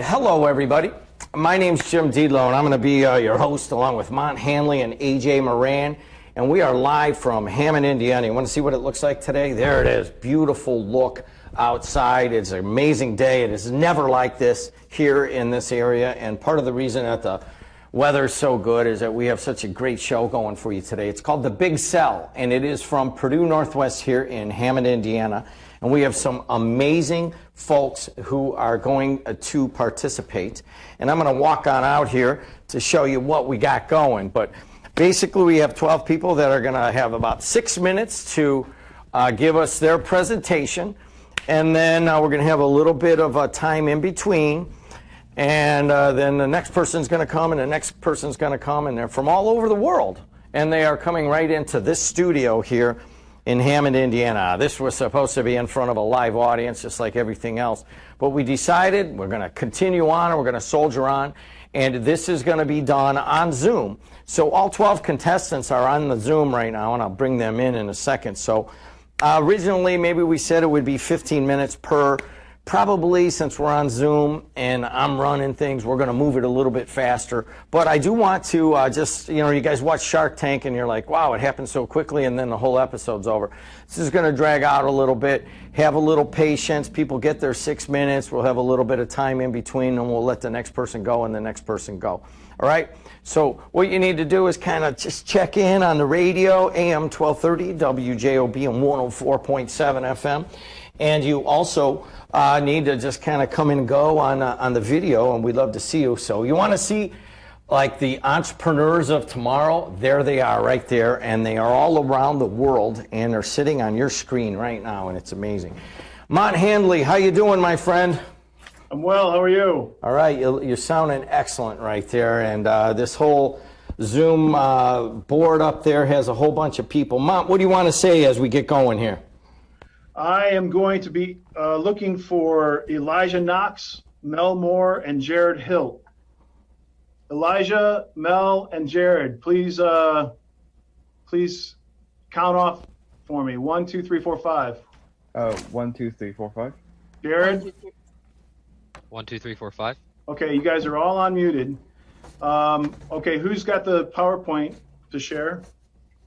Hello, everybody. My name's Jim Diedlow, and I'm going to be your host along with Mont Hanley and AJ Moran. And we are live from Hammond, Indiana. You want to see what it looks like today? There it is. Beautiful look outside. It's an amazing day. It is never like this here in this area. And part of the reason that the weather's so good is that we have such a great show going for you today. It's called The Big Sell, and it is from Purdue Northwest here in Hammond, Indiana. And we have some amazing folks who are going to participate. And I'm going to walk on out here to show you what we got going. But basically, we have 12 people that are going to have about 6 minutes to give us their presentation. And then we're going to have a little bit of time in between. And then the next person's going to come, and the next person's going to come. And they're from all over the world. And they are coming right into this studio here in Hammond, Indiana. This was supposed to be in front of a live audience, just like everything else. But we decided we're going to continue on, and we're going to soldier on. And this is going to be done on Zoom. So all 12 contestants are on the Zoom right now, and I'll bring them in a second. So originally, maybe we said it would be 15 minutes per. Probably, since we're on Zoom and I'm running things, we're going to move it a little bit faster. But I do want to you guys watch Shark Tank and you're like, wow, it happened so quickly, and then the whole episode's over. This is going to drag out a little bit. Have a little patience. People get their 6 minutes. We'll have a little bit of time in between, and we'll let the next person go and the next person go. All right? So what you need to do is kind of just check in on the radio, AM 1230, WJOB, and 104.7 FM. And you also need to just kind of come and go on the video, and we'd love to see you. So you want to see like the entrepreneurs of tomorrow? There they are right there, and they are all around the world, and they're sitting on your screen right now, and it's amazing. Mont Hanley, how you doing, my friend? I'm well. How are you? All right. You're sounding excellent right there, and this whole Zoom board up there has a whole bunch of people. Mont, what do you want to say as we get going here? I am going to be looking for Elijah Knox, Mel Moore, and Jared Hill. Elijah, Mel, and Jared, please count off for me. 1, 2, 3, 4, 5. 1, 2, 3, 4, 5. Jared? 1, 2, 3, 4, 5. Okay, you guys are all unmuted. Okay, who's got the PowerPoint to share?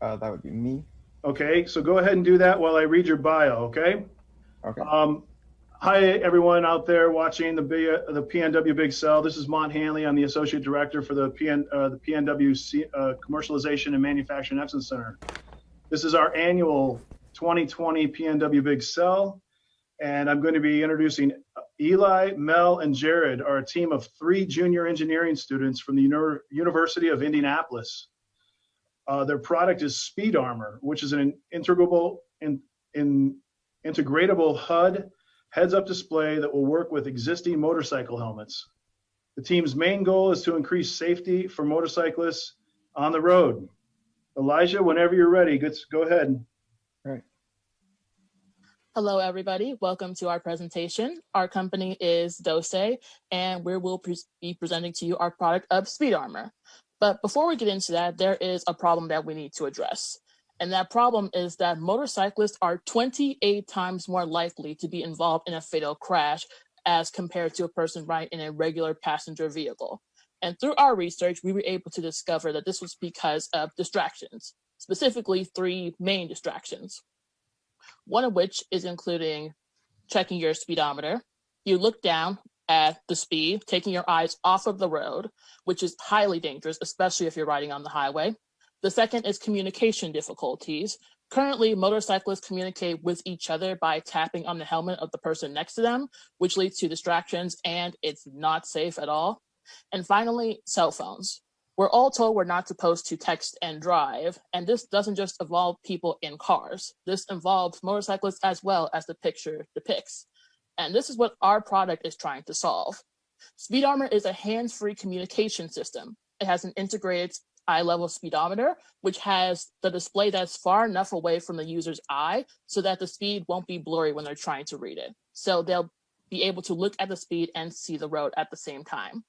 That would be me. Okay, so go ahead and do that while I read your bio, okay? Okay. Hi, everyone out there watching the PNW Big Sell. This is Mont Hanley. I'm the Associate Director for the PNW Commercialization and Manufacturing Excellence Center. This is our annual 2020 PNW Big Sell, and I'm going to be introducing Eli, Mel, and Jared, are a team of 3 junior engineering students from the University of Indianapolis. Their product is Speed Armor, which is an integratable HUD heads-up display that will work with existing motorcycle helmets. The team's main goal is to increase safety for motorcyclists on the road. Elijah, whenever you're ready, go ahead. All right. Hello, everybody. Welcome to our presentation. Our company is Dose, and we will be presenting to you our product of Speed Armor. But before we get into that, there is a problem that we need to address. And that problem is that motorcyclists are 28 times more likely to be involved in a fatal crash as compared to a person riding in a regular passenger vehicle. And through our research, we were able to discover that this was because of distractions, specifically 3 main distractions. One of which is including checking your speedometer. You look down at the speed, taking your eyes off of the road, which is highly dangerous, especially if you're riding on the highway. The second is communication difficulties. Currently, motorcyclists communicate with each other by tapping on the helmet of the person next to them, which leads to distractions, and it's not safe at all. And finally, cell phones. We're all told we're not supposed to text and drive, and this doesn't just involve people in cars. This involves motorcyclists as well, as the picture depicts. And this is what our product is trying to solve. Speed Armor is a hands-free communication system. It has an integrated eye-level speedometer, which has the display that's far enough away from the user's eye so that the speed won't be blurry when they're trying to read it. So they'll be able to look at the speed and see the road at the same time.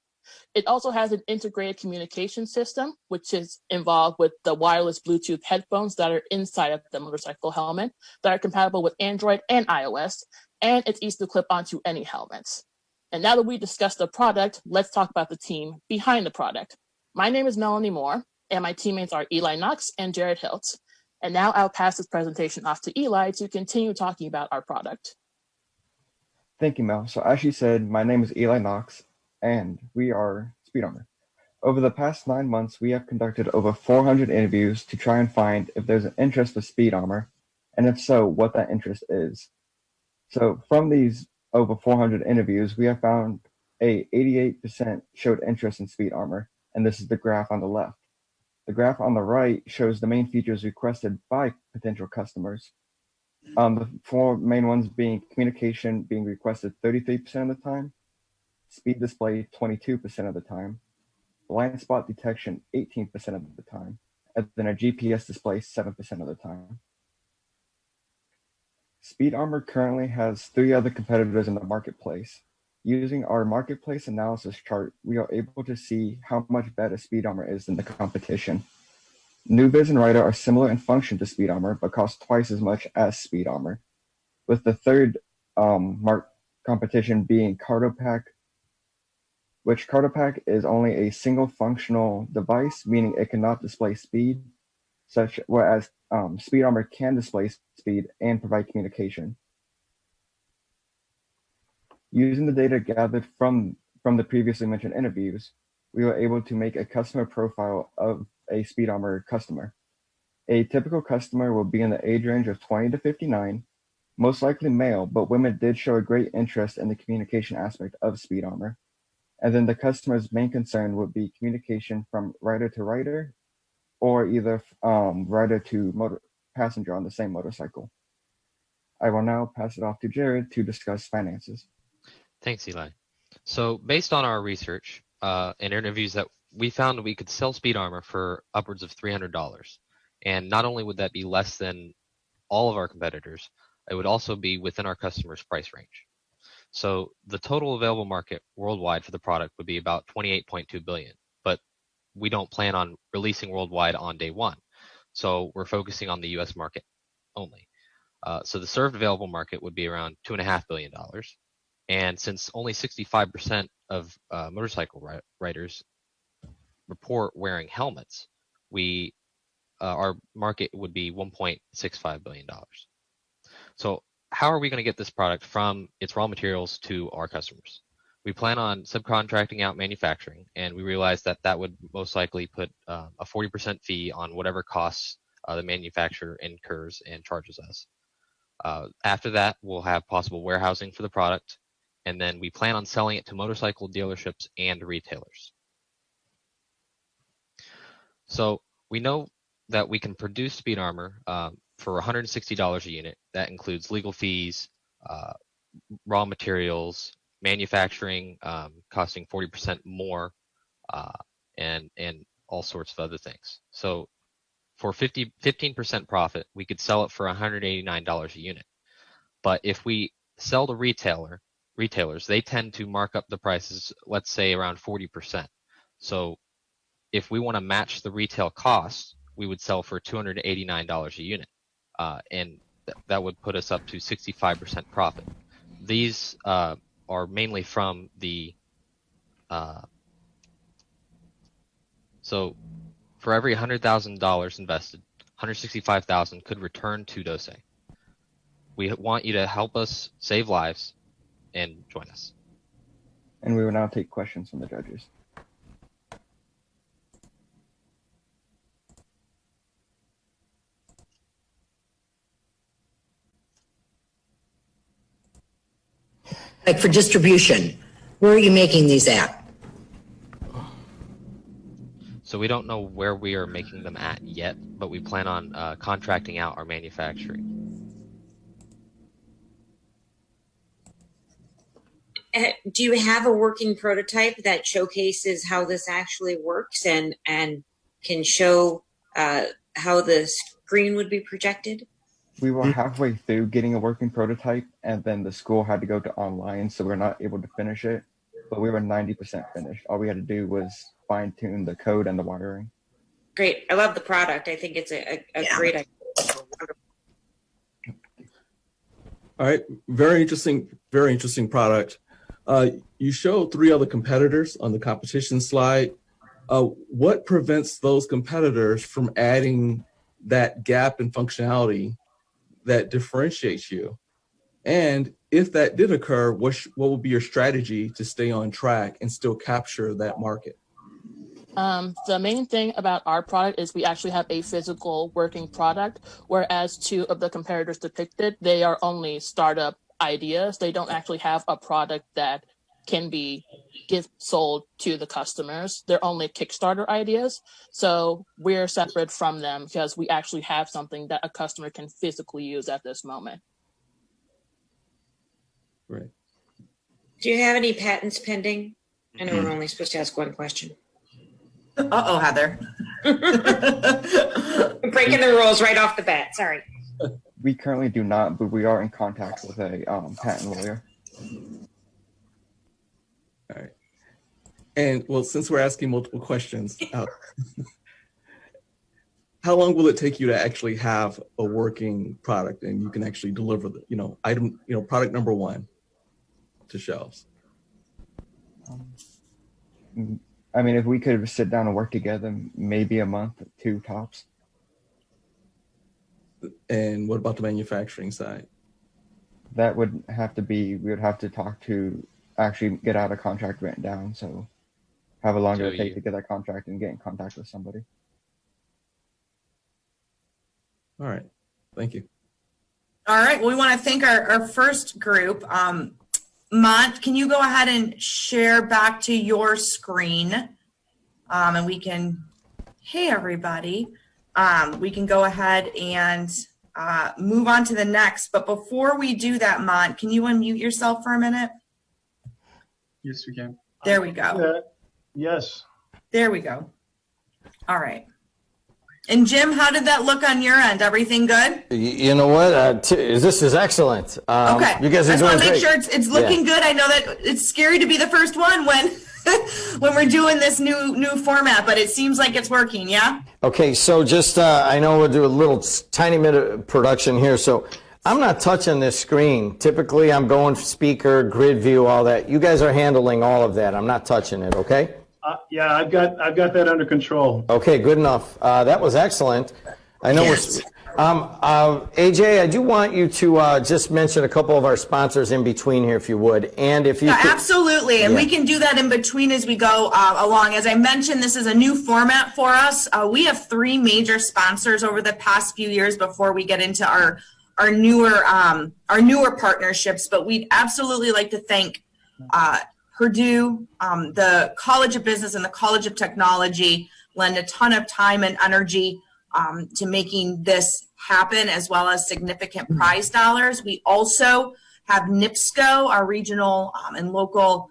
It also has an integrated communication system, which is involved with the wireless Bluetooth headphones that are inside of the motorcycle helmet that are compatible with Android and iOS, and it's easy to clip onto any helmets. And now that we discussed the product, let's talk about the team behind the product. My name is Melanie Moore, and my teammates are Eli Knox and Jared Hilt. And now I'll pass this presentation off to Eli to continue talking about our product. Thank you, Mel. So as she said, my name is Eli Knox, and we are Speed Armor. Over the past 9 months, we have conducted over 400 interviews to try and find if there's an interest for Speed Armor, and if so, what that interest is. So from these over 400 interviews, we have found a 88% showed interest in Speed Armor, and this is the graph on the left. The graph on the right shows the main features requested by potential customers. The four main ones being communication being requested 33% of the time, speed display 22% of the time, blind spot detection 18% of the time, and then a GPS display 7% of the time. Speed Armor currently has 3 other competitors in the marketplace. Using our marketplace analysis chart, we are able to see how much better Speed Armor is than the competition. NuViz and Ryder are similar in function to Speed Armor, but cost twice as much as Speed Armor, with the third competition being CartoPack, which CartoPack is only a single functional device, meaning it cannot display speed, whereas Speed Armor can display speed and provide communication. Using the data gathered from the previously mentioned interviews, we were able to make a customer profile of a Speed Armor customer. A typical customer will be in the age range of 20 to 59, most likely male, but women did show a great interest in the communication aspect of Speed Armor. And then the customer's main concern would be communication from rider to rider, or either rider to passenger on the same motorcycle. I will now pass it off to Jared to discuss finances. Thanks, Eli. So based on our research and interviews that we found, we could sell Speed Armor for upwards of $300. And not only would that be less than all of our competitors, it would also be within our customers' price range. So the total available market worldwide for the product would be about $28.2 billion, but we don't plan on releasing worldwide on day one. So we're focusing on the US market only. So the served available market would be around $2.5 billion. And since only 65% of motorcycle riders report wearing helmets, our market would be $1.65 billion. So how are we going to get this product from its raw materials to our customers? We plan on subcontracting out manufacturing, and we realized that that would most likely put a 40% fee on whatever costs the manufacturer incurs and charges us. After that, we'll have possible warehousing for the product, and then we plan on selling it to motorcycle dealerships and retailers. So we know that we can produce Speed Armor for $160 a unit. That includes legal fees, raw materials, manufacturing costing 40% more, and all sorts of other things. So for 15% profit, we could sell it for $189 a unit. But if we sell to retailers, they tend to mark up the prices, let's say around 40%. So if we want to match the retail cost, we would sell for $289 a unit. And that would put us up to 65% profit. These are mainly from the, so for every $100,000 invested, $165,000 could return to Dose. We want you to help us save lives and join us. And we will now take questions from the judges. Like for distribution, where are you making these at? So we don't know where we are making them at yet, but we plan on contracting out our manufacturing. Do you have a working prototype that showcases how this actually works and can show how the screen would be projected? We were halfway through getting a working prototype, and then the school had to go to online, so we're not able to finish it. But we were 90% finished. All we had to do was fine-tune the code and the wiring. Great. I love the product. I think it's a great idea. All right. Very interesting product. You showed 3 other competitors on the competition slide. What prevents those competitors from adding that gap in functionality that differentiates you? And if that did occur, what would be your strategy to stay on track and still capture that market? The main thing about our product is we actually have a physical working product, whereas 2 of the competitors depicted, they are only startup ideas. They don't actually have a product that can be sold to the customers. They're only Kickstarter ideas. So we're separate from them because we actually have something that a customer can physically use at this moment. Right. Do you have any patents pending? I know we're only supposed to ask one question. Uh-oh, Heather. Breaking the rules right off the bat. Sorry. We currently do not, but we are in contact with a patent lawyer. All right. And well, since we're asking multiple questions, how long will it take you to actually have a working product and you can actually deliver the, product number 1 to shelves? I mean, if we could sit down and work together, maybe a month, 2 tops. And what about the manufacturing side? That would have to be, we would have to talk to actually get out a contract written down. So however long it would take to get that contract and get in contact with somebody. All right. Thank you. All right. Well, we want to thank our first group. Mont, can you go ahead and share back to your screen? And we can, hey, everybody. We can go ahead and move on to the next. But before we do that, Mont, can you unmute yourself for a minute? Yes, we can. There we go. Yes. There we go. All right. And Jim, how did that look on your end? Everything good? You know what? This is excellent. Okay. You guys are doing great. I just want to make sure it's looking good. I know that it's scary to be the first one when when we're doing this new format, but it seems like it's working. Yeah. Okay. So just I know we'll do a little tiny bit of production here. So I'm not touching this screen. Typically, I'm going speaker, grid view, all that. You guys are handling all of that. I'm not touching it. Okay. Yeah, I've got that under control. Okay, good enough. That was excellent. I know Yes. AJ, I do want you to just mention a couple of our sponsors in between here, if you would, and if you Yeah, could, absolutely. And we can do that in between as we go along. As I mentioned, this is a new format for us. We have 3 major sponsors over the past few years before we get into our newer partnerships. But we'd absolutely like to thank Purdue, the College of Business and the College of Technology lend a ton of time and energy to making this happen, as well as significant prize dollars. We also have NIPSCO, our regional and local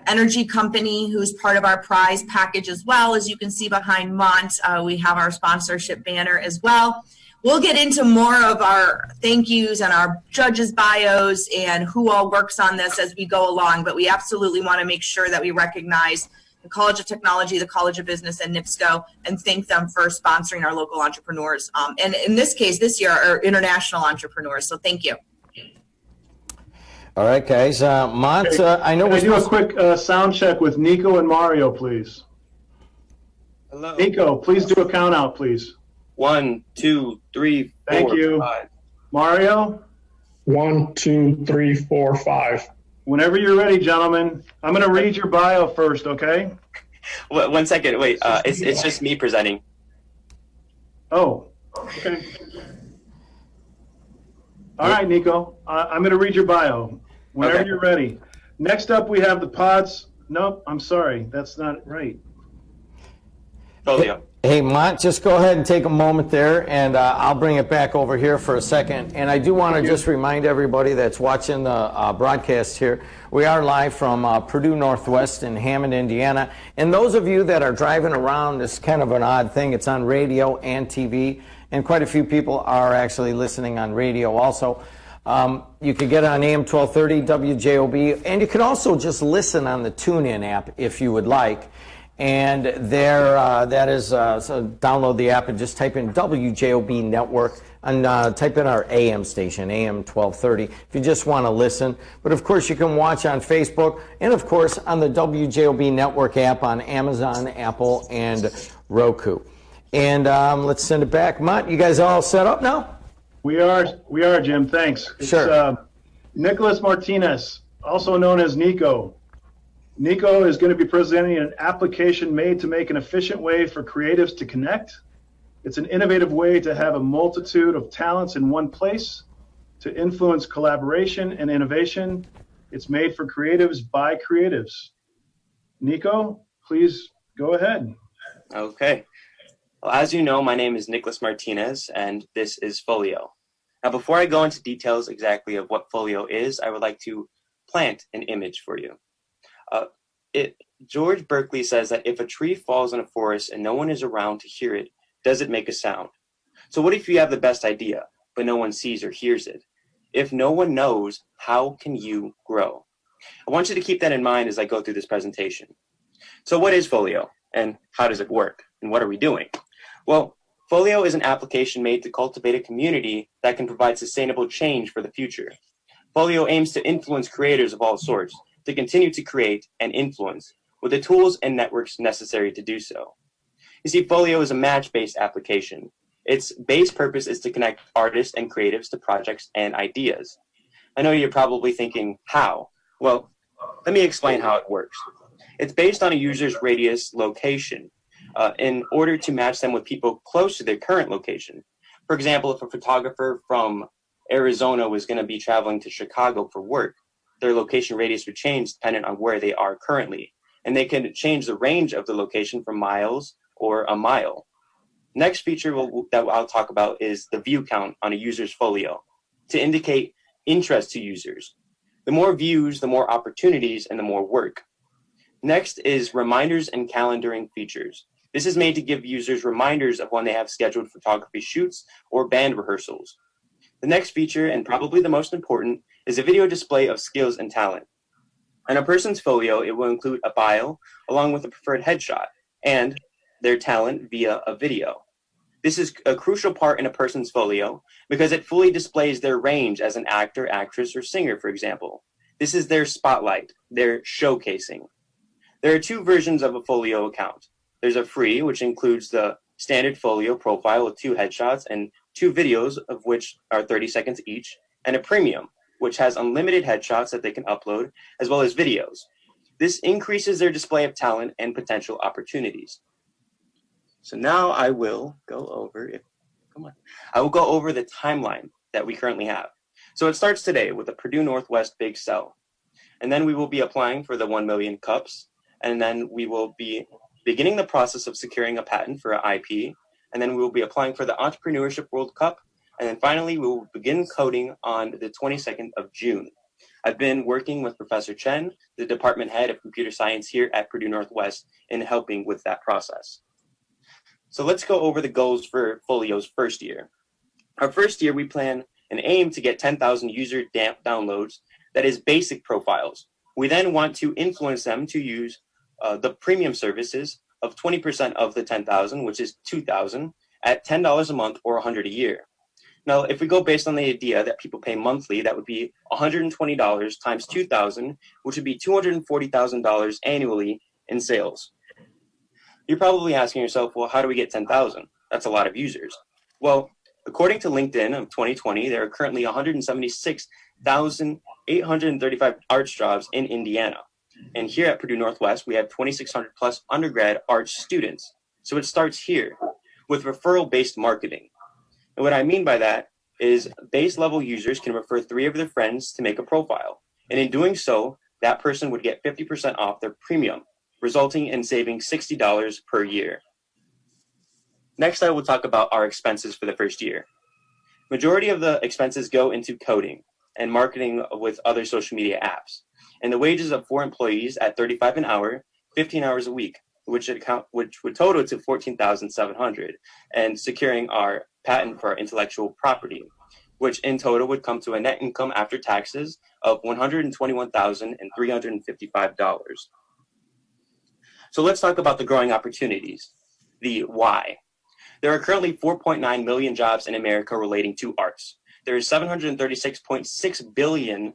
energy company, who's part of our prize package as well. As you can see behind Mont, we have our sponsorship banner as well. We'll get into more of our thank yous and our judges' bios and who all works on this as we go along, but we absolutely want to make sure that we recognize the College of Technology, the College of Business, and NIPSCO, and thank them for sponsoring our local entrepreneurs. And in this case, this year, our international entrepreneurs. So thank you. all right, guys. Mont, I know Can we're I do a supposed quick sound check with Nico and Mario, please? Hello. Nico, please do a count out, please. 1, 2, 3, 4, Thank you. 5. Mario? 1, 2, 3, 4, 5. Whenever you're ready, gentlemen. I'm going to read your bio first, okay? 1 second. Wait. It's just me presenting. Oh, okay. All right, Nico. I'm going to read your bio whenever Okay. you're ready. Next up, we have the pods. Nope, I'm sorry. That's not right. Folio. Hey, Mont, just go ahead and take a moment there, and I'll bring it back over here for a second. And I do want to just remind everybody that's watching the broadcast here, we are live from Purdue Northwest in Hammond, Indiana. And those of you that are driving around, this is kind of an odd thing. It's on radio and TV, and quite a few people are actually listening on radio also. You can get it on AM 1230, WJOB, and you can also just listen on the TuneIn app if you would like. And there, that is, so download the app and just type in WJOB Network and type in our AM station, AM 1230, if you just want to listen. But of course, you can watch on Facebook and of course on the WJOB Network app on Amazon, Apple, and Roku. And let's send it back. Mont, you guys all set up now? We are, Jim. Thanks. Sure. It's Nicholas Martinez, also known as Nico. Nico is going to be presenting an application made to make an efficient way for creatives to connect. It's an innovative way to have a multitude of talents in one place, to influence collaboration and innovation. It's made for creatives by creatives. Nico, please go ahead. Okay. Well, as you know, my name is Nicholas Martinez, and this is Folio. Now, before I go into details exactly of what Folio is, I would like to plant an image for you. George Berkeley says that if a tree falls in a forest and no one is around to hear it, does it make a sound? So what if you have the best idea, but no one sees or hears it? If no one knows, how can you grow? I want you to keep that in mind as I go through this presentation. So what is Folio, and how does it work, and what are we doing? Well, Folio is an application made to cultivate a community that can provide sustainable change for the future. Folio aims to influence creators of all sorts to continue to create and influence with the tools and networks necessary to do so. You see, Folio is a match-based application. Its base purpose is to connect artists and creatives to projects and ideas. I know you're probably thinking, how? Well, let me explain how it works. It's based on a user's radius location in order to match them with people close to their current location. For example, if a photographer from Arizona was going to be traveling to Chicago for work, their location radius would change depending on where they are currently. And they can change the range of the location from miles or a mile. Next feature that I'll talk about is the view count on a user's folio to indicate interest to users. The more views, the more opportunities, and the more work. Next is reminders and calendaring features. This is made to give users reminders of when they have scheduled photography shoots or band rehearsals. The next feature, and probably the most important, is a video display of skills and talent. On a person's folio, it will include a bio along with a preferred headshot and their talent via a video. This is a crucial part in a person's folio because it fully displays their range as an actor, actress, or singer, for example. This is their spotlight, their showcasing. There are two versions of a folio account. There's a free, which includes the standard folio profile with 2 headshots and 2 videos, of which are 30 seconds each, and a premium, which has unlimited headshots that they can upload, as well as videos. This increases their display of talent and potential opportunities. So now I will go over, the timeline that we currently have. So it starts today with the Purdue Northwest Big Sell. And then we will be applying for the 1 million cups. And then we will be beginning the process of securing a patent for an IP. And then we will be applying for the Entrepreneurship World Cup. And then finally, we will begin coding on the 22nd of June. I've been working with Professor Chen, the department head of computer science here at Purdue Northwest, in helping with that process. So let's go over the goals for Folio's first year. Our first year, we plan and aim to get 10,000 user downloads, that is basic profiles. We then want to influence them to use the premium services of 20% of the 10,000, which is 2,000, at $10 a month or $100 a year. Now, if we go based on the idea that people pay monthly, that would be $120 times 2,000, which would be $240,000 annually in sales. You're probably asking yourself, well, how do we get 10,000? That's a lot of users. Well, according to LinkedIn of 2020, there are currently 176,835 arts jobs in Indiana. And here at Purdue Northwest, we have 2,600 plus undergrad arts students. So it starts here with referral-based marketing. And what I mean by that is base level users can refer 3 of their friends to make a profile. And in doing so, that person would get 50% off their premium, resulting in saving $60 per year. Next, I will talk about our expenses for the first year. Majority of the expenses go into coding and marketing with other social media apps. And the wages of 4 employees at $35 an hour, 15 hours a week, which would total to $14,700, and securing our patent for our intellectual property, which in total would come to a net income after taxes of $121,355. So let's talk about the growing opportunities, the why. There are currently 4.9 million jobs in America relating to arts. There is $736.6 billion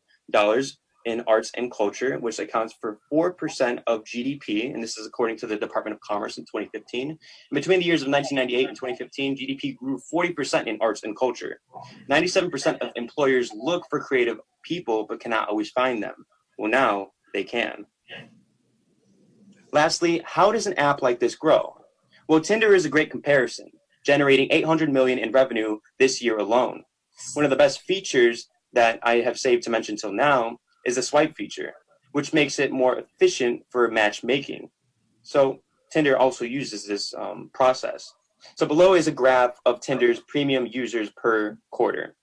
in arts and culture, which accounts for 4% of GDP, and this is according to the Department of Commerce in 2015. Between the years of 1998 and 2015, GDP grew 40% in arts and culture. 97% of employers look for creative people but cannot always find them. Well, now they can. Lastly, how does an app like this grow? Well, Tinder is a great comparison, generating $800 million in revenue this year alone. One of the best features that I have saved to mention till now is the swipe feature, which makes it more efficient for matchmaking. So Tinder also uses this process. So below is a graph of Tinder's premium users per quarter.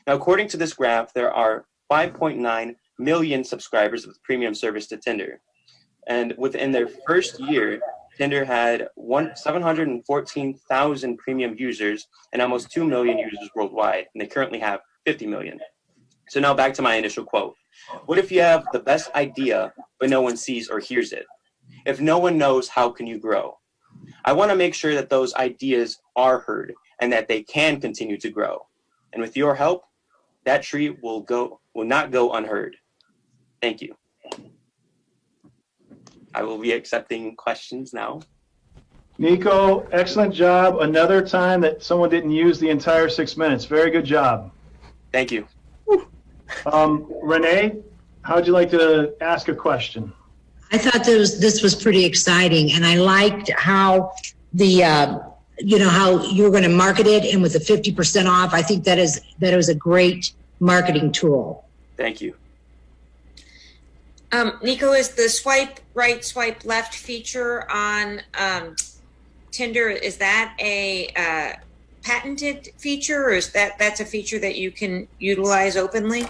Now, according to this graph, there are 5.9 million subscribers of the premium service to Tinder. And within their first year, Tinder had 714,000 premium users and almost 2 million users worldwide, and they currently have 50 million. So now back to my initial quote. What if you have the best idea, but no one sees or hears it? If no one knows, how can you grow? I want to make sure that those ideas are heard and that they can continue to grow. And with your help, that tree will not go unheard. Thank you. I will be accepting questions now. Nico, excellent job. Another time that someone didn't use the entire 6 minutes. Very good job. Thank you. Renee, how would you like to ask a question? I thought this was pretty exciting, and I liked how how you were going to market it, and with the 50% off. I think that was a great marketing tool. Thank you. Nico, is the swipe right, swipe left feature on Tinder, is that a patented feature, or is that's a feature that you can utilize openly?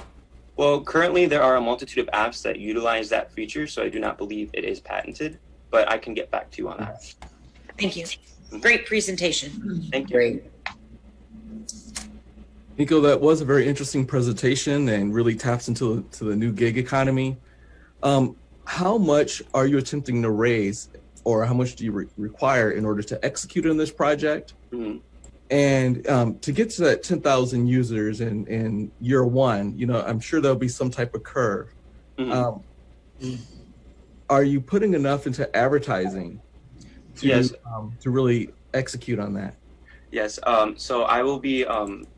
Well, currently there are a multitude of apps that utilize that feature, so I do not believe it is patented, but I can get back to you on that. Thank you. Great presentation. Thank you. Great. Nico, that was a very interesting presentation and really taps into the new gig economy. How much are you attempting to raise, or how much do you require in order to execute on this project? Mm-hmm. And to get to that 10,000 users in year one, I'm sure there'll be some type of curve. Mm-hmm. Are you putting enough into advertising to really execute on that? Yes. So I will be,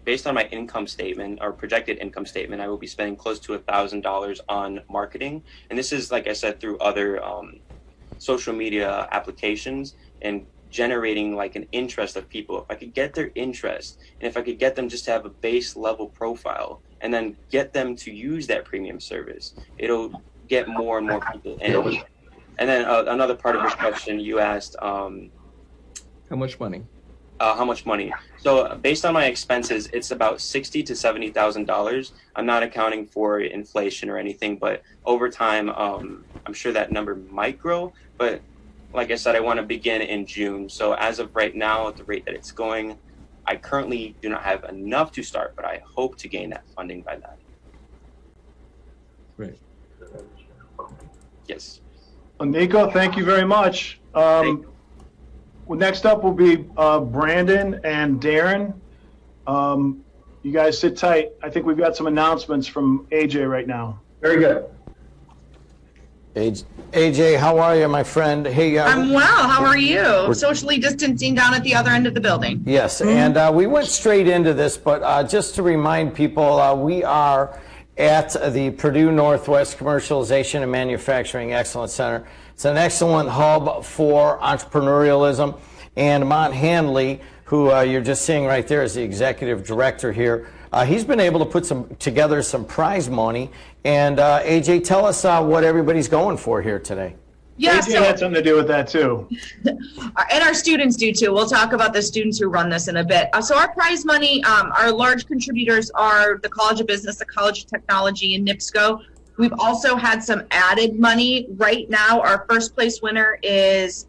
based on my income statement or projected income statement, I will be spending close to $1,000 on marketing. And this is, like I said, through other social media applications and generating like an interest of people. If I could get their interest, and if I could get them just to have a base level profile and then get them to use that premium service, it'll get more and more people in. And then another part of your question, you asked, how much money? How much money? So based on my expenses, it's about $60,000 to $70,000. I'm not accounting for inflation or anything, but over time, I'm sure that number might grow. But like I said, I want to begin in June. So as of right now, at the rate that it's going, I currently do not have enough to start, but I hope to gain that funding by then. Great. Yes. Nico, thank you very much. Well, next up will be Brandon and Darren. You guys sit tight. I think we've got some announcements from AJ right now. Very good. AJ, how are you, my friend? Hey, I'm well. How are you? Socially distancing down at the other end of the building. Yes, and we went straight into this, but just to remind people, we are at the Purdue Northwest Commercialization and Manufacturing Excellence Center. It's an excellent hub for entrepreneurialism, and Mont Hanley, who you're just seeing right there, is the executive director here. He's been able to put together some prize money. And AJ, tell us what everybody's going for here today. Yeah, AJ had something to do with that too. And our students do too. We'll talk about the students who run this in a bit. So our prize money, our large contributors are the College of Business, the College of Technology, and NIPSCO. We've also had some added money. Right now, our first place winner is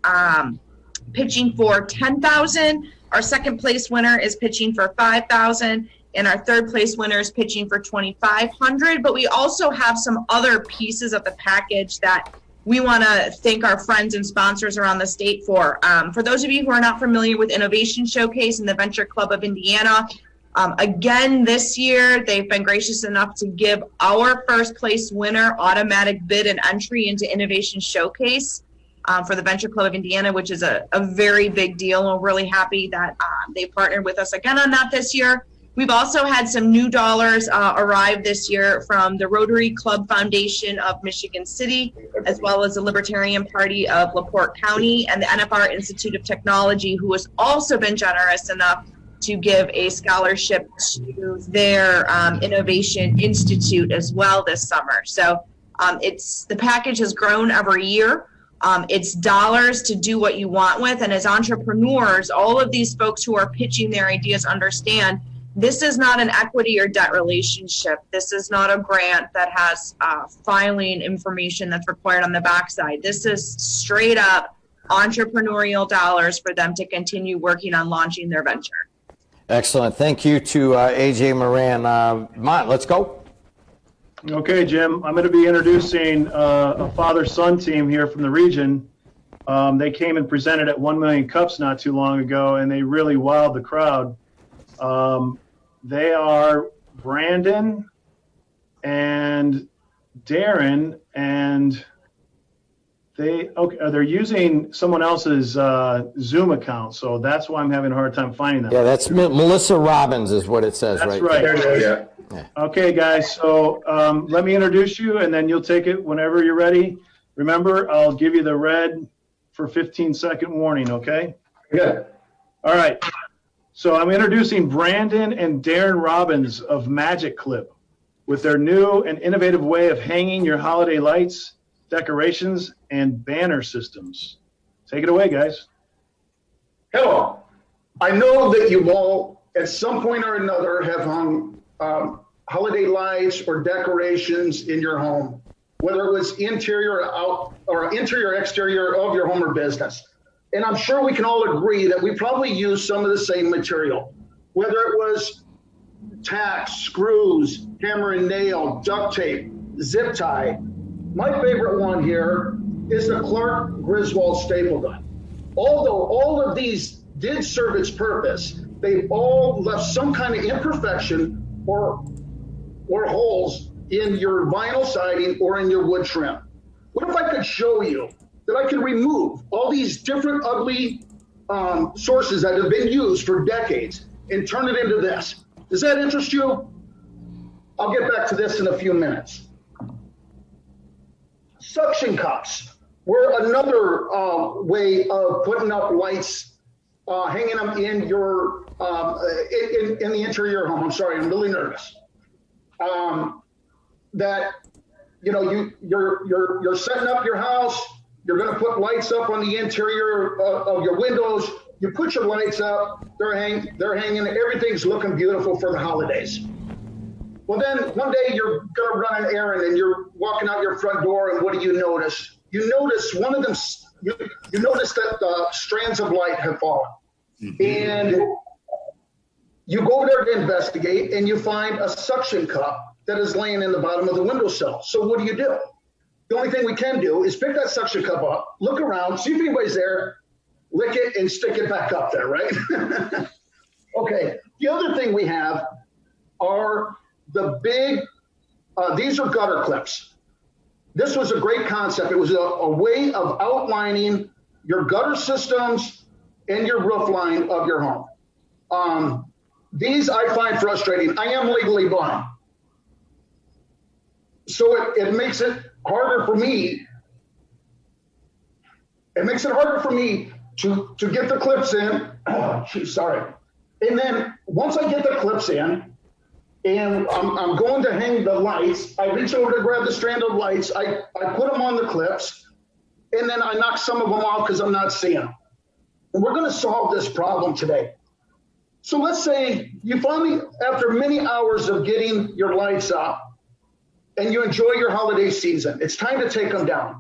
pitching for $10,000. Our second place winner is pitching for $5,000. And our third place winner is pitching for $2,500. But we also have some other pieces of the package that we want to thank our friends and sponsors around the state for. For those of you who are not familiar with Innovation Showcase and the Venture Club of Indiana, again this year, they've been gracious enough to give our first place winner automatic bid and entry into Innovation Showcase for the Venture Club of Indiana, which is a very big deal. And we're really happy that they partnered with us again on that this year. We've also had some new dollars arrive this year from the Rotary Club Foundation of Michigan City, as well as the Libertarian Party of LaPorte County and the NFR Institute of Technology, who has also been generous enough to give a scholarship to their Innovation Institute as well this summer. So the package has grown every year. It's dollars to do what you want with. And as entrepreneurs, all of these folks who are pitching their ideas understand this is not an equity or debt relationship. This is not a grant that has filing information that's required on the backside. This is straight up entrepreneurial dollars for them to continue working on launching their venture. Excellent. Thank you to AJ Moran. Mont, let's go. Okay, Jim. I'm going to be introducing a father-son team here from the region. They came and presented at 1 Million Cups not too long ago, and they really wowed the crowd. They are Brandon and Darren, and they're using someone else's Zoom account, so that's why I'm having a hard time finding them. Yeah, that's Melissa Robbins is what it says. That's right. There it is. Yeah. Okay, guys, so let me introduce you, and then you'll take it whenever you're ready. Remember, I'll give you the red for 15-second warning, okay? Yeah. All right. So I'm introducing Brandon and Darren Robbins of Magic Clip with their new and innovative way of hanging your holiday lights, decorations, and banner systems. Take it away, guys. Hello. I know that you all, at some point or another, have hung holiday lights or decorations in your home, whether it was interior or interior exterior of your home or business. And I'm sure we can all agree that we probably use some of the same material, whether it was tack, screws, hammer and nail, duct tape, zip tie. My favorite one here is the Clark Griswold staple gun. Although all of these did serve its purpose, they've all left some kind of imperfection or holes in your vinyl siding or in your wood trim. What if I could show you that I can remove all these different ugly sources that have been used for decades and turn it into this? Does that interest you? I'll get back to this in a few minutes. Suction cups were another way of putting up lights, hanging them in your in the interior of your home. I'm sorry, I'm really nervous. That you're setting up your house. You're going to put lights up on the interior of your windows. You put your lights up. They're hanging. Everything's looking beautiful for the holidays. Well, then one day you're going to run an errand and you're walking out your front door, and what do you notice? You notice one of them. You notice that the strands of light have fallen, and you go there to investigate, and you find a suction cup that is laying in the bottom of the windowsill. So what do? The only thing we can do is pick that suction cup up, look around, see if anybody's there, lick it, and stick it back up there, right? Okay. The other thing we have are the big, these are gutter clips. This was a great concept. It was a way of outlining your gutter systems and your roof line of your home. These I find frustrating. I am legally blind. So it makes it harder for me. It makes it harder for me to get the clips in. Oh, geez, sorry. And then once I get the clips in, and I'm going to hang the lights, I reach over to grab the strand of lights, I put them on the clips, and then I knock some of them off because I'm not seeing them. And we're going to solve this problem today. So let's say you finally, after many hours of getting your lights up, and you enjoy your holiday season, it's time to take them down.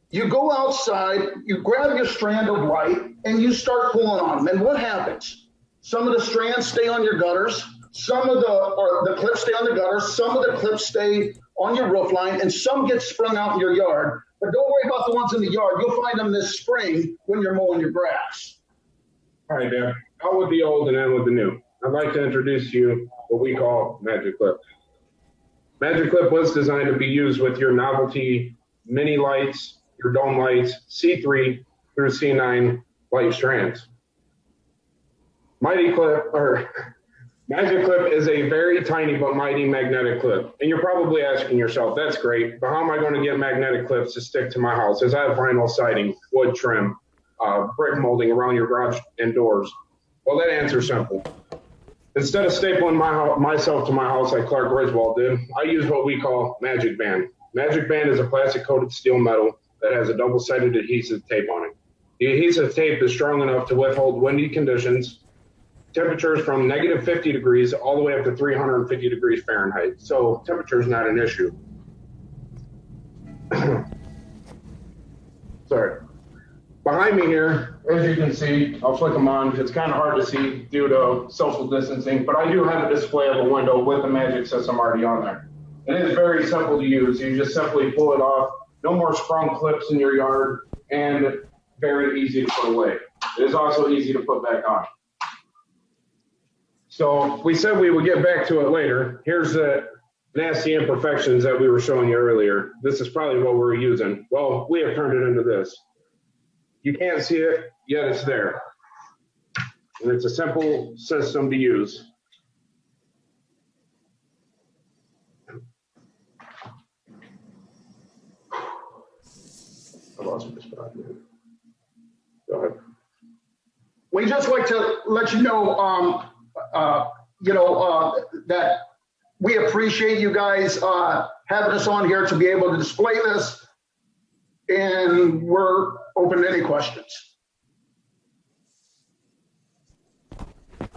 You go outside, you grab your strand of light, and you start pulling on them. And what happens? Some of the strands stay on your gutters. Some of the clips stay on the gutters. Some of the clips stay on your roof line, and some get sprung out in your yard. But don't worry about the ones in the yard. You'll find them this spring when you're mowing your grass. All right, Dan. Out with the old and in with the new. I'd like to introduce to you what we call Magic Clip. Magic Clip was designed to be used with your novelty mini lights, your dome lights, C3 through C9 light strands. Magic Clip is a very tiny but mighty magnetic clip. And you're probably asking yourself, that's great, but how am I going to get magnetic clips to stick to my house? As I have vinyl siding, wood trim, brick molding around your garage and doors. Well, that answer's simple. Instead of stapling myself to my house like Clark Griswold did, I use what we call Magic Band. Magic Band is a plastic coated steel metal that has a double-sided adhesive tape on it. The adhesive tape is strong enough to withhold windy conditions, temperatures from negative 50 degrees all the way up to 350 degrees Fahrenheit. So temperature is not an issue. Sorry. Behind me here, as you can see, I'll flick them on. It's kind of hard to see due to social distancing, but I do have a display of a window with the magic system already on there. It is very simple to use. You just simply pull it off. No more sprung clips in your yard, and very easy to put away. It is also easy to put back on. So we said we would get back to it later. Here's the nasty imperfections that we were showing you earlier. This is probably what we're using. Well, we have turned it into this. You can't see it, yet it's there. And it's a simple system to use. I lost my spot. Go ahead. We just like to let you know, that we appreciate you guys having us on here to be able to display this, and we're open to any questions.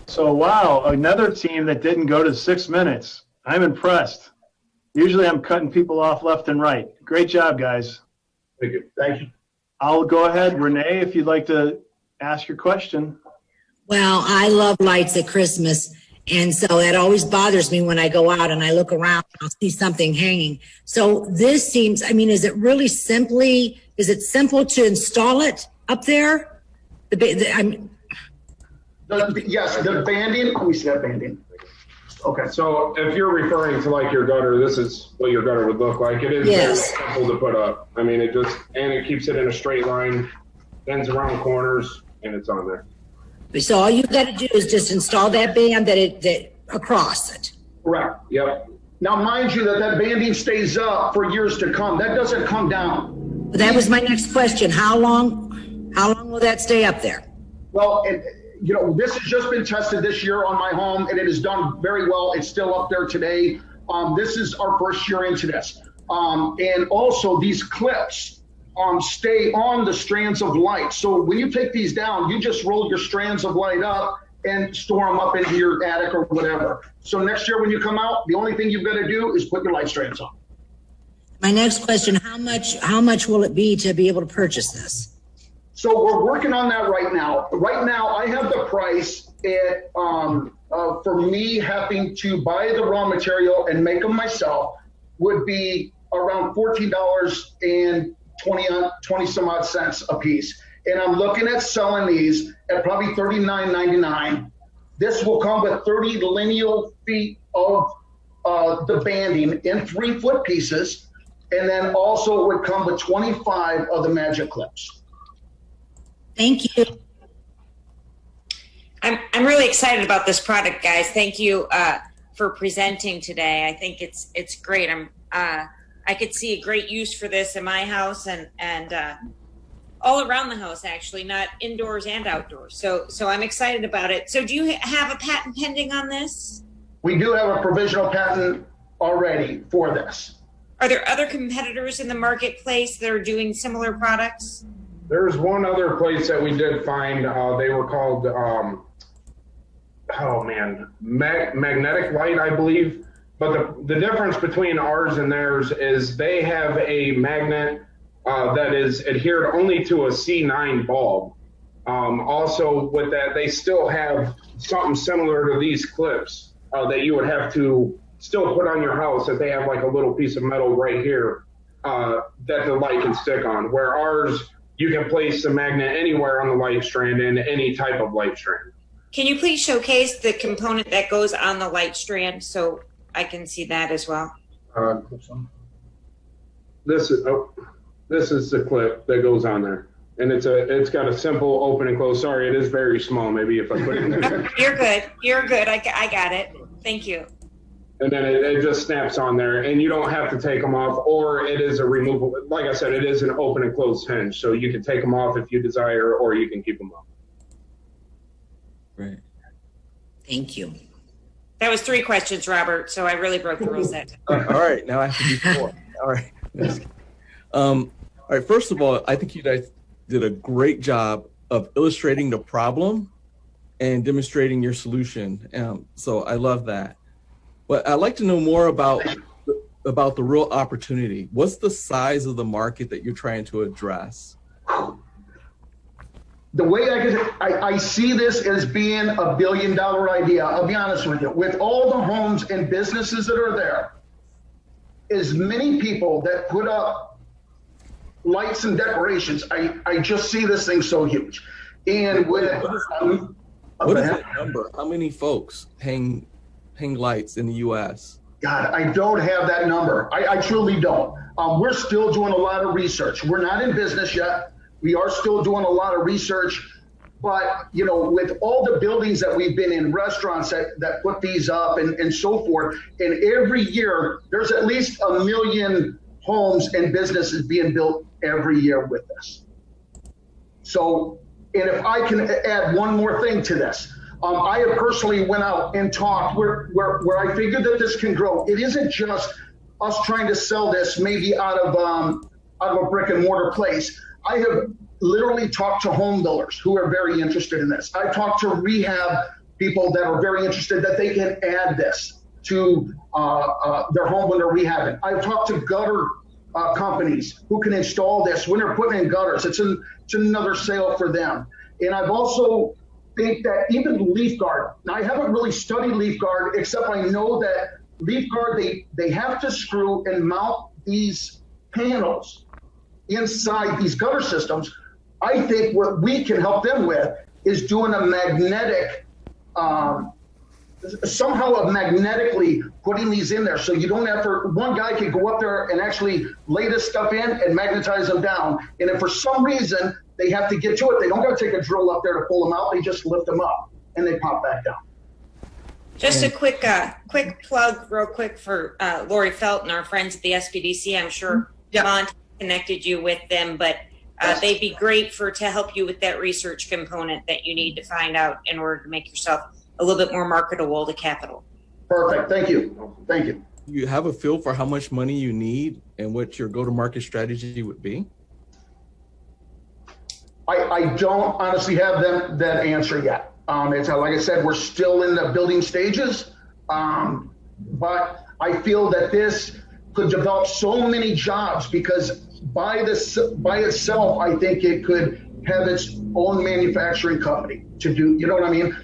So, wow, another team that didn't go to 6 minutes. I'm impressed. Usually I'm cutting people off left and right. Great job, guys. Thank you. Thank you. I'll go ahead, Renee, if you'd like to ask your question. Well, I love lights at Christmas. And so that always bothers me when I go out and I look around and I'll see something hanging. So this seems, I mean, is it simple to install it up there? Yes, the banding. Let me see that banding. Okay. So if you're referring to like your gutter, this is what your gutter would look like. It is very simple to put up. I mean, it keeps it in a straight line, bends around corners, and it's on there. So all you got to do is just install that band that across it. Correct. Yep. Now, mind you, that banding stays up for years to come. That doesn't come down. That was my next question. How long will that stay up there? Well, this has just been tested this year on my home, and it has done very well. It's still up there today. This is our first year into this. And also these clips stay on the strands of light. So when you take these down, you just roll your strands of light up and store them up into your attic or whatever. So next year when you come out, the only thing you've got to do is put your light strands on. My next question, how much will it be to be able to purchase this? So we're working on that right now. Right now, I have the price at, for me having to buy the raw material and make them myself would be around $14 and 20 some odd cents a piece. And I'm looking at selling these at probably $39.99. This will come with 30 lineal feet of the banding in 3-foot pieces. And then also it would come with 25 of the magic clips. Thank you. I'm really excited about this product, guys. Thank you for presenting today. I think it's great. I could see a great use for this in my house and all around the house, actually, not indoors and outdoors. So I'm excited about it. So do you have a patent pending on this? We do have a provisional patent already for this. Are there other competitors in the marketplace that are doing similar products? There's one other place that we did find. They were called, Magnetic Light, I believe. But the difference between ours and theirs is they have a magnet that is adhered only to a C9 bulb. Also with that, they still have something similar to these clips that you would have to still put on your house that they have like a little piece of metal right here that the light can stick on. Where ours, you can place the magnet anywhere on the light strand and any type of light strand. Can you please showcase the component that goes on the light strand so I can see that as well? This is the clip that goes on there, and it's got a simple open and close. Sorry, it is very small. Maybe if I put it in there. You're good. You're good. I got it. Thank you. And then it just snaps on there, and you don't have to take them off, or it is a removable. Like I said, it is an open and closed hinge, so you can take them off if you desire, or you can keep them on. Right. Thank you. That was 3 questions, Robert, so I really broke the rules that time. All right, now I have to do 4. All right. All right, first of all, I think you guys did a great job of illustrating the problem and demonstrating your solution. So I love that. But I'd like to know more about the real opportunity. What's the size of the market that you're trying to address? The way I see this as being a $1 billion idea, I'll be honest with you, with all the homes and businesses that are there, as many people that put up lights and decorations, I just see this thing so huge. And with what is that number? How many folks hang lights in the U.S.? God, I don't have that number. I truly don't. We're still doing a lot of research. We're not in business yet. We are still doing a lot of research, but with all the buildings that we've been in, restaurants that put these up and so forth, and every year there's at least 1 million homes and businesses being built every year with this. So, and if I can add one more thing to this, I have personally went out and talked where I figured that this can grow. It isn't just us trying to sell this maybe out of a brick and mortar place. I have literally talked to home builders who are very interested in this. I've talked to rehab people that are very interested that they can add this to their home when they're rehabbing. I've talked to gutter companies who can install this when they're putting in gutters. It's another sale for them. And I've also think that even leaf guard, now I haven't really studied leaf guard, except I know that leaf guard, they have to screw and mount these panels inside these gutter systems. I think what we can help them with is doing a magnetic, somehow magnetically putting these in there, so you don't have to, one guy can go up there and actually lay this stuff in and magnetize them down. And if for some reason they have to get to it, they don't got to take a drill up there to pull them out. They just lift them up and they pop back down. Just a quick plug real quick for Lori Felton, our friends at the SBDC. I'm sure Mont connected you with them, but they'd be great to help you with that research component that you need to find out in order to make yourself a little bit more marketable to capital. Perfect. Thank you. Thank you. You have a feel for how much money you need and what your go-to-market strategy would be? I don't honestly have that answer yet. It's like I said, we're still in the building stages, but I feel that this could develop so many jobs because by itself, I think it could have its own manufacturing company to do. You know what I mean?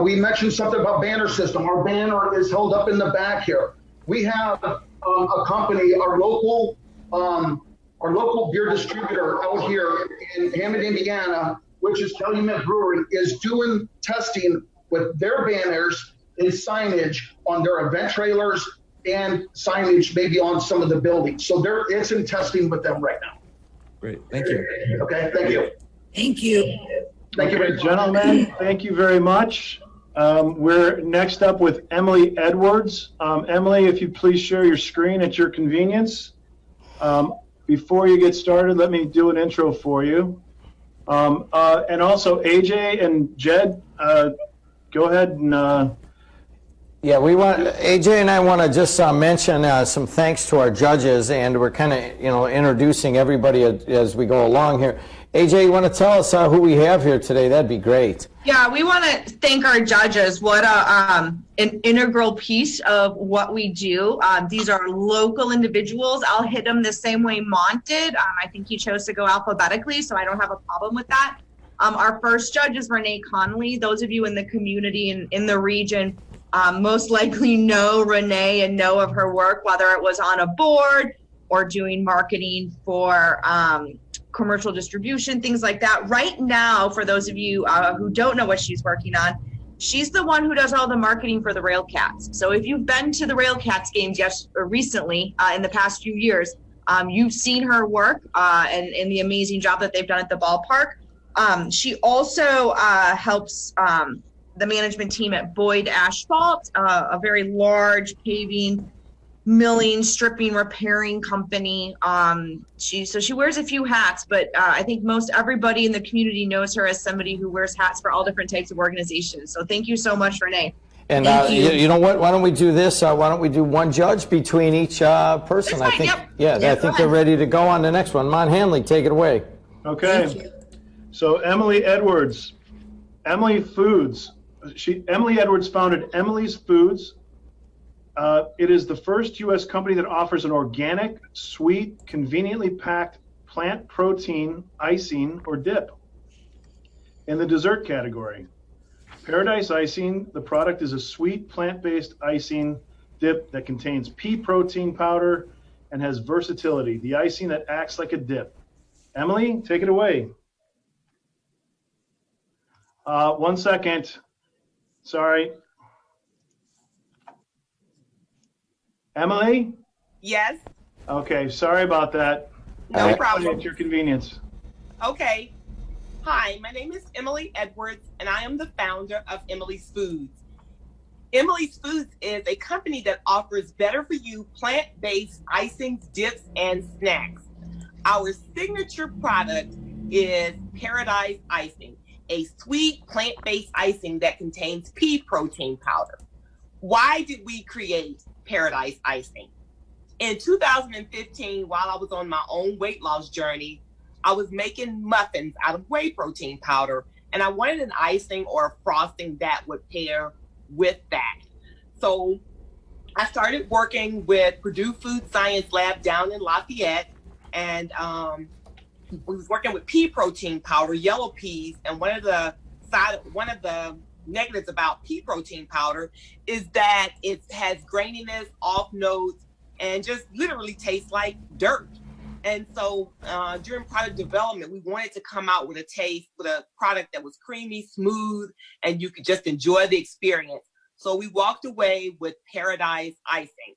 We mentioned something about banner system. Our banner is held up in the back here. We have a company, our local beer distributor out here in Hammond, Indiana, which is Calumet Brewery, is doing testing with their banners and signage on their event trailers and signage maybe on some of the buildings. So it's in testing with them right now. Great, thank you. Okay, thank you. Thank you. Thank you, Okay, gentlemen, thank you very much. We're next up with Emily Edwards. Emily, if you please share your screen at your convenience. Before you get started, let me do an intro for you. And also AJ and Jed, go ahead and yeah, AJ and I want to just mention some thanks to our judges, and we're kind of introducing everybody as we go along here. AJ, you want to tell us who we have here today? That'd be great. Yeah, we want to thank our judges. What an integral piece of what we do. These are local individuals. I'll hit them the same way Mont did. I think he chose to go alphabetically, so I don't have a problem with that. Our first judge is Renee Conley. Those of you in the community and in the region most likely know Renee and know of her work, whether it was on a board or doing marketing for commercial distribution, things like that. Right now, for those of you who don't know what she's working on, she's the one who does all the marketing for the Railcats. So if you've been to the Railcats games recently, in the past few years, you've seen her work and the amazing job that they've done at the ballpark. She also helps the management team at Boyd Asphalt, a very large paving, milling, stripping, repairing company. She wears a few hats, but I think most everybody in the community knows her as somebody who wears hats for all different types of organizations. So thank you so much, Renee. And you know what? Why don't we do this? Why don't we do one judge between each person? I think. Yep. Yeah, I think they're ready to go on the next one. Mon Hanley, take it away. Okay. So Emily Edwards, Emily Foods. Emily Edwards founded Emily's Foods. It is the first U.S. company that offers an organic, sweet, conveniently packed plant protein icing or dip in the dessert category. Paradise Icing, the product is a sweet plant-based icing dip that contains pea protein powder and has versatility. The icing that acts like a dip. Emily, take it away. 1 second. Sorry. Emily? Yes. Okay, sorry about that. No problem. At your convenience. Okay. Hi, my name is Emily Edwards, and I am the founder of Emily's Foods. Emily's Foods is a company that offers better-for-you plant-based icings, dips, and snacks. Our signature product is Paradise Icing, a sweet plant-based icing that contains pea protein powder. Why did we create Paradise Icing? In 2015, while I was on my own weight loss journey, I was making muffins out of whey protein powder, and I wanted an icing or a frosting that would pair with that. So I started working with Purdue Food Science Lab down in Lafayette, and we was working with pea protein powder, yellow peas, and one of the negatives about pea protein powder is that it has graininess, off notes, and just literally tastes like dirt. And so during product development, we wanted to come out with a product that was creamy, smooth, and you could just enjoy the experience. So we walked away with Paradise Icing.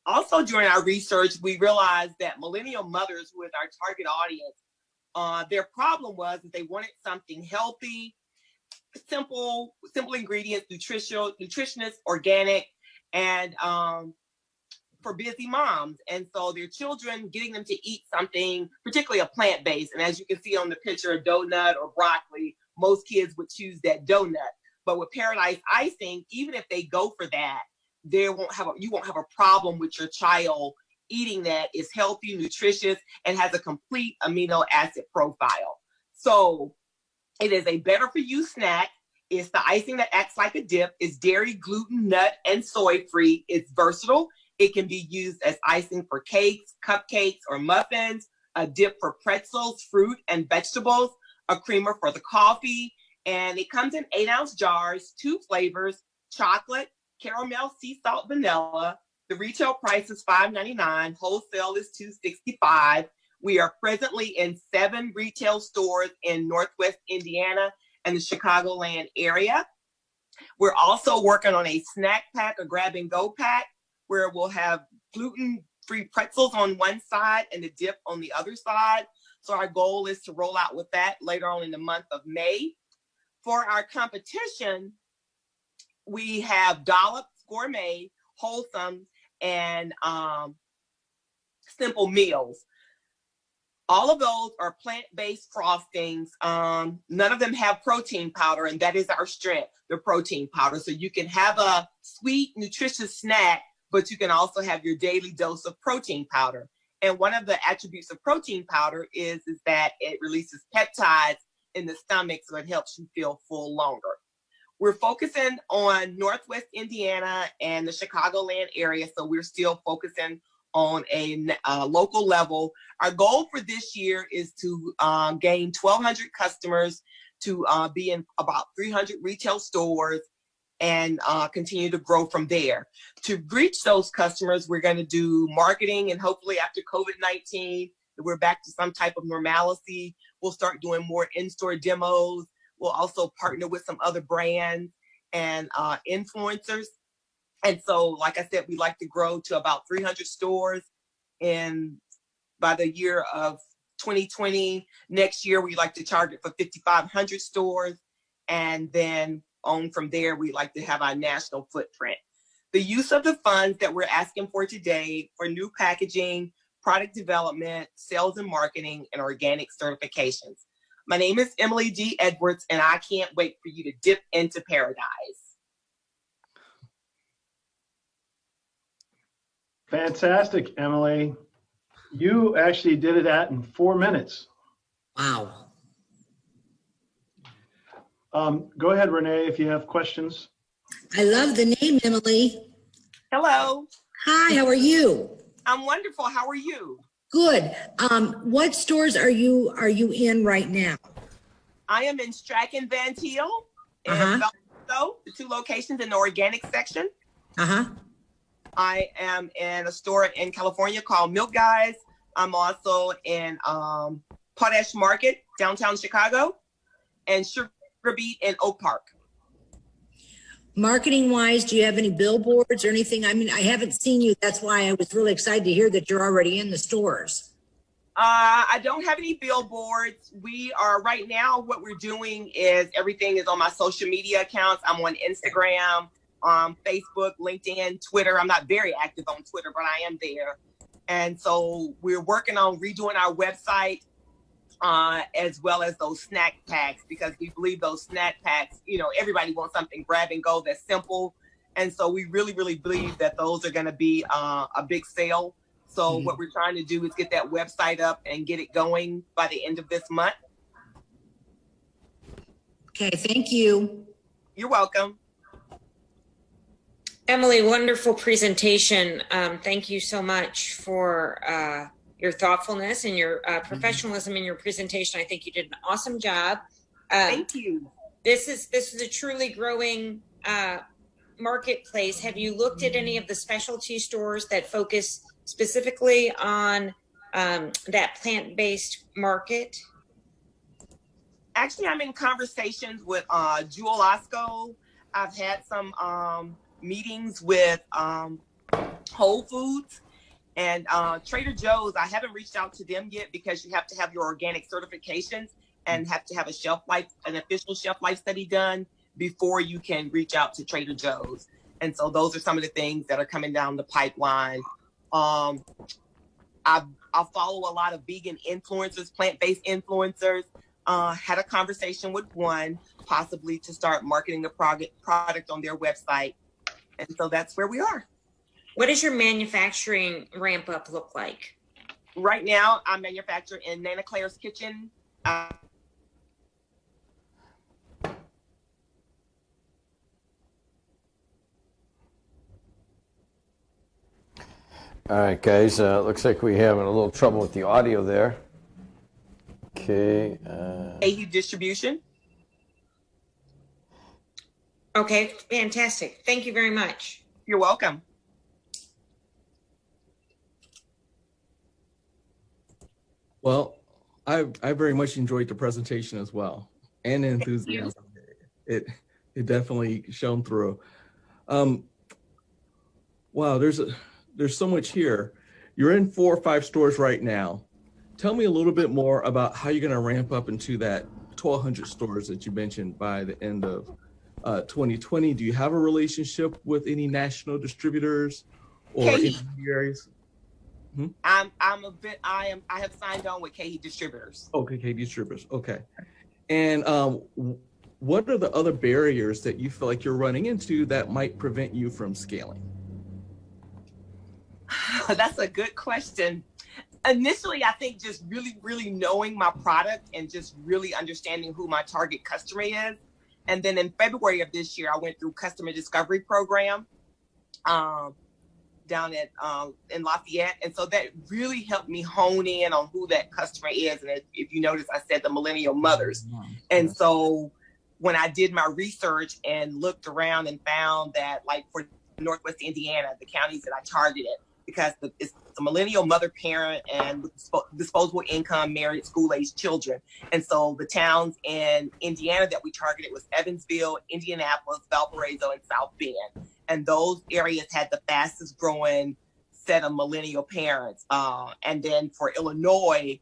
Also during our research, we realized that millennial mothers, who is our target audience, their problem was that they wanted something healthy, simple ingredients, nutritious, organic, and for busy moms. And so their children, getting them to eat something, particularly a plant-based. And as you can see on the picture, a donut or broccoli, most kids would choose that donut. But with Paradise Icing, even if they go for that, you won't have a problem with your child eating that. Is healthy, nutritious, and has a complete amino acid profile. So it is a better for you snack. It's the icing that acts like a dip. It's dairy, gluten, nut, and soy free. It's versatile. It can be used as icing for cakes, cupcakes, or muffins, a dip for pretzels, fruit, and vegetables, a creamer for the coffee. And it comes in 8-ounce jars, 2 flavors, chocolate, caramel, sea salt, vanilla. The retail price is $5.99. Wholesale is $2.65. We are presently in 7 retail stores in Northwest Indiana and the Chicagoland area. We're also working on a snack pack, a grab-and-go pack, where we'll have gluten-free pretzels on one side and the dip on the other side. So our goal is to roll out with that later on in the month of May. For our competition, we have Dollops, Gourmet, Wholesome, and Simple Meals. All of those are plant-based frostings. None of them have protein powder, and that is our strength, the protein powder. So you can have a sweet, nutritious snack, but you can also have your daily dose of protein powder. And one of the attributes of protein powder is that it releases peptides in the stomach, so it helps you feel full longer. We're focusing on Northwest Indiana and the Chicagoland area, so we're still focusing on a local level. Our goal for this year is to gain 1,200 customers, to be in about 300 retail stores, and continue to grow from there. To reach those customers, we're going to do marketing, and hopefully after COVID-19, we're back to some type of normalcy. We'll start doing more in-store demos. We'll also partner with some other brands and influencers. And so, like I said, we like to grow to about 300 stores by the year of 2020. Next year, we like to target for 5,500 stores. And then on from there, we like to have our national footprint. The use of the funds that we're asking for today for new packaging, product development, sales and marketing, and organic certifications. My name is Emily D. Edwards, and I can't wait for you to dip into paradise. Fantastic, Emily. You actually did it in 4 minutes. Wow. Go ahead, Renee, if you have questions. I love the name, Emily. Hello. Hi, how are you? I'm wonderful. How are you? Good. What stores are you in right now? I am in Strachan Van Til and Valparaiso, the 2 locations in the organic section. I am in a store in California called Milk Guys. I'm also in Potash Market, downtown Chicago, and Sugar Beet in Oak Park. Marketing wise, do you have any billboards or anything? I mean, I haven't seen you. That's why I was really excited to hear that you're already in the stores. I don't have any billboards. We are right now, what we're doing is everything is on my social media accounts. I'm on Instagram, Facebook, LinkedIn, Twitter. I'm not very active on Twitter, but I am there. And so we're working on redoing our website, as well as those snack packs, because we believe those snack packs, everybody wants something grab and go that's simple. And so we really, really believe that those are going to be a big sale. So what we're trying to do is get that website up and get it going by the end of this month. Okay, thank you. You're welcome. Emily, wonderful presentation. Thank you so much for your thoughtfulness and your professionalism in your presentation. I think you did an awesome job. Thank you. This is a truly growing marketplace. Have you looked at any of the specialty stores that focus specifically on that plant-based market? Actually, I'm in conversations with Jewel Osco. I've had some meetings with Whole Foods and Trader Joe's. I haven't reached out to them yet because you have to have your organic certifications and have to have an official shelf life study done before you can reach out to Trader Joe's. And so those are some of the things that are coming down the pipeline. I follow a lot of vegan influencers, plant-based influencers. Had a conversation with one, possibly to start marketing the product on their website. And so that's where we are. What does your manufacturing ramp up look like? Right now, I manufacture in Nana Claire's kitchen. All right, guys, looks like we're having a little trouble with the audio there. Okay. AU distribution. Okay, fantastic. Thank you very much. You're welcome. Well, I very much enjoyed the presentation as well, and enthusiasm. It definitely shone through. Wow, there's so much here. You're in 4 or 5 stores right now. Tell me a little bit more about how you're going to ramp up into that 1,200 stores that you mentioned by the end of 2020. Do you have a relationship with any national distributors or intermediaries? I have signed on with KE Distributors. Okay, KE Distributors. Okay. And what are the other barriers that you feel like you're running into that might prevent you from scaling? That's a good question. Initially, I think just really, really knowing my product and just really understanding who my target customer is. And then in February of this year, I went through customer discovery program down at in Lafayette. And so that really helped me hone in on who that customer is. And if you notice, I said the millennial mothers. And so when I did my research and looked around and found that, like for Northwest Indiana, the counties that I targeted, because it's a millennial mother parent and disposable income, married, school-aged children. And so the towns in Indiana that we targeted was Evansville, Indianapolis, Valparaiso, and South Bend. And those areas had the fastest growing set of millennial parents. And then for Illinois,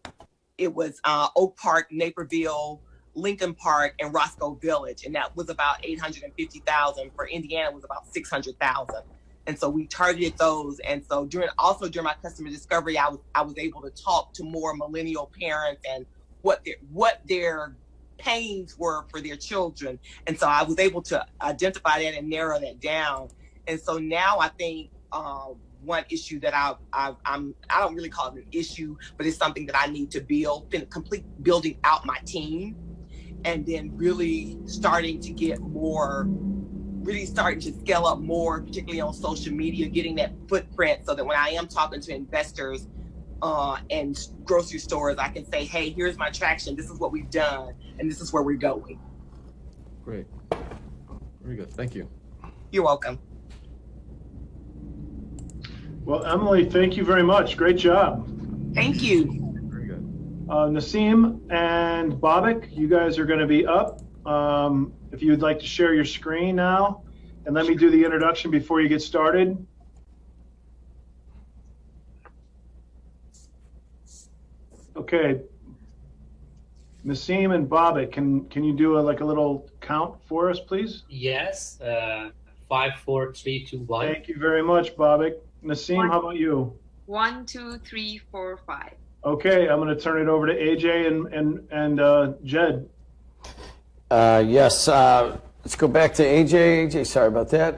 it was Oak Park, Naperville, Lincoln Park, and Roscoe Village. And that was about 850,000. For Indiana, it was about 600,000. And so we targeted those. And so during my customer discovery, I was able to talk to more millennial parents and what their pains were for their children. And so I was able to identify that and narrow that down. And so now I think one issue that I don't really call it an issue, but it's something that I need to building out my team, and then really starting to scale up more, particularly on social media, getting that footprint so that when I am talking to investors and grocery stores, I can say, hey, here's my traction. This is what we've done, and this is where we're going. Great. Very good. Thank you. You're welcome. Well, Emily, thank you very much. Great job. Thank you. Very good. Nassim and Babak, you guys are going to be up. If you would like to share your screen now, and let me do the introduction before you get started. Okay. Nassim and Babak, can you do a little count for us, please? Yes. 5, 4, 3, 2, 1. Thank you very much, Babak. Nassim, how about you? 1, 2, 3, 4, 5. Okay, I'm going to turn it over to AJ and Jed. Yes, let's go back to AJ. AJ, sorry about that.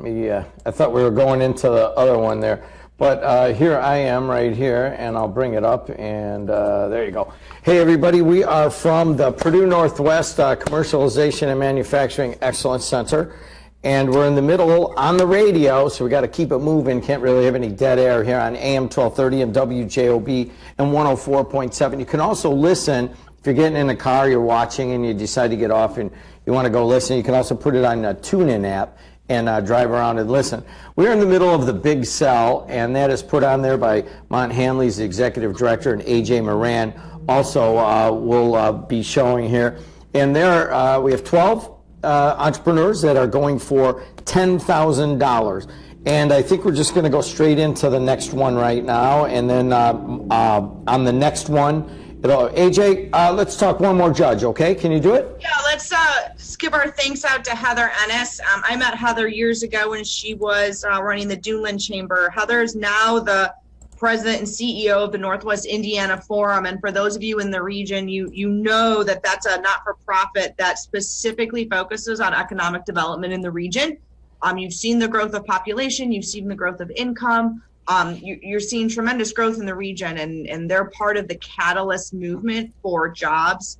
Yeah, I thought we were going into the other one there. But here I am right here, and I'll bring it up, and there you go. Hey, everybody, we are from the Purdue Northwest Commercialization and Manufacturing Excellence Center. And we're in the middle on the radio, so we got to keep it moving. Can't really have any dead air here on AM 1230 and WJOB and 104.7. You can also listen if you're getting in the car, you're watching, and you decide to get off and you want to go listen. You can also put it on a TuneIn app and drive around and listen. We're in the middle of the Big Sell, and that is put on there by Mont Hanley's the executive director, and AJ Moran also will be showing here. And there we have 12 entrepreneurs that are going for $10,000. And I think we're just going to go straight into the next one right now. And then on the next one, AJ, let's talk one more judge, okay? Can you do it? Yeah, let's give our thanks out to Heather Ennis. I met Heather years ago when she was running the Duneland Chamber. Heather is now the president and CEO of the Northwest Indiana Forum. And for those of you in the region, you know that that's a not-for-profit that specifically focuses on economic development in the region. You've seen the growth of population, you've seen the growth of income, you're seeing tremendous growth in the region, and they're part of the catalyst movement for jobs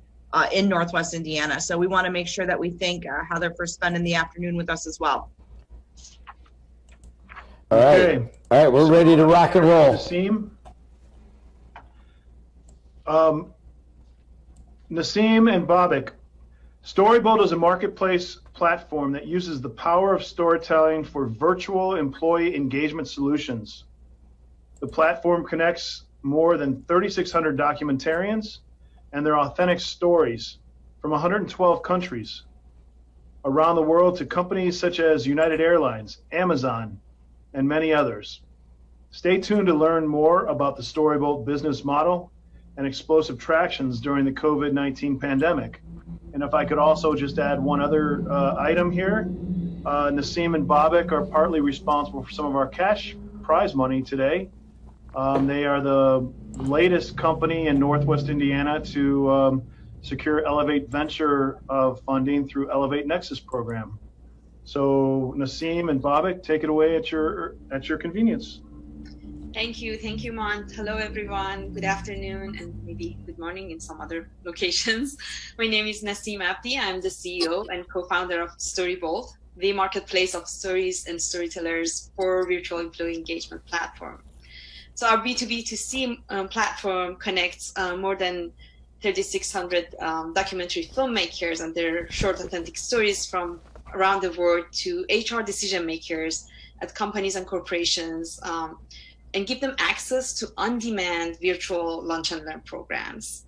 in Northwest Indiana. So we want to make sure that we thank Heather for spending the afternoon with us as well. All right. Okay. All right, we're ready to rock and roll. Nassim. Nassim and Babak. Storyboard is a marketplace platform that uses the power of storytelling for virtual employee engagement solutions. The platform connects more than 3,600 documentarians and their authentic stories from 112 countries around the world to companies such as United Airlines, Amazon, and many others. Stay tuned to learn more about the Storybolt business model and explosive tractions during the COVID-19 pandemic. And if I could also just add one other item here, Nassim and Babak are partly responsible for some of our cash prize money today. They are the latest company in Northwest Indiana to secure Elevate Venture funding through Elevate Nexus program. So Nassim and Babak, take it away at your convenience. Thank you, Mont. Hello, everyone. Good afternoon, and maybe good morning in some other locations. My name is Nassim Abdi. I'm the CEO and co-founder of Storybolt, the marketplace of stories and storytellers for virtual employee engagement platform. So our B2B2C platform connects more than 3,600 documentary filmmakers and their short authentic stories from around the world to HR decision makers at companies and corporations, and give them access to on-demand virtual lunch and learn programs.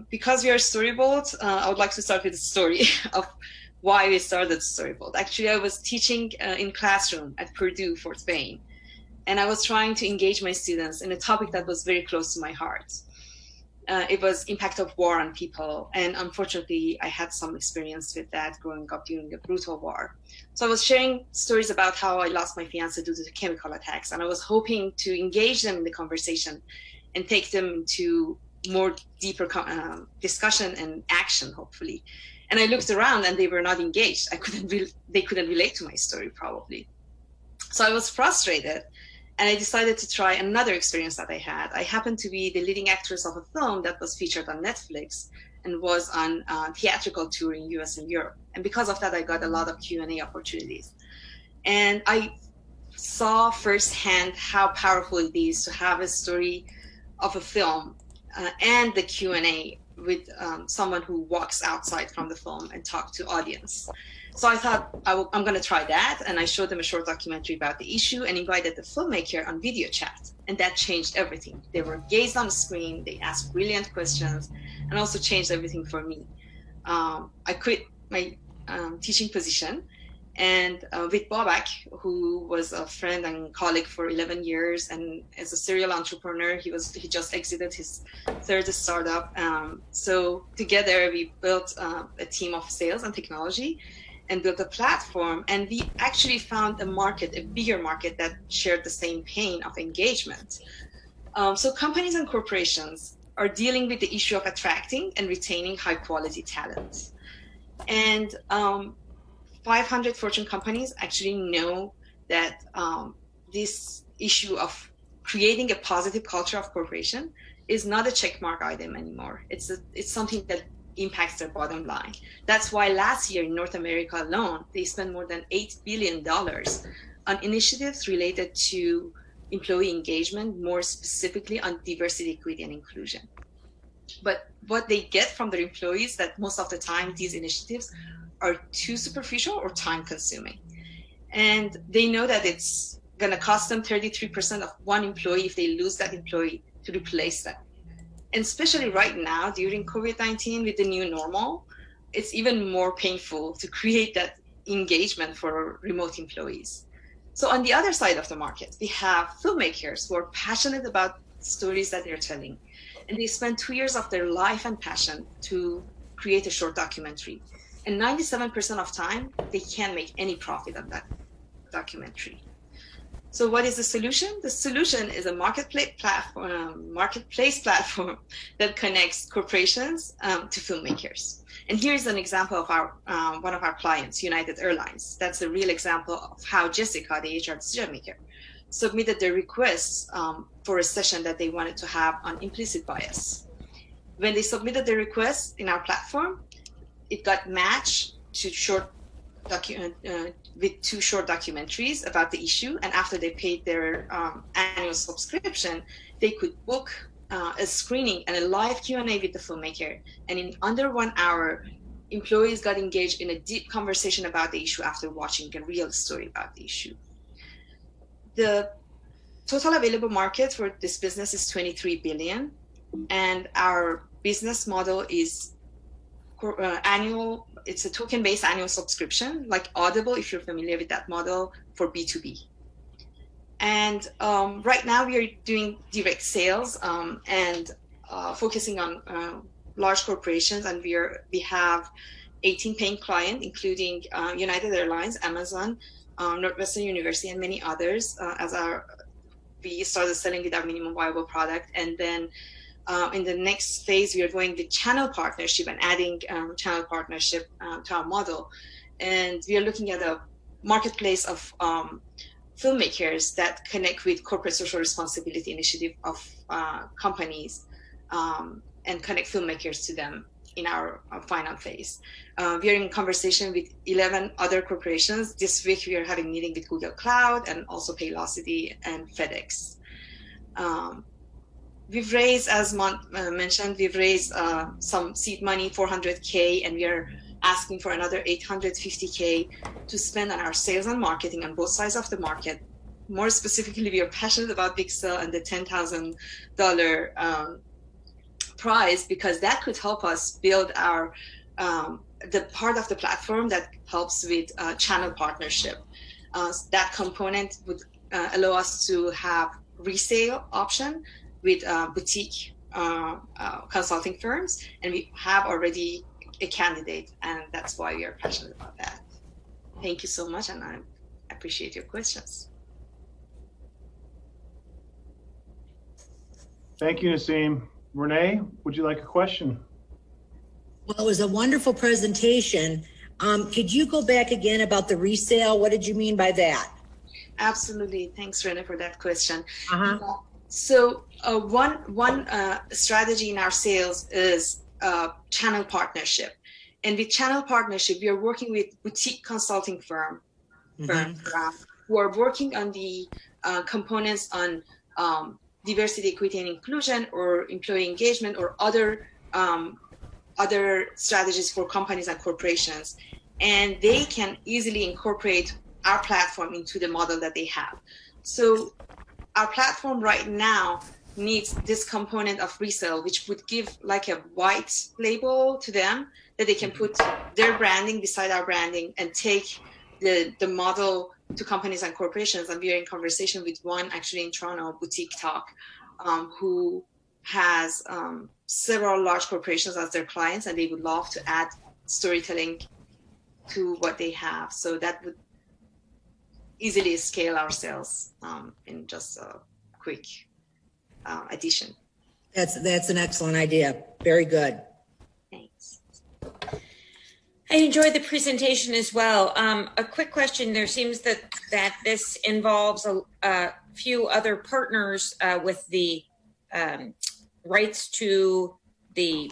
Because we are Storyboard, I would like to start with the story of why we started Storyboard. Actually, I was teaching in classroom at Purdue, Fort Wayne, and I was trying to engage my students in a topic that was very close to my heart. It was impact of war on people, and unfortunately, I had some experience with that growing up during a brutal war. So I was sharing stories about how I lost my fiance due to chemical attacks, and I was hoping to engage them in the conversation and take them to more deeper discussion and action, hopefully. And I looked around and they were not engaged. They couldn't relate to my story probably. So I was frustrated and I decided to try another experience that I had. I happened to be the leading actress of a film that was featured on Netflix and was on theatrical tour in US and Europe. And because of that, I got a lot of Q&A opportunities. And I saw firsthand how powerful it is to have a story of a film and the Q&A with someone who walks outside from the film and talk to audience. So I thought I'm going to try that, and I showed them a short documentary about the issue and invited the filmmaker on video chat, and that changed everything. They were gazed on the screen, they asked brilliant questions, and also changed everything for me. I quit my teaching position, and with Bobak, who was a friend and colleague for 11 years, and as a serial entrepreneur, he just exited his third startup. So together we built a team of sales and technology and built a platform, and we actually found a bigger market that shared the same pain of engagement. So companies and corporations are dealing with the issue of attracting and retaining high quality talent. And 500 Fortune companies actually know that this issue of creating a positive culture of corporation is not a checkmark item anymore. It's something that impacts their bottom line. That's why last year in North America alone, they spent more than $8 billion on initiatives related to employee engagement, more specifically on diversity, equity, and inclusion. But what they get from their employees that most of the time these initiatives are too superficial or time consuming. And they know that it's going to cost them 33% of one employee if they lose that employee to replace them. And especially right now during COVID-19 with the new normal, it's even more painful to create that engagement for remote employees. So on the other side of the market, we have filmmakers who are passionate about stories that they're telling. And they spend 2 years of their life and passion to create a short documentary. And 97% of time, they can't make any profit on that documentary. So what is the solution? The solution is a marketplace platform that connects corporations to filmmakers. And here's an example of one of our clients, United Airlines. That's a real example of how Jessica, the HR decision maker, submitted their request for a session that they wanted to have on implicit bias. When they submitted the request in our platform, it got matched to with 2 short documentaries about the issue. And after they paid their annual subscription, they could book a screening and a live Q&A with the filmmaker. And in under 1 hour, employees got engaged in a deep conversation about the issue after watching a real story about the issue. The total available market for this business is $23 billion. And our business model is annual. It's a token-based annual subscription, like Audible, if you're familiar with that model, for B2B. And right now we are doing direct sales and focusing on large corporations, and we have 18 paying clients, including United Airlines, Amazon, Northwestern University, and many others. We started selling with our minimum viable product, and then in the next phase, we are going with channel partnership and adding channel partnership to our model. And we are looking at a marketplace of filmmakers that connect with corporate social responsibility initiative of companies and connect filmmakers to them in our final phase. We are in conversation with 11 other corporations. This week, we are having a meeting with Google Cloud and also Paylocity and FedEx. we've raised, as Mont mentioned, we've raised some seed money, 400K, and we are asking for another 850K to spend on our sales and marketing on both sides of the market. More specifically, we are passionate about Big Sell and the $10,000 prize, because that could help us build our the part of the platform that helps with channel partnership. That component would allow us to have resale option with boutique consulting firms, and we have already a candidate, and that's why we are passionate about that. Thank you so much, and I appreciate your questions. Thank you, Naseem. Renee, would you like a question? Well, it was a wonderful presentation. Could you go back again about the resale? What did you mean by that? Absolutely. Thanks, Renee, for that question. Uh-huh. So one strategy in our sales is channel partnership. And with channel partnership, we are working with boutique consulting firms who are working on the components on diversity, equity, and inclusion, or employee engagement, or other strategies for companies and corporations. And they can easily incorporate our platform into the model that they have. So our platform right now needs this component of resale, which would give like a white label to them that they can put their branding beside our branding and take the model to companies and corporations. And we are in conversation with one actually in Toronto, Boutique Talk, who has several large corporations as their clients, and they would love to add storytelling to what they have. So that would easily scale our sales in just a quick addition. That's an excellent idea. Very good. Thanks. I enjoyed the presentation as well. A quick question. There seems that this involves a few other partners with the rights to the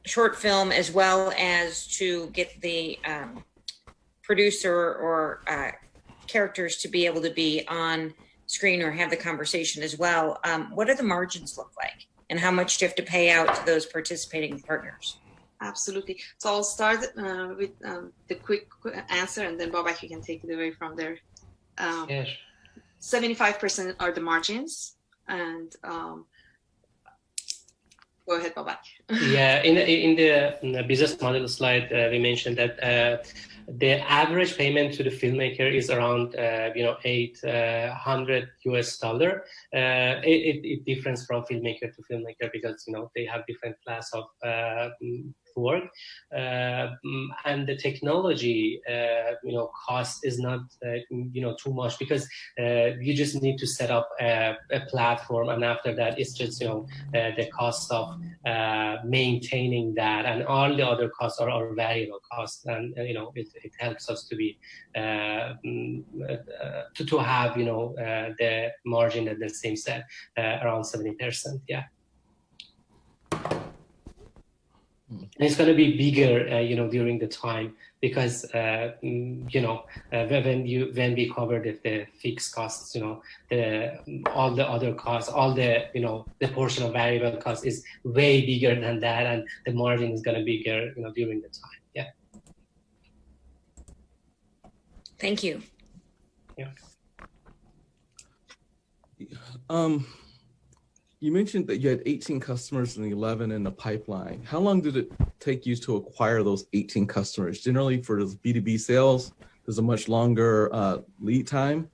short film, as well as to get the producer or characters to be able to be on screen or have the conversation as well. What do the margins look like, and how much do you have to pay out to those participating partners? Absolutely. So I'll start with the quick answer, and then Babak, you can take it away from there. Yes. 75% are the margins, and go ahead, Babak. Yeah, in the business model slide, we mentioned that the average payment to the filmmaker is around $800 US. It differs from filmmaker to filmmaker because they have different class of work, and the technology cost is not too much, because you just need to set up a platform, and after that it's just the cost of maintaining that, and all the other costs are variable costs, and it helps us to be to have the margin at the same set around 70%. Yeah. And it's going to be bigger, during the time, because when we cover the fixed costs, all the other costs, all the portion of variable cost is way bigger than that, and the margin is going to be bigger, during the time. Yeah. Thank you. Yeah. You mentioned that you had 18 customers and 11 in the pipeline. How long did it take you to acquire those 18 customers? Generally, for those B2B sales, there's a much longer lead time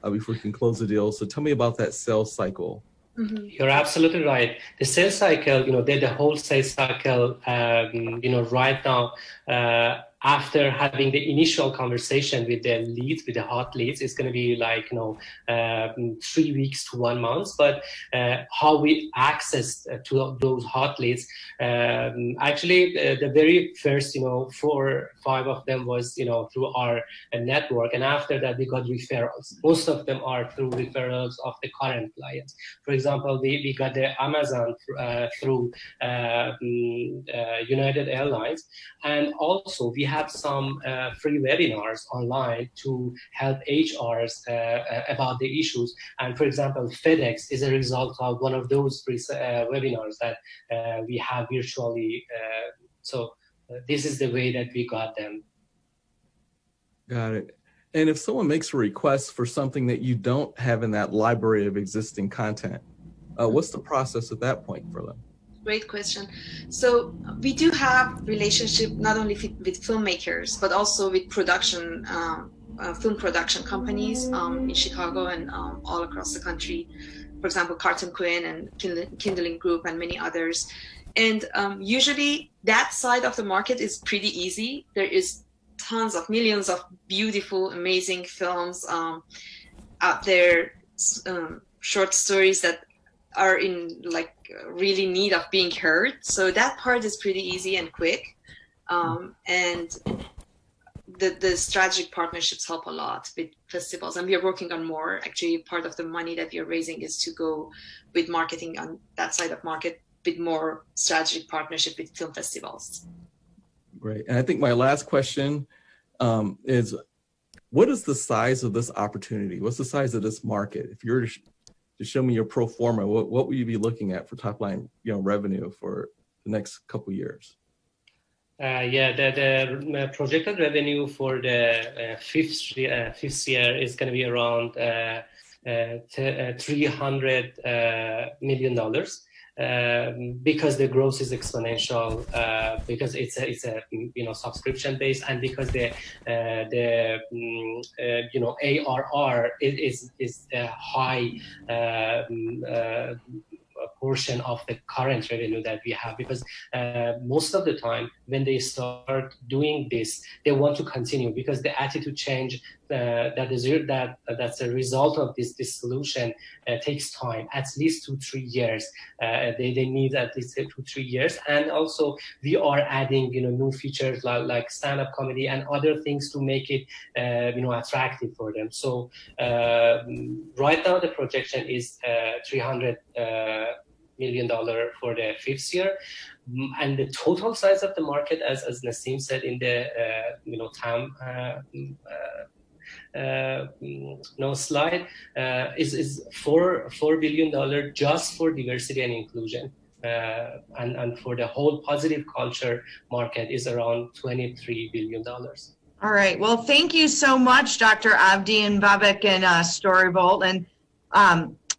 before you can close the deal. So tell me about that sales cycle. Mm-hmm. You're absolutely right. The sales cycle, the whole sales cycle, right now, after having the initial conversation with the leads, with the hot leads, it's going to be like 3 weeks to 1 month. But how we access to those hot leads, actually the very first 4 or 5 of them was through our network, and after that we got referrals. Most of them are through referrals of the current clients. For example, we got the Amazon through United Airlines, and also we have some free webinars online to help HRs about the issues. And for example, FedEx is a result of one of those free webinars that we have virtually. So this is the way that we got them. Got it. And if someone makes a request for something that you don't have in that library of existing content, what's the process at that point for them? Great question. So we do have relationship not only with filmmakers, but also with production, film production companies in Chicago and all across the country. For example, Carton Quinn and Kindling Group and many others. And usually that side of the market is pretty easy. There is tons of millions of beautiful, amazing films out there, short stories that are in like really need of being heard. So that part is pretty easy and quick. And the strategic partnerships help a lot with festivals, and we are working on more. Actually, part of the money that we are raising is to go with marketing on that side of market with more strategic partnership with film festivals. Great. And I think my last question is, what is the size of this opportunity? What's the size of this market? If you were to show me your pro forma, what will you be looking at for top line, revenue for the next couple of years? The projected revenue for the fifth year is going to be around $300 million. Because the growth is exponential, because it's a subscription based, and because the ARR is a high portion of the current revenue that we have, because most of the time when they start doing this, they want to continue, because the attitude change that's a result of this solution takes time, at least 2-3 years. They need at least 2-3 years, and also we are adding new features like stand-up comedy and other things to make it attractive for them. So right now the projection is $300 million for the fifth year, and the total size of the market, as Nasim said in the TAM slide, is $4 billion just for diversity and inclusion, and for the whole positive culture market is around $23 billion. All right. Well, thank you so much, Dr. Abdi and Babak and Storybolt. And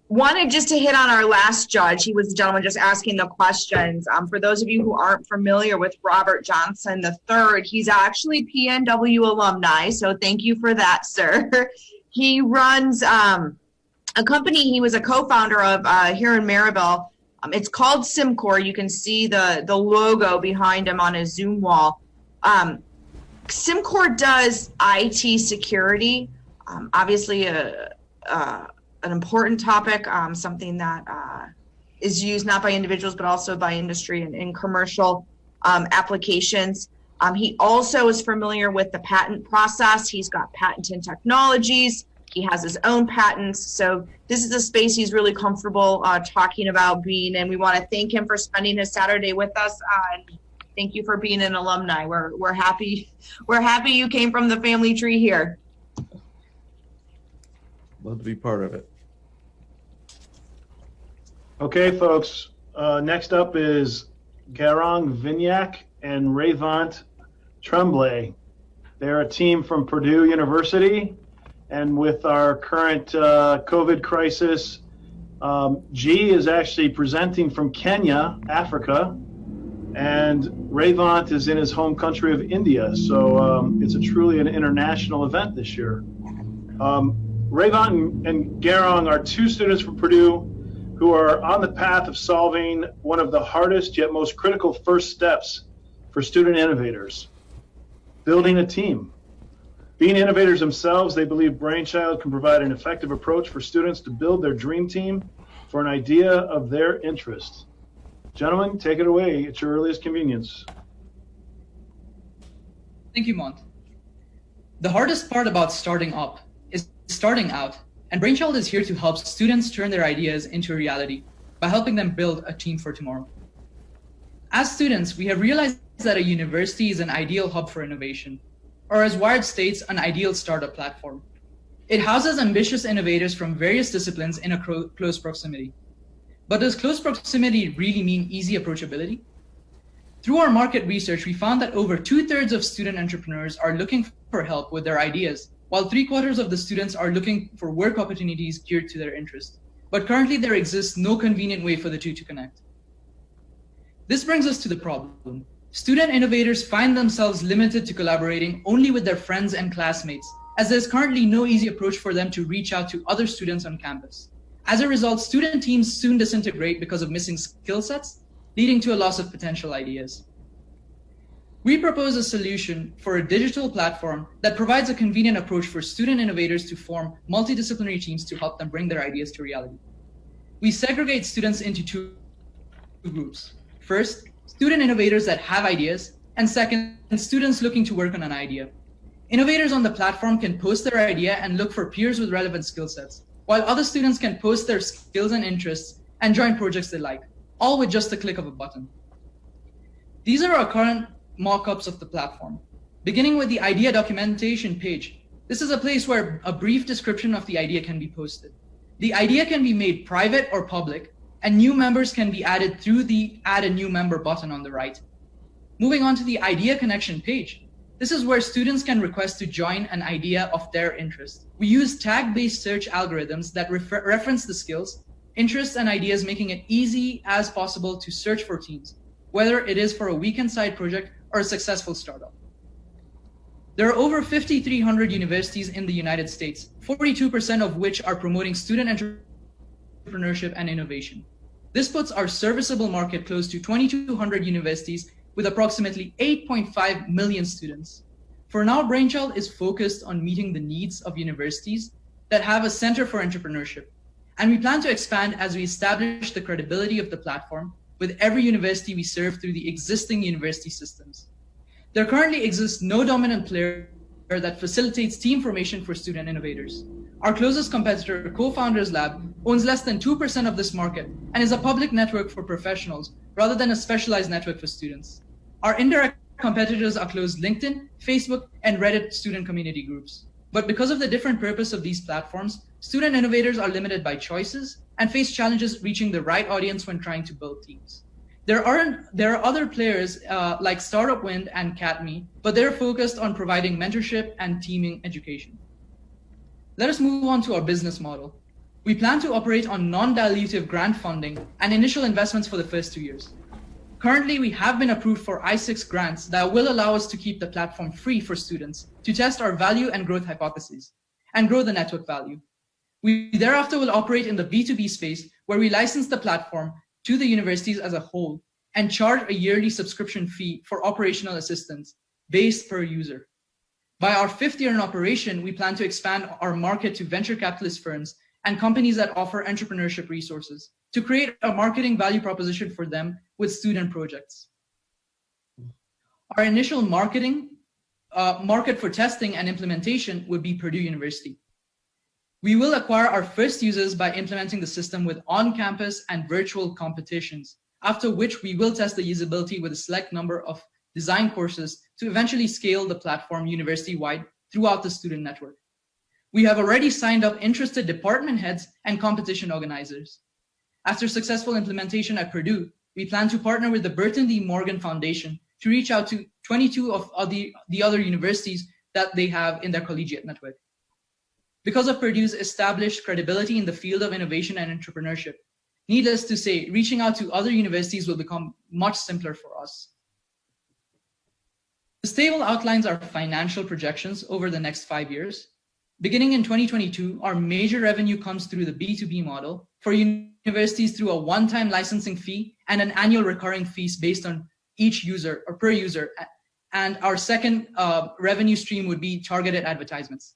wanted just to hit on our last judge. He was the gentleman just asking the questions. For those of you who aren't familiar with Robert Johnson III, he's actually PNW alumni. So thank you for that, sir. He runs a company he was a co-founder of here in Maryville. It's called SimCore. You can see the logo behind him on his Zoom wall. SimCore does IT security, obviously an important topic, something that is used not by individuals but also by industry and in commercial applications. He also is familiar with the patent process. He's got patented technologies. He has his own patents. So this is a space he's really comfortable talking about being, and we want to thank him for spending his Saturday with us. And thank you for being an alumni. We're happy you came from the family tree here. Love to be part of it. Okay, folks. Next up is Garong Vignac and Rayvant Tremblay. They're a team from Purdue University, and with our current COVID crisis, G is actually presenting from Kenya, Africa, and Rayvant is in his home country of India. So it's truly an international event this year. Rayvant and Garong are two students from Purdue who are on the path of solving one of the hardest yet most critical first steps for student innovators: building a team. Being innovators themselves, they believe Brainchild can provide an effective approach for students to build their dream team for an idea of their interest. Gentlemen, take it away at your earliest convenience. Thank you, Mont. The hardest part about starting up is starting out, and Brainchild is here to help students turn their ideas into reality by helping them build a team for tomorrow. As students, we have realized that a university is an ideal hub for innovation, or as Wired states, an ideal startup platform. It houses ambitious innovators from various disciplines in a close proximity. But does close proximity really mean easy approachability? Through our market research, we found that over 2/3 of student entrepreneurs are looking for help with their ideas, while 3/4 of the students are looking for work opportunities geared to their interest. But currently there exists no convenient way for the two to connect. This brings us to the problem. Student innovators find themselves limited to collaborating only with their friends and classmates, as there's currently no easy approach for them to reach out to other students on campus. As a result, student teams soon disintegrate because of missing skill sets, leading to a loss of potential ideas. We propose a solution for a digital platform that provides a convenient approach for student innovators to form multidisciplinary teams to help them bring their ideas to reality. We segregate students into two groups. First, student innovators that have ideas, and second, students looking to work on an idea. Innovators on the platform can post their idea and look for peers with relevant skill sets, while other students can post their skills and interests and join projects they like, all with just a click of a button. These are our current mock-ups of the platform. Beginning with the idea documentation page, this is a place where a brief description of the idea can be posted. The idea can be made private or public, and new members can be added through the Add a New Member button on the right. Moving on to the idea connection page, this is where students can request to join an idea of their interest. We use tag-based search algorithms that reference the skills, interests, and ideas, making it easy as possible to search for teams, whether it is for a weekend side project or a successful startup. There are over 5,300 universities in the United States, 42% of which are promoting student entrepreneurship and innovation. This puts our serviceable market close to 2,200 universities with approximately 8.5 million students. For now, Brainchild is focused on meeting the needs of universities that have a center for entrepreneurship. And we plan to expand as we establish the credibility of the platform with every university we serve through the existing university systems. There currently exists no dominant player that facilitates team formation for student innovators. Our closest competitor, Co-Founders Lab, owns less than 2% of this market and is a public network for professionals rather than a specialized network for students. Our indirect competitors are closed LinkedIn, Facebook, and Reddit student community groups. But because of the different purpose of these platforms, student innovators are limited by choices and face challenges reaching the right audience when trying to build teams. There are other players like Startup Wind and CatMe, but they're focused on providing mentorship and teaming education. Let us move on to our business model. We plan to operate on non-dilutive grant funding and initial investments for the first 2 years. Currently, we have been approved for I6 grants that will allow us to keep the platform free for students to test our value and growth hypotheses and grow the network value. We thereafter will operate in the B2B space where we license the platform to the universities as a whole and charge a yearly subscription fee for operational assistance based per user. By our 5th year in operation, we plan to expand our market to venture capitalist firms and companies that offer entrepreneurship resources to create a marketing value proposition for them with student projects. Our initial market for testing and implementation would be Purdue University. We will acquire our first users by implementing the system with on-campus and virtual competitions, after which we will test the usability with a select number of design courses to eventually scale the platform university-wide throughout the student network. We have already signed up interested department heads and competition organizers. After successful implementation at Purdue, we plan to partner with the Burton D. Morgan Foundation to reach out to 22 of the other universities that they have in their collegiate network. Because of Purdue's established credibility in the field of innovation and entrepreneurship, needless to say, reaching out to other universities will become much simpler for us. This table outlines our financial projections over the next 5 years. Beginning in 2022, our major revenue comes through the B2B model for universities through a one-time licensing fee and an annual recurring fees based on each user or per user. And our second revenue stream would be targeted advertisements.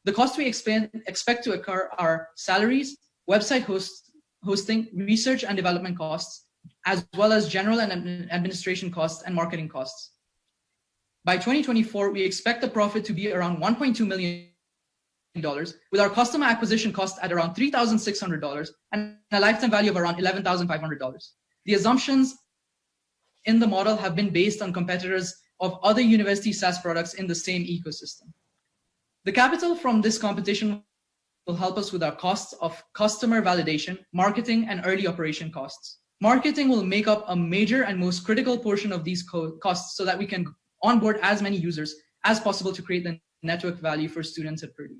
The costs we expect to occur are salaries, website hosting, research and development costs, as well as general and administration costs and marketing costs. By 2024, we expect the profit to be around $1.2 million, with our customer acquisition cost at around $3,600 and a lifetime value of around $11,500. The assumptions in the model have been based on competitors of other university SaaS products in the same ecosystem. The capital from this competition will help us with our costs of customer validation, marketing, and early operation costs. Marketing will make up a major and most critical portion of these costs so that we can onboard as many users as possible to create the network value for students at Purdue.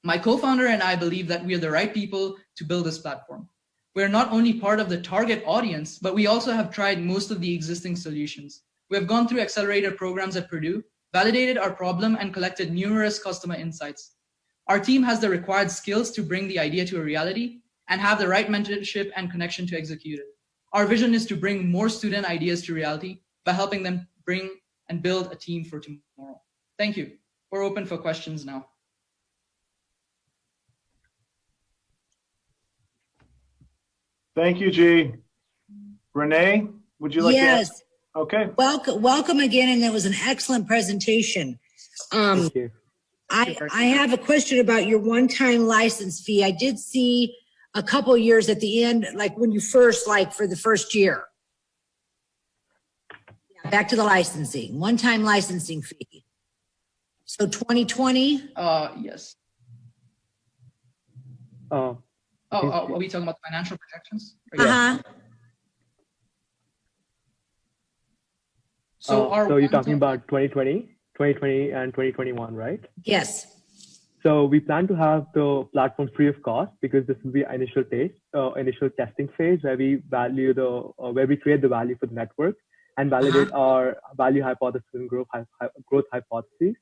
My co-founder and I believe that we are the right people to build this platform. We are not only part of the target audience, but we also have tried most of the existing solutions. We have gone through accelerator programs at Purdue, validated our problem, and collected numerous customer insights. Our team has the required skills to bring the idea to a reality and have the right mentorship and connection to execute it. Our vision is to bring more student ideas to reality by helping them bring and build a team for tomorrow. Thank you. We're open for questions now. Thank you, G. Renee, would you like to ask? Yes. Okay. Welcome again, and that was an excellent presentation. Thank you. I have a question about your one-time license fee. I did see a couple years at the end, like when you first, like for the first year. Back to the licensing, one-time licensing fee. So 2020? Yes. Uh, are we talking about financial projections? Uh-huh. So you're talking about 2020 and 2021, right? Yes. So we plan to have the platform free of cost because this will be initial testing phase where we value where we create the value for the network and validate our value hypothesis and growth hypotheses.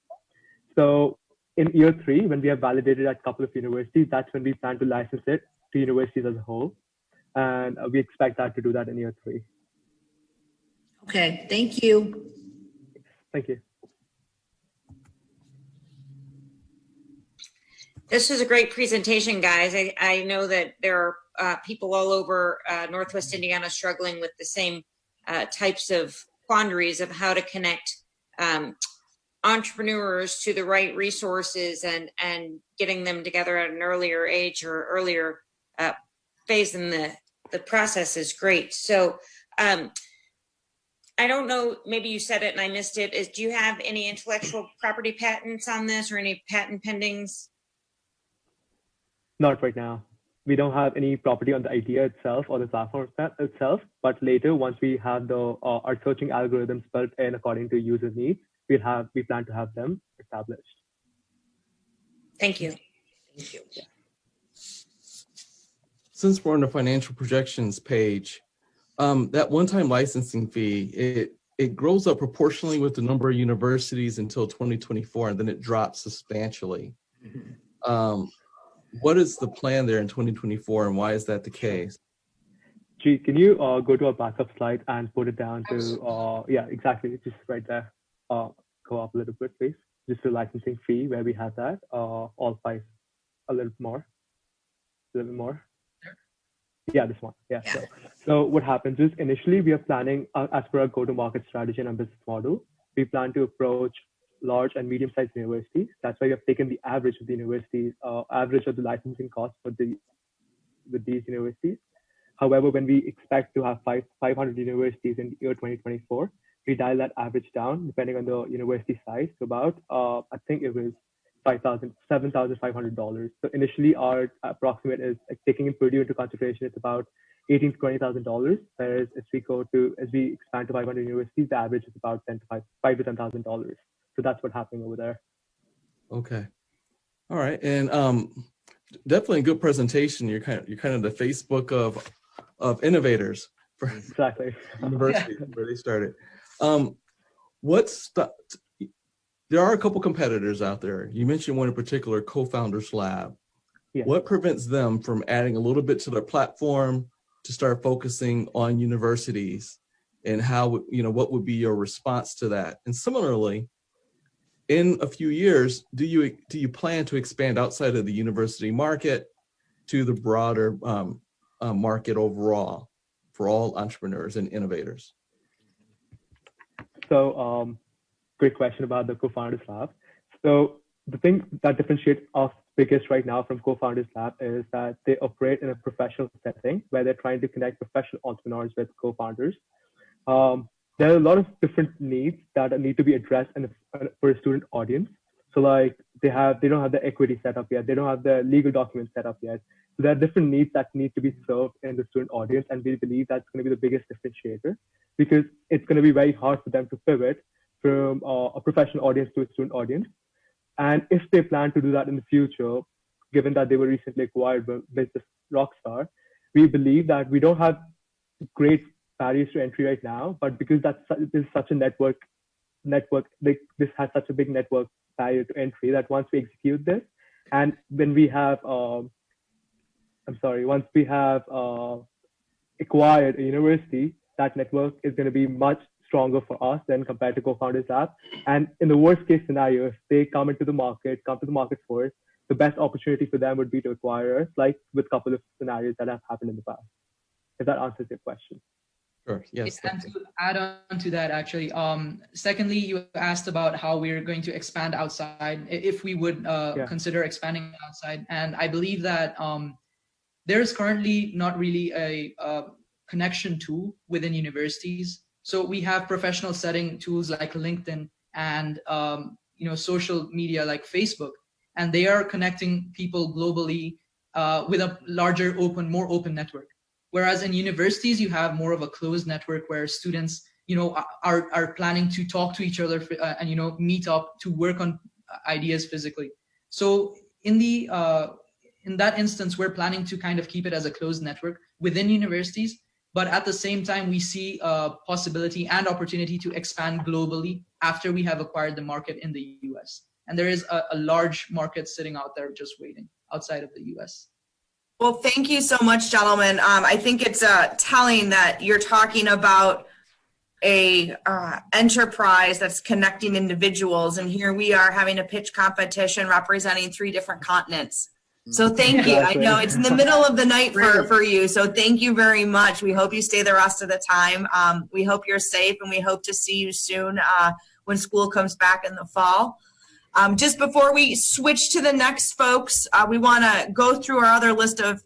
So in year 3, when we have validated at a couple of universities, that's when we plan to license it to universities as a whole. And we expect that to do that in year 3. Okay, thank you. Thank you. This was a great presentation, guys. I know that there are people all over Northwest Indiana struggling with the same types of quandaries of how to connect entrepreneurs to the right resources and getting them together at an earlier age or earlier phase in the process is great. So I don't know, maybe you said it and I missed it. Do you have any intellectual property patents on this or any patent pendings? Not right now. We don't have any property on the idea itself or the platform itself, but later, once we have our searching algorithms built in according to user needs, we plan to have them established. Thank you. Thank you. Yeah. Since we're on the financial projections page, that one-time licensing fee, it grows up proportionally with the number of universities until 2024, and then it drops substantially. What is the plan there in 2024, and why is that the case? G, can you go to our backup slide and put it down to, yeah, exactly, just right there. Go up a little bit, please. Just the licensing fee where we have that, all 5, a little more. Yeah, this one. Yeah. So what happens is initially we are planning, as per our go-to-market strategy and our business model, we plan to approach large and medium-sized universities. That's why we have taken the average of the universities, average of the licensing costs with these universities. However, when we expect to have 500 universities in the year 2024, we dial that average down depending on the university size to about, I think it was $7,500. So initially our approximate is taking in Purdue into consideration, it's about $18,000 to $20,000. Whereas as we expand to 500 universities, the average is about $5,000 to $10,000. So that's what's happening over there. Okay. All right. And definitely a good presentation. You're kind of the Facebook of innovators for exactly universities where they started. There are a couple competitors out there. You mentioned one in particular, Co-Founders Lab. Yeah. What prevents them from adding a little bit to their platform to start focusing on universities, and how, what would be your response to that? And similarly, in a few years, do you plan to expand outside of the university market to the broader market overall for all entrepreneurs and innovators? So, great question about the Co-Founders Lab. So the thing that differentiates us biggest right now from Co-Founders Lab is that they operate in a professional setting where they're trying to connect professional entrepreneurs with co-founders. there are a lot of different needs that need to be addressed for a student audience. So like they don't have the equity set up yet. They don't have the legal documents set up yet. So there are different needs that need to be served in the student audience. And we believe that's going to be the biggest differentiator, because it's going to be very hard for them to pivot from a professional audience to a student audience. And if they plan to do that in the future, given that they were recently acquired by business Rockstar, we believe that we don't have great barriers to entry right now, but because this is such a network, like this has such a big network barrier to entry, that once we execute this, and when we have, once we have acquired a university, that network is going to be much stronger for us than compared to Co-Founders Lab. And in the worst case scenario, if they come to the market first, the best opportunity for them would be to acquire us, like with a couple of scenarios that have happened in the past. If that answers your question. Sure. Yes. And to add on to that, actually, secondly, you asked about how we're going to expand outside, if we would consider expanding outside. And I believe that there is currently not really a connection tool within universities. So we have professional setting tools like LinkedIn and social media like Facebook, and they are connecting people globally with a larger, more open network. Whereas in universities, you have more of a closed network where students, are planning to talk to each other and meet up to work on ideas physically. So in that instance, we're planning to kind of keep it as a closed network within universities. But at the same time, we see a possibility and opportunity to expand globally after we have acquired the market in the US. And there is a large market sitting out there just waiting outside of the US. Well, thank you so much, gentlemen. I think it's telling that you're talking about a enterprise that's connecting individuals. And here we are having a pitch competition representing 3 different continents. So thank you. I know it's in the middle of the night for you. So thank you very much. We hope you stay the rest of the time. We hope you're safe, and we hope to see you soon when school comes back in the fall. Just before we switch to the next folks, we want to go through our other list of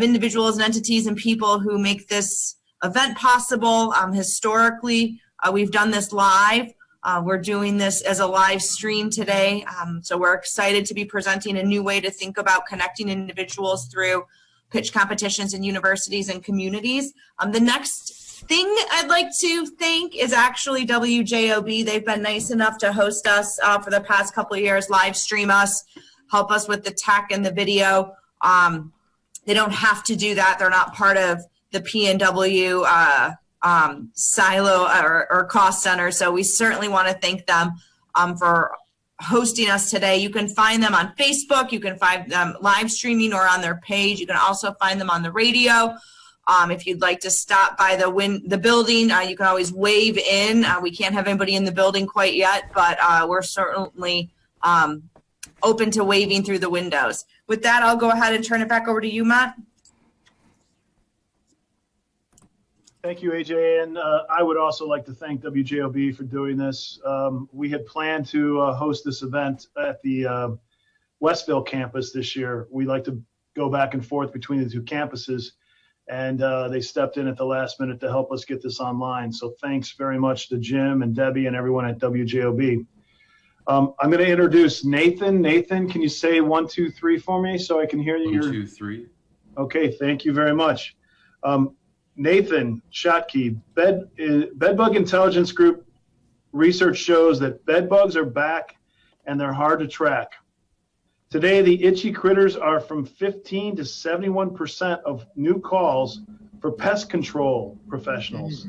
individuals and entities and people who make this event possible. Historically, we've done this live. We're doing this as a live stream today. So we're excited to be presenting a new way to think about connecting individuals through pitch competitions in universities and communities. The next thing I'd like to thank is actually WJOB. They've been nice enough to host us for the past couple of years, live stream us, help us with the tech and the video. They don't have to do that. They're not part of the PNW silo or cost center. So we certainly want to thank them for hosting us today. You can find them on Facebook. You can find them live streaming or on their page. You can also find them on the radio. If you'd like to stop by the building, you can always wave in. We can't have anybody in the building quite yet, but we're certainly open to waving through the windows. With that, I'll go ahead and turn it back over to you, Matt. Thank you, AJ. And I would also like to thank WJOB for doing this. We had planned to host this event at the Westville campus this year. We like to go back and forth between the 2 campuses, and they stepped in at the last minute to help us get this online. So thanks very much to Jim and Debbie and everyone at WJOB. I'm going to introduce Nathan. Nathan, can you say 1, 2, 3 for me so I can hear you? 1, 2, 3. Okay, thank you very much. Nathan Schottke, Bedbug Intelligence Group research shows that bedbugs are back and they're hard to track. Today, the itchy critters are from 15 to 71% of new calls for pest control professionals.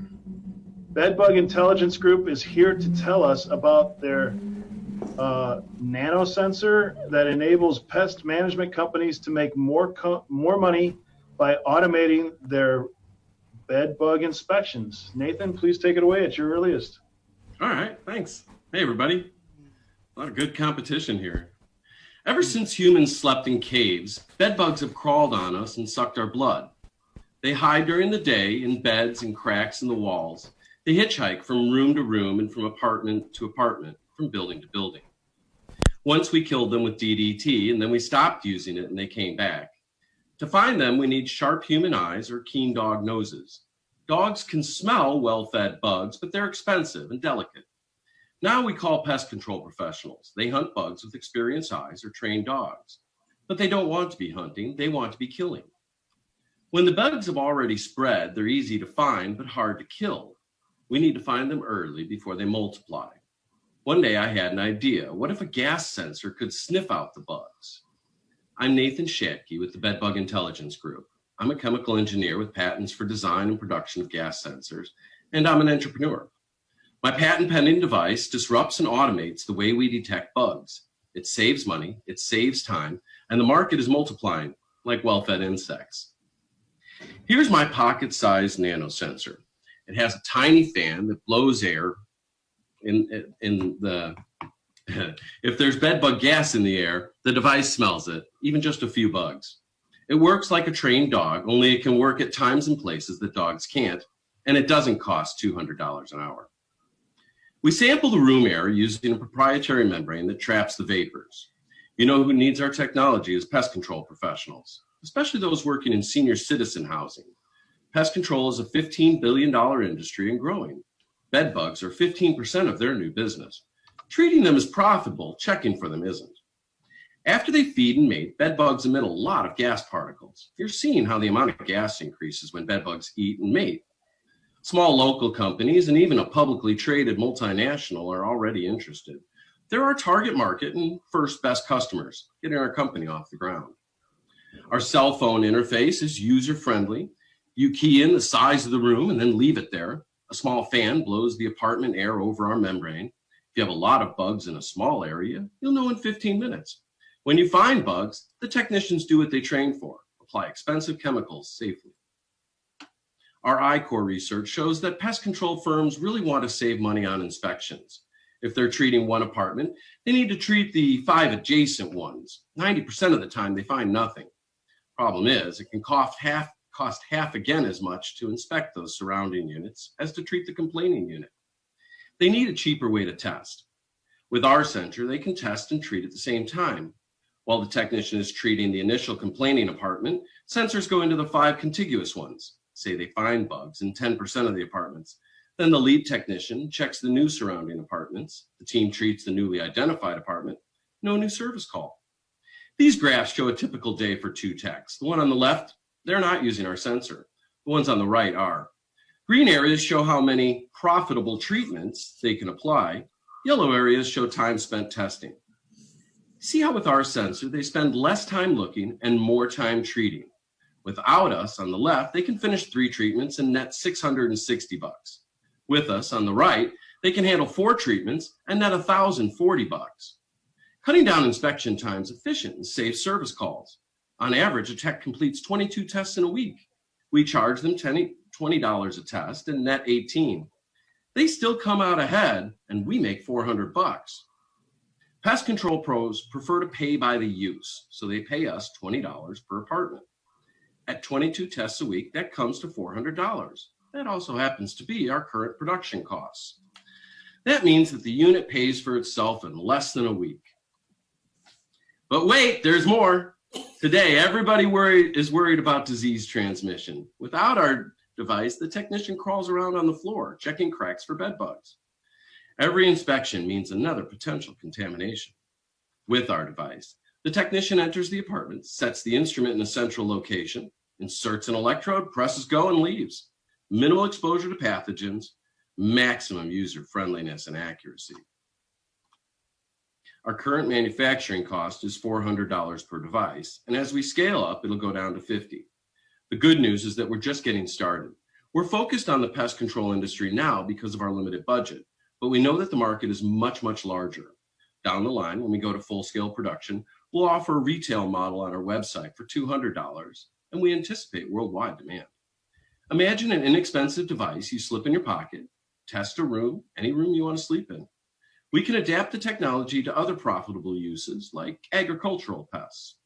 Bedbug Intelligence Group is here to tell us about their Nano Sensor that enables pest management companies to make more money by automating their bed bug inspections. Nathan, please take it away at your earliest. All right, thanks. Hey, everybody. A lot of good competition here. Ever since humans slept in caves, bed bugs have crawled on us and sucked our blood. They hide during the day in beds and cracks in the walls. They hitchhike from room to room and from apartment to apartment, from building to building. Once we killed them with DDT, and then we stopped using it and they came back. To find them, we need sharp human eyes or keen dog noses. Dogs can smell well-fed bugs, but they're expensive and delicate. Now we call pest control professionals. They hunt bugs with experienced eyes or trained dogs, but they don't want to be hunting, they want to be killing. When the bugs have already spread, they're easy to find, but hard to kill. We need to find them early before they multiply. One day I had an idea. What if a gas sensor could sniff out the bugs? I'm Nathan Shatke with the Bedbug Intelligence Group. I'm a chemical engineer with patents for design and production of gas sensors, and I'm an entrepreneur. My patent-pending device disrupts and automates the way we detect bugs. It saves money, it saves time, and the market is multiplying like well-fed insects. Here's my pocket-sized Nano Sensor. It has a tiny fan that blows air in the if there's bedbug gas in the air, the device smells it, even just a few bugs. It works like a trained dog, only it can work at times and places that dogs can't, and it doesn't cost $200 an hour. We sample the room air using a proprietary membrane that traps the vapors. You know who needs our technology is pest control professionals, especially those working in senior citizen housing. Pest control is a $15 billion industry and growing. Bed bugs are 15% of their new business. Treating them is profitable, checking for them isn't. After they feed and mate, bed bugs emit a lot of gas particles. You're seeing how the amount of gas increases when bed bugs eat and mate. Small local companies and even a publicly traded multinational are already interested. They're our target market and first best customers, getting our company off the ground. Our cell phone interface is user-friendly. You key in the size of the room and then leave it there. A small fan blows the apartment air over our membrane. If you have a lot of bugs in a small area, you'll know in 15 minutes. When you find bugs, the technicians do what they train for, apply expensive chemicals safely. Our I-Core research shows that pest control firms really want to save money on inspections. If they're treating one apartment, they need to treat the 5 adjacent ones. 90% of the time, they find nothing. Problem is, it can cost half again as much to inspect those surrounding units as to treat the complaining unit. They need a cheaper way to test. With our sensor, they can test and treat at the same time. While the technician is treating the initial complaining apartment, sensors go into the 5 contiguous ones. Say they find bugs in 10% of the apartments. Then the lead technician checks the new surrounding apartments. The team treats the newly identified apartment. No new service call. These graphs show a typical day for 2 techs. The one on the left, they're not using our sensor. The ones on the right are. Green areas show how many profitable treatments they can apply. Yellow areas show time spent testing. See how with our sensor, they spend less time looking and more time treating. Without us on the left, they can finish 3 treatments and net $660. With us on the right, they can handle 4 treatments and net $1,040. Cutting down inspection time is efficient and saves service calls. On average, a tech completes 22 tests in a week. We charge them $20 a test and net $18. They still come out ahead and we make $400. Pest control pros prefer to pay by the use, so they pay us $20 per apartment. At 22 tests a week, that comes to $400. That also happens to be our current production costs. That means that the unit pays for itself in less than a week. But wait, there's more. Today, everybody is worried about disease transmission. Without our device, the technician crawls around on the floor, checking cracks for bed bugs. Every inspection means another potential contamination. With our device, the technician enters the apartment, sets the instrument in a central location, inserts an electrode, presses go, and leaves. Minimal exposure to pathogens, maximum user friendliness and accuracy. Our current manufacturing cost is $400 per device, and as we scale up, it'll go down to $50. The good news is that we're just getting started. We're focused on the pest control industry now because of our limited budget, but we know that the market is much, much larger. Down the line, when we go to full-scale production, we'll offer a retail model on our website for $200, and we anticipate worldwide demand. Imagine an inexpensive device you slip in your pocket, test a room, any room you want to sleep in. We can adapt the technology to other profitable uses like agricultural pests.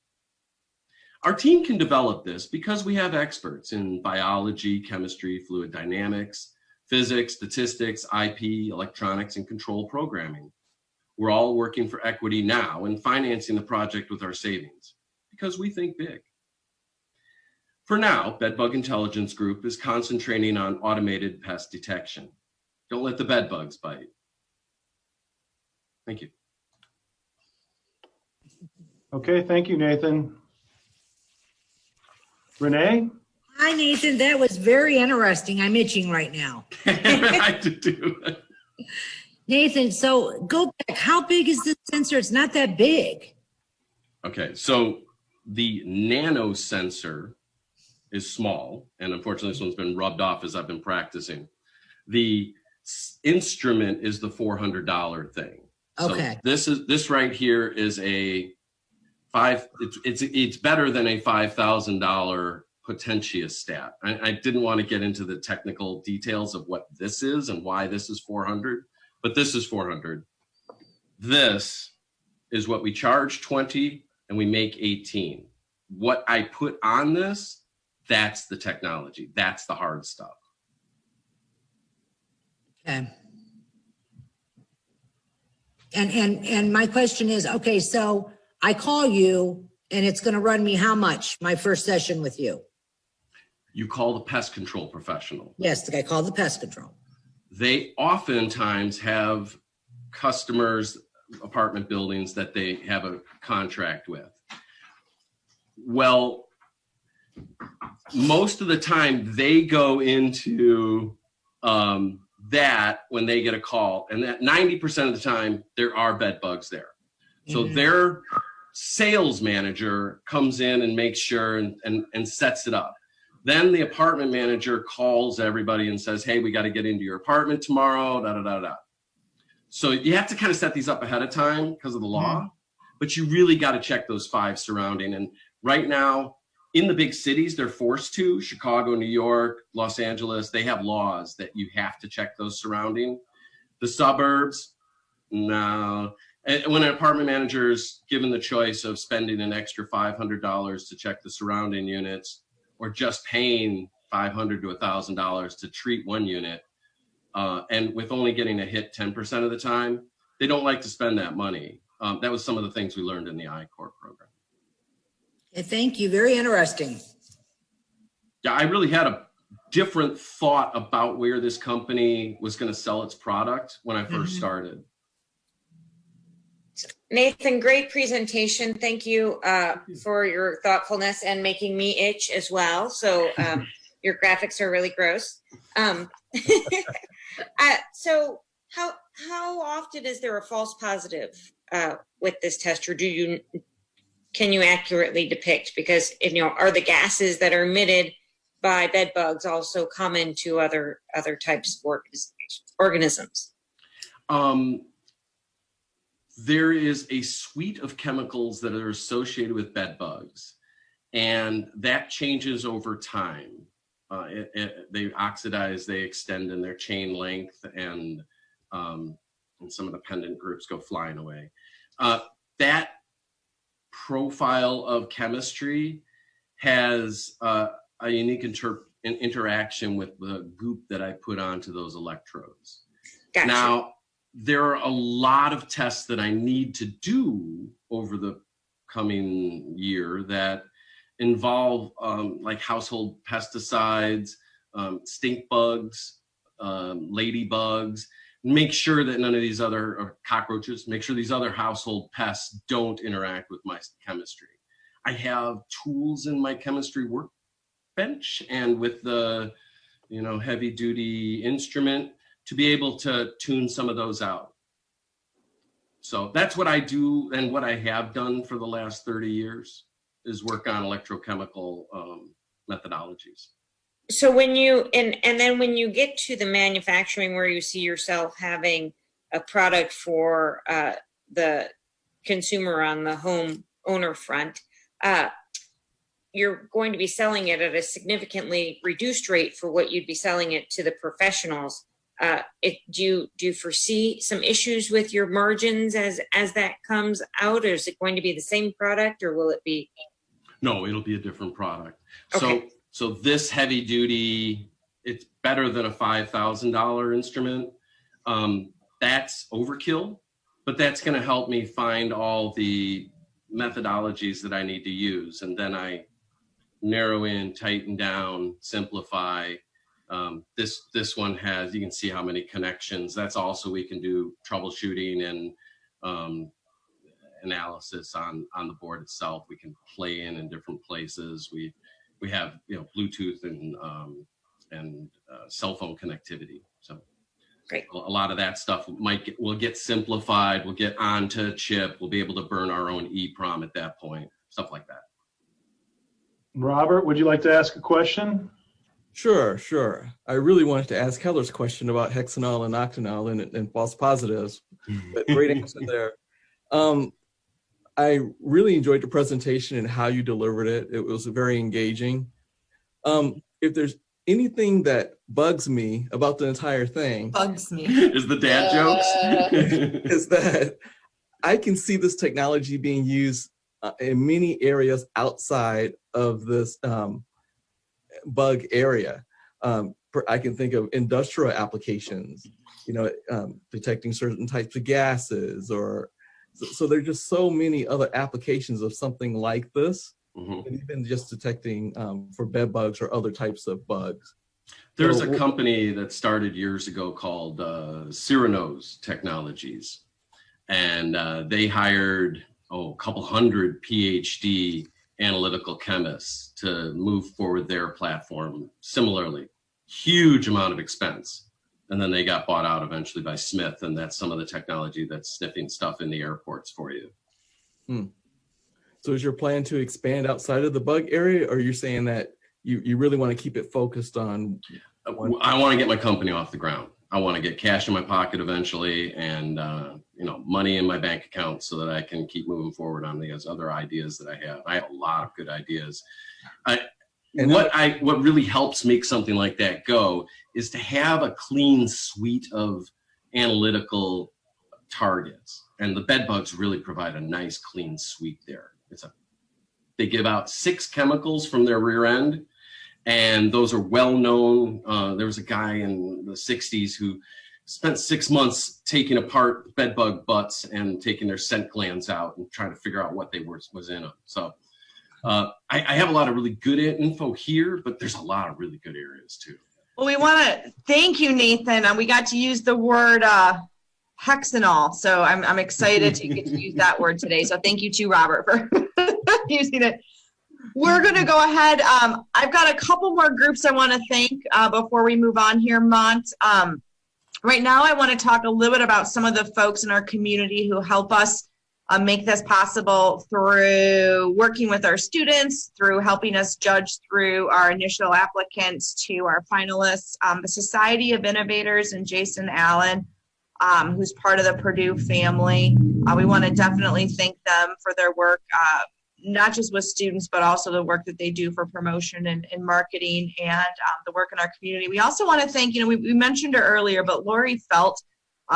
Our team can develop this because we have experts in biology, chemistry, fluid dynamics, physics, statistics, IP, electronics, and control programming. We're all working for equity now and financing the project with our savings because we think big. For now, Bedbug Intelligence Group is concentrating on automated pest detection. Don't let the bedbugs bite. Thank you. Okay, thank you, Nathan. Renee? Hi, Nathan. That was very interesting. I'm itching right now. I did too. Nathan, so go back. How big is this sensor? It's not that big. Okay, so the Nano Sensor is small, and unfortunately this one's been rubbed off as I've been practicing. The instrument is the $400 thing. Okay. So this right here is a it's better than a $5,000 potentiostat. I didn't want to get into the technical details of what this is and why this is $400, but this is $400. This is what we charge 20 and we make 18. What I put on this, that's the technology. That's the hard stuff. Okay. And my question is, okay, so I call you and it's going to run me how much, my first session with you? You call the pest control professional. Yes, I call the pest control. They oftentimes have customers, apartment buildings that they have a contract with. Well, most of the time they go into that when they get a call, and that 90% of the time there are bed bugs there. So their sales manager comes in and makes sure and sets it up. Then the apartment manager calls everybody and says, hey, we got to get into your apartment tomorrow, da, da, da, da. So you have to kind of set these up ahead of time because of the law, but you really got to check those 5 surrounding. And right now, in the big cities, they're forced to. Chicago, New York, Los Angeles, they have laws that you have to check those surrounding. The suburbs, no. And when an apartment manager is given the choice of spending an extra $500 to check the surrounding units, or just paying $500 to $1,000 to treat one unit, and with only getting a hit 10% of the time, they don't like to spend that money. That was some of the things we learned in the I-Corps program. Okay, thank you. Very interesting. Yeah, I really had a different thought about where this company was going to sell its product when I first started. Nathan, great presentation. Thank you for your thoughtfulness and making me itch as well. So your graphics are really gross. So how often is there a false positive with this test, or can you accurately depict? Because are the gases that are emitted by bed bugs also common to other types of organisms? There is a suite of chemicals that are associated with bed bugs, and that changes over time. They oxidize, they extend in their chain length, and some of the pendant groups go flying away. That profile of chemistry has a unique interaction with the goop that I put onto those electrodes. Gotcha. Now, there are a lot of tests that I need to do over the coming year that involve like household pesticides, stink bugs, ladybugs. Make sure that none of these other cockroaches, make sure these other household pests don't interact with my chemistry. I have tools in my chemistry workbench and with the heavy duty instrument to be able to tune some of those out. So that's what I do, and what I have done for the last 30 years is work on electrochemical methodologies. So when you, and then when you get to the manufacturing where you see yourself having a product for the consumer on the home owner front, you're going to be selling it at a significantly reduced rate for what you'd be selling it to the professionals. Do you foresee some issues with your margins as that comes out, or is it going to be the same product, or will it be? No, it'll be a different product. Okay. So this heavy duty, it's better than a $5,000 instrument. That's overkill, but that's going to help me find all the methodologies that I need to use. And then I narrow in, tighten down, simplify. This one has, you can see how many connections. That's also, we can do troubleshooting and analysis on the board itself. We can play in different places. We have, you know, Bluetooth and cell phone connectivity. So great. A lot of that stuff will get simplified. We'll get onto chip. We'll be able to burn our own EEPROM at that point. Stuff like that. Robert, would you like to ask a question? Sure. I really wanted to ask Keller's question about hexanol and octanol and false positives, but great answer there. I really enjoyed the presentation and how you delivered it. It was very engaging. If there's anything that bugs me about the entire thing, is the dad jokes, is that I can see this technology being used in many areas outside of this bug area. I can think of industrial applications, you know, detecting certain types of gases, or so there's just so many other applications of something like this, and even just detecting for bed bugs or other types of bugs. There's a company that started years ago called Cyrano's Technologies, and they hired a couple hundred PhD analytical chemists to move forward their platform. Similarly, huge amount of expense. And then they got bought out eventually by Smith, and that's some of the technology that's sniffing stuff in the airports for you. So is your plan to expand outside of the bug area, or are you saying that you really want to keep it focused on one? I want to get my company off the ground. I want to get cash in my pocket eventually, and you know, money in my bank account so that I can keep moving forward on these other ideas that I have. I have a lot of good ideas. What really helps make something like that go is to have a clean suite of analytical targets, and the bed bugs really provide a nice clean suite there. They give out 6 chemicals from their rear end, and those are well known. There was a guy in the 60s who spent 6 months taking apart bed bug butts and taking their scent glands out and trying to figure out what was in them. So I have a lot of really good info here, but there's a lot of really good areas too. Well, we want to thank you, Nathan. We got to use the word hexanol, so I'm excited to get to use that word today. So thank you to Robert for using it. We're going to go ahead. I've got a couple more groups I want to thank before we move on here, Mont. Right now, I want to talk a little bit about some of the folks in our community who help us make this possible through working with our students, through helping us judge through our initial applicants to our finalists, the Society of Innovators and Jason Allen, who's part of the Purdue family. We want to definitely thank them for their work, not just with students, but also the work that they do for promotion and marketing and the work in our community. We also want to thank, we mentioned her earlier, but Lori Felt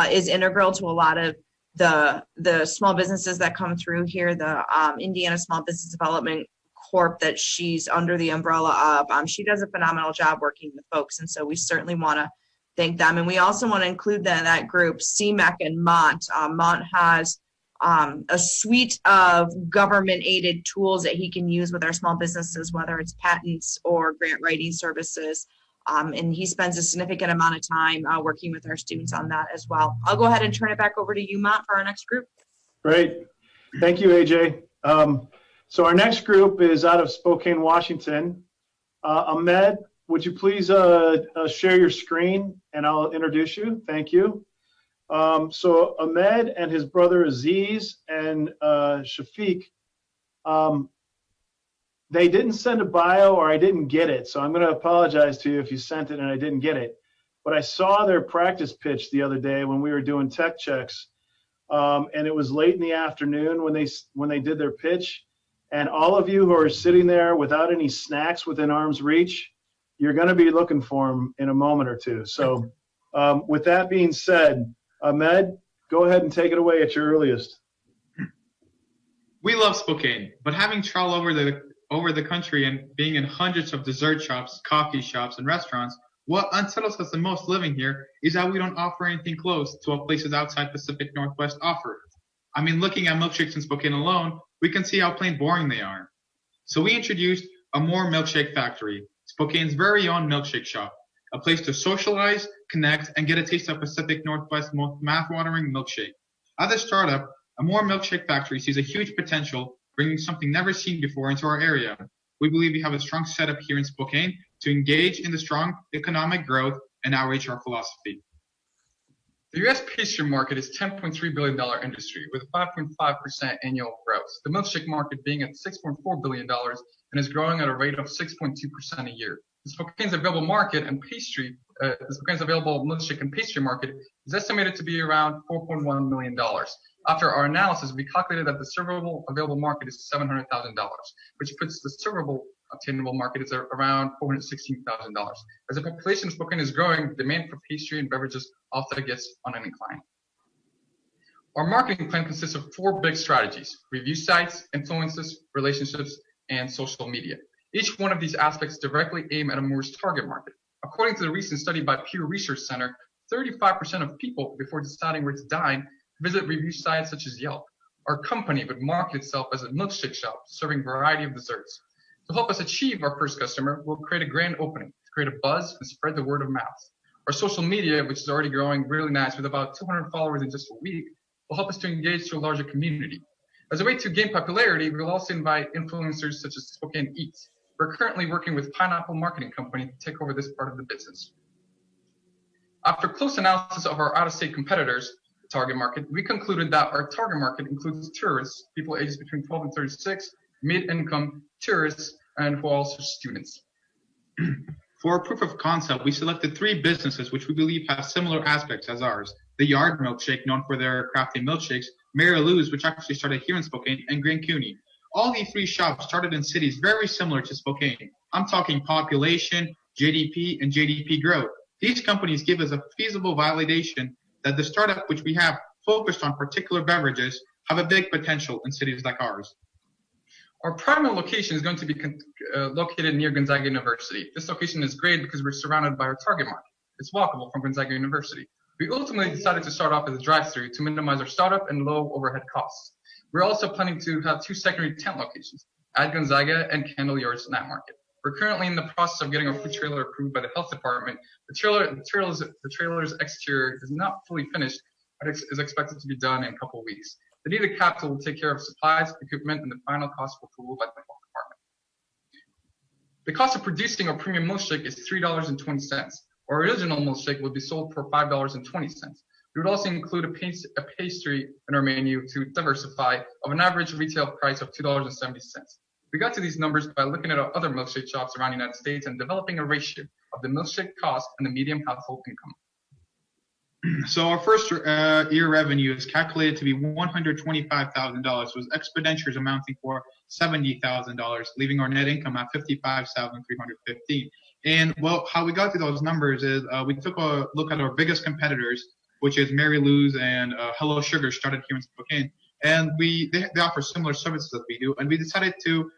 is integral to a lot of the small businesses that come through here, the Indiana Small Business Development Corp that she's under the umbrella of. She does a phenomenal job working with folks, and so we certainly want to thank them. And we also want to include that group, CMEC and Mont. Mont has a suite of government-aided tools that he can use with our small businesses, whether it's patents or grant writing services. And he spends a significant amount of time working with our students on that as well. I'll go ahead and turn it back over to you, Mont, for our next group. Great. Thank you, AJ. So our next group is out of Spokane, Washington. Ahmed, would you please share your screen and I'll introduce you? Thank you. So Ahmed and his brother Aziz and Shafiq, they didn't send a bio, or I didn't get it. So I'm going to apologize to you if you sent it and I didn't get it. But I saw their practice pitch the other day when we were doing tech checks. And it was late in the afternoon when they did their pitch. And all of you who are sitting there without any snacks within arm's reach, you're going to be looking for them in a moment or two. So with that being said, Ahmed, go ahead and take it away at your earliest. We love Spokane, but having traveled over the country and being in hundreds of dessert shops, coffee shops, and restaurants, what unsettles us the most living here is that we don't offer anything close to what places outside Pacific Northwest offer. I mean, looking at milkshakes in Spokane alone, we can see how plain boring they are. So we introduced a more milkshake factory, Spokane's very own milkshake shop, a place to socialize, connect, and get a taste of Pacific Northwest's most mouth-watering milkshake. As a startup, a more milkshake factory sees a huge potential, bringing something never seen before into our area. We believe we have a strong setup here in Spokane to engage in the strong economic growth and outreach our philosophy. The U.S. pastry market is a $10.3 billion industry with 5.5% annual growth. The milkshake market being at $6.4 billion and is growing at a rate of 6.2% a year. The Spokane's available market and pastry, the Spokane's available milkshake and pastry market is estimated to be around $4.1 million. After our analysis, we calculated that the servable available market is $700,000, which puts the servable obtainable market is around $416,000. As the population of Spokane is growing, demand for pastry and beverages also gets on an incline. Our marketing plan consists of 4 big strategies: review sites, influencers, relationships, and social media. Each one of these aspects directly aim at a Moore's target market. According to the recent study by Pew Research Center, 35% of people, before deciding where to dine, visit review sites such as Yelp. Our company would market itself as a milkshake shop serving a variety of desserts. To help us achieve our first customer, we'll create a grand opening to create a buzz and spread the word of mouth. Our social media, which is already growing really nice with about 200 followers in just a week, will help us to engage to a larger community. As a way to gain popularity, we'll also invite influencers such as Spokane Eats. We're currently working with Pineapple Marketing Company to take over this part of the business. After close analysis of our out-of-state competitors' target market, we concluded that our target market includes tourists, people ages between 12 and 36, mid-income tourists, and who are also students. For our proof of concept, we selected 3 businesses which we believe have similar aspects as ours. The Yard Milkshake, known for their crafty milkshakes, Mary Lou's, which actually started here in Spokane, and Green Cooney. All these 3 shops started in cities very similar to Spokane. I'm talking population, GDP, and GDP growth. These companies give us a feasible validation that the startup which we have focused on particular beverages have a big potential in cities like ours. Our primary location is going to be located near Gonzaga University. This location is great because we're surrounded by our target market. It's walkable from Gonzaga University. We ultimately decided to start off as a drive-thru to minimize our startup and low overhead costs. We're also planning to have 2 secondary tent locations at Gonzaga and Kendall Yards Snack Market. We're currently in the process of getting our food trailer approved by the health department. The trailer's exterior is not fully finished, but is expected to be done in a couple of weeks. The needed capital will take care of supplies, equipment, and the final cost will be ruled by the health department. The cost of producing our premium milkshake is $3.20. Our original milkshake will be sold for $5.20. We would also include a pastry in our menu to diversify of an average retail price of $2.70. We got to these numbers by looking at our other milkshake shops around the United States and developing a ratio of the milkshake cost and the median household income. So our first year revenue is calculated to be $125,000, with expenditures amounting for $70,000, leaving our net income at $55,315. And well, how we got to those numbers is we took a look at our biggest competitors, which is Mary Lou's and Hello Sugar, started here in Spokane, and they offer similar services that we do, and we decided to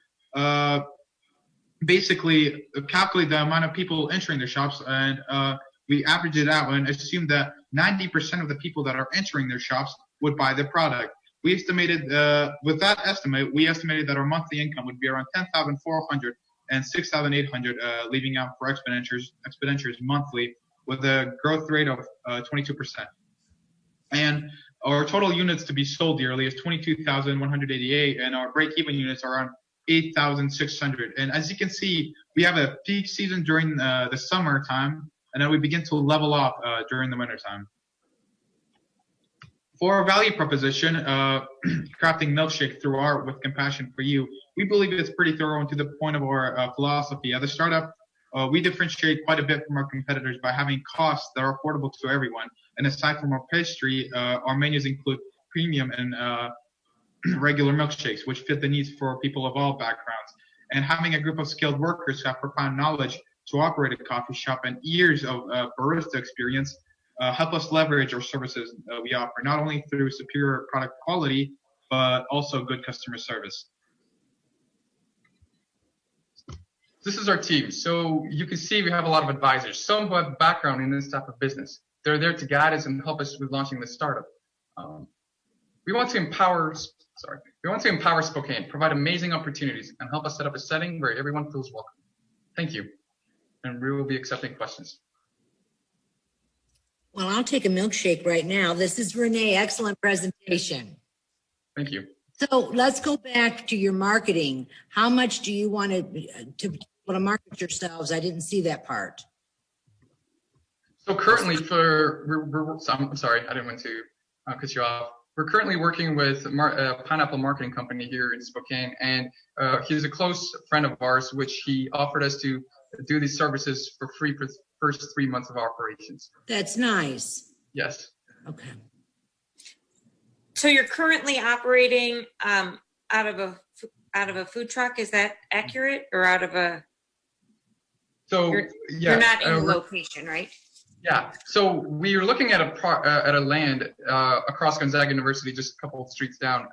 basically calculate the amount of people entering their shops, and we averaged it out and assumed that 90% of the people that are entering their shops would buy the product. We estimated, with that estimate, we estimated that our monthly income would be around $10,400 and $6,800, leaving out for expenditures monthly, with a growth rate of 22%. And our total units to be sold yearly is 22,188, and our break-even units are around 8,600. And as you can see, we have a peak season during the summertime, and then we begin to level off during the wintertime. For our value proposition, crafting milkshake through art with compassion for you, we believe it's pretty thorough and to the point of our philosophy. As a startup, we differentiate quite a bit from our competitors by having costs that are affordable to everyone. And aside from our pastry, our menus include premium and regular milkshakes, which fit the needs for people of all backgrounds. And having a group of skilled workers who have profound knowledge to operate a coffee shop and years of barista experience help us leverage our services we offer, not only through superior product quality, but also good customer service. This is our team. So you can see we have a lot of advisors, some who have background in this type of business. They're there to guide us and help us with launching this startup. We want to empower Spokane, provide amazing opportunities, and help us set up a setting where everyone feels welcome. Thank you. And we will be accepting questions. Well, I'll take a milkshake right now. This is Renee. Excellent presentation. Thank you. So let's go back to your marketing. How much do you want to market yourselves? I didn't see that part. So currently I'm sorry, I didn't want to cut you off. We're currently working with a Pineapple Marketing Company here in Spokane, and he's a close friend of ours, which he offered us to do these services for free for the first 3 months of operations. That's nice. Yes. Okay. So you're currently operating out of a food truck. Is that accurate, or out of a? So you're not in a location, right? Yeah. So we were looking at a land across Gonzaga University, just a couple of streets down.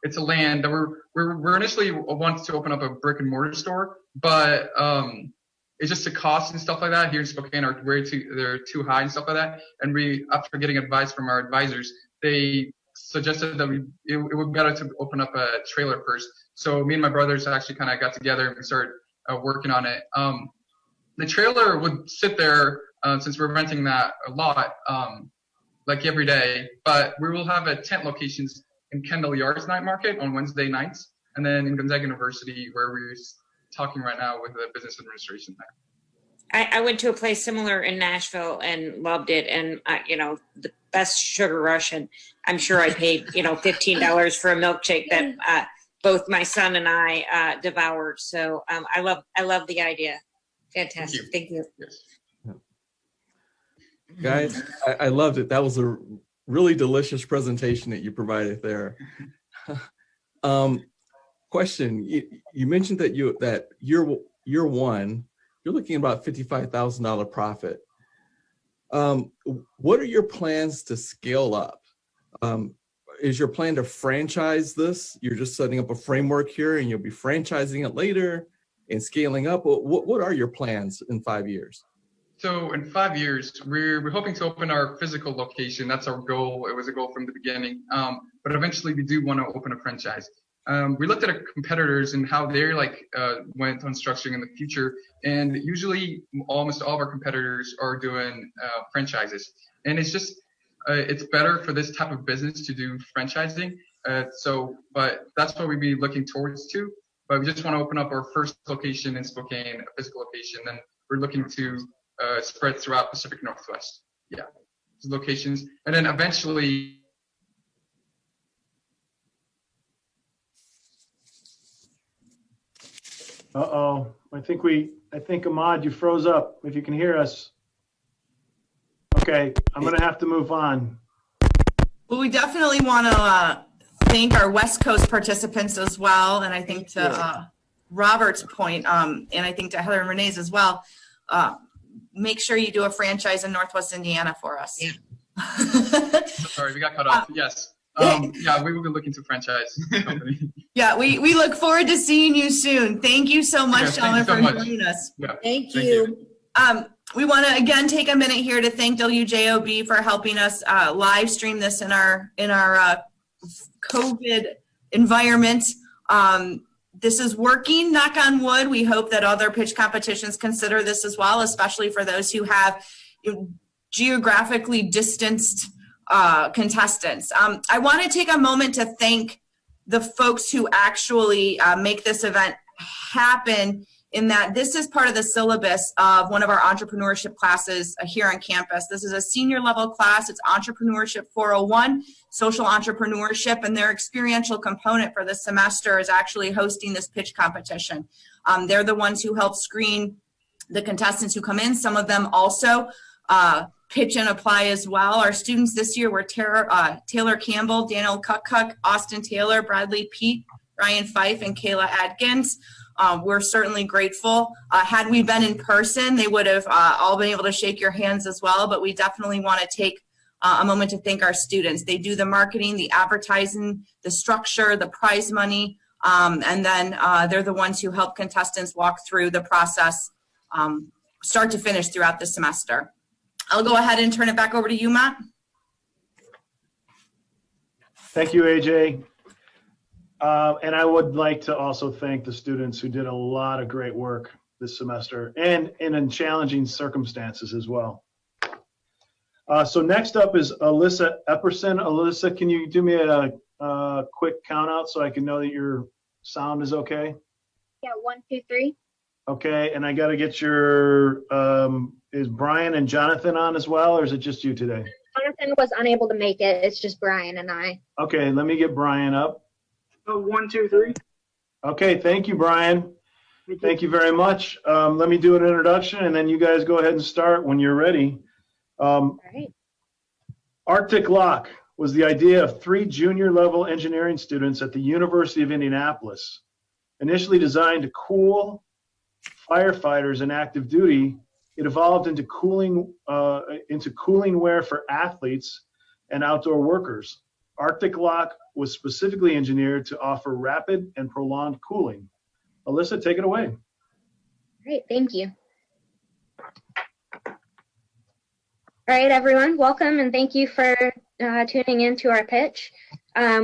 It's a land that we're initially wanted to open up a brick and mortar store, but it's just the costs and stuff like that here in Spokane are they're too high and stuff like that. And we, after getting advice from our advisors, they suggested that it would be better to open up a trailer first. So me and my brothers actually kind of got together and we started working on it. The trailer would sit there since we're renting that a lot, like every day, but we will have tent locations in Kendall Yards Night Market on Wednesday nights, and then in Gonzaga University, where we're talking right now with the business administration there. I went to a place similar in Nashville and loved it, and the best Sugar Rush, and I'm sure I paid $15 for a milkshake that both my son and I devoured. So I love the idea. Fantastic. Thank you. Yes. Guys, I loved it. That was a really delicious presentation that you provided there. Question: you mentioned that year one, you're looking at about $55,000 profit. What are your plans to scale up? Is your plan to franchise this? You're just setting up a framework here, and you'll be franchising it later and scaling up. What are your plans in 5 years? So in 5 years, we're hoping to open our physical location. That's our goal. It was a goal from the beginning. But eventually we do want to open a franchise. We looked at our competitors and how they went on structuring in the future. And usually almost all of our competitors are doing franchises. And it's just, it's better for this type of business to do franchising. But that's what we'd be looking towards to. But we just want to open up our first location in Spokane, a physical location. Then we're looking to spread throughout Pacific Northwest. Yeah, locations, and then eventually. I think Ahmad, you froze up. If you can hear us. Okay, I'm gonna have to move on. Well, we definitely want to thank our West Coast participants as well, and I think to Robert's point, and I think to Heather and Renee's as well. Make sure you do a franchise in Northwest Indiana for us. Yeah. Sorry, we got cut off. Yes. Yeah, we will be looking to franchise company. Yeah, we look forward to seeing you soon. Thank you so much, gentlemen, for joining us. Yeah. Thank you. We want to again take a minute here to thank WJOB for helping us live stream this in our COVID environment. This is working, knock on wood. We hope that other pitch competitions consider this as well, especially for those who have geographically distanced contestants. I want to take a moment to thank the folks who actually make this event happen, in that this is part of the syllabus of one of our entrepreneurship classes here on campus. This is a senior level class. It's Entrepreneurship 401, Social Entrepreneurship, and their experiential component for this semester is actually hosting this pitch competition. They're the ones who help screen the contestants who come in. Some of them also pitch and apply as well. Our students this year were Taylor Campbell, Daniel Cuck, Austin Taylor, Bradley Pete, Ryan Fife, and Kayla Adkins. We're certainly grateful. Had we been in person, they would have all been able to shake your hands as well, but we definitely want to take a moment to thank our students. They do the marketing, the advertising, the structure, the prize money, and then they're the ones who help contestants walk through the process, start to finish throughout the semester. I'll go ahead and turn it back over to you, Matt. Thank you, AJ. And I would like to also thank the students who did a lot of great work this semester and in challenging circumstances as well. So next up is Alyssa Epperson. Alyssa, can you do me a quick count out so I can know that your sound is okay? Yeah, 1, 2, 3. Okay, and I got to get your, is Brian and Jonathan on as well, or is it just you today? Jonathan was unable to make it. It's just Brian and I. Okay, let me get Brian up. 1, 2, 3. Okay, thank you, Brian. Thank you very much. Let me do an introduction, and then you guys go ahead and start when you're ready. All right. Arctic Lock was the idea of 3 junior-level engineering students at the University of Indianapolis. Initially designed to cool firefighters in active duty, it evolved into cooling wear for athletes and outdoor workers. Arctic Lock was specifically engineered to offer rapid and prolonged cooling. Alyssa, take it away. Great, thank you. All right, everyone, welcome and thank you for tuning in to our pitch.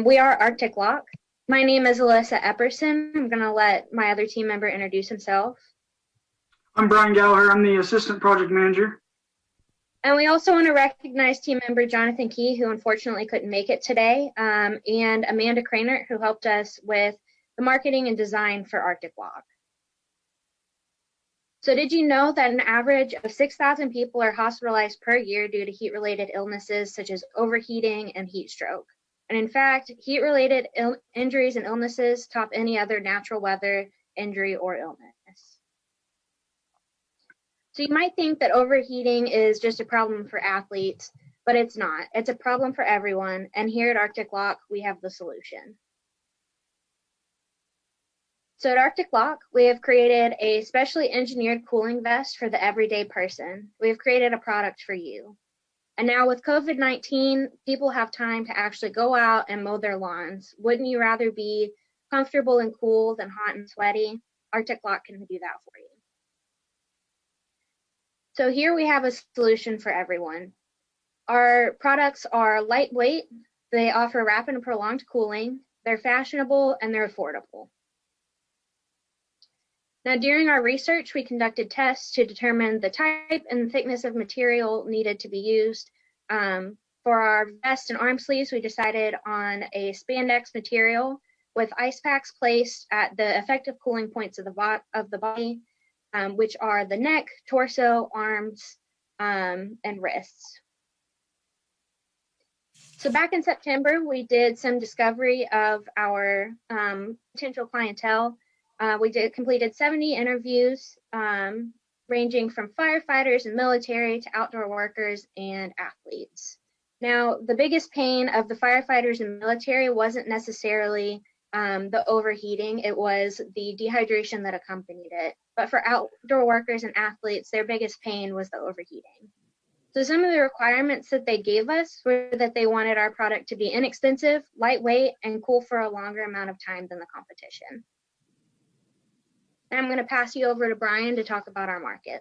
We are Arctic Lock. My name is Alyssa Epperson. I'm going to let my other team member introduce himself. I'm Brian Gallagher. I'm the assistant project manager. And we also want to recognize team member Jonathan Key, who unfortunately couldn't make it today, and Amanda Cranert, who helped us with the marketing and design for Arctic Lock. So did you know that an average of 6,000 people are hospitalized per year due to heat-related illnesses such as overheating and heat stroke? And in fact, heat-related injuries and illnesses top any other natural weather injury or illness. So you might think that overheating is just a problem for athletes, but it's not. It's a problem for everyone, and here at Arctic Lock, we have the solution. So at Arctic Lock, we have created a specially engineered cooling vest for the everyday person. We have created a product for you. And now with COVID-19, people have time to actually go out and mow their lawns. Wouldn't you rather be comfortable and cool than hot and sweaty? Arctic Lock can do that for you. So here we have a solution for everyone. Our products are lightweight, they offer rapid and prolonged cooling, they're fashionable, and they're affordable. Now, during our research, we conducted tests to determine the type and thickness of material needed to be used. For our vest and arm sleeves, we decided on a spandex material with ice packs placed at the effective cooling points of the body, which are the neck, torso, arms, and wrists. So back in September, we did some discovery of our potential clientele. We completed 70 interviews, ranging from firefighters and military to outdoor workers and athletes. Now, the biggest pain of the firefighters and military wasn't necessarily the overheating, it was the dehydration that accompanied it. But for outdoor workers and athletes, their biggest pain was the overheating. So some of the requirements that they gave us were that they wanted our product to be inexpensive, lightweight, and cool for a longer amount of time than the competition. And I'm going to pass you over to Brian to talk about our market.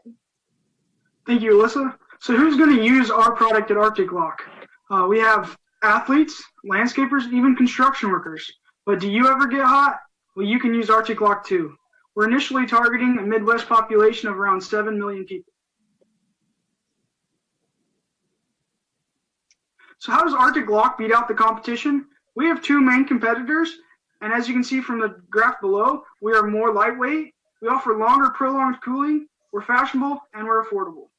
Thank you, Alyssa. So who's going to use our product at Arctic Lock? We have athletes, landscapers, even construction workers. But do you ever get hot? Well, you can use Arctic Lock too. We're initially targeting a Midwest population of around 7 million people. So how does Arctic Lock beat out the competition? We have 2 main competitors, and as you can see from the graph below, we are more lightweight, we offer longer prolonged cooling, we're fashionable, and we're affordable.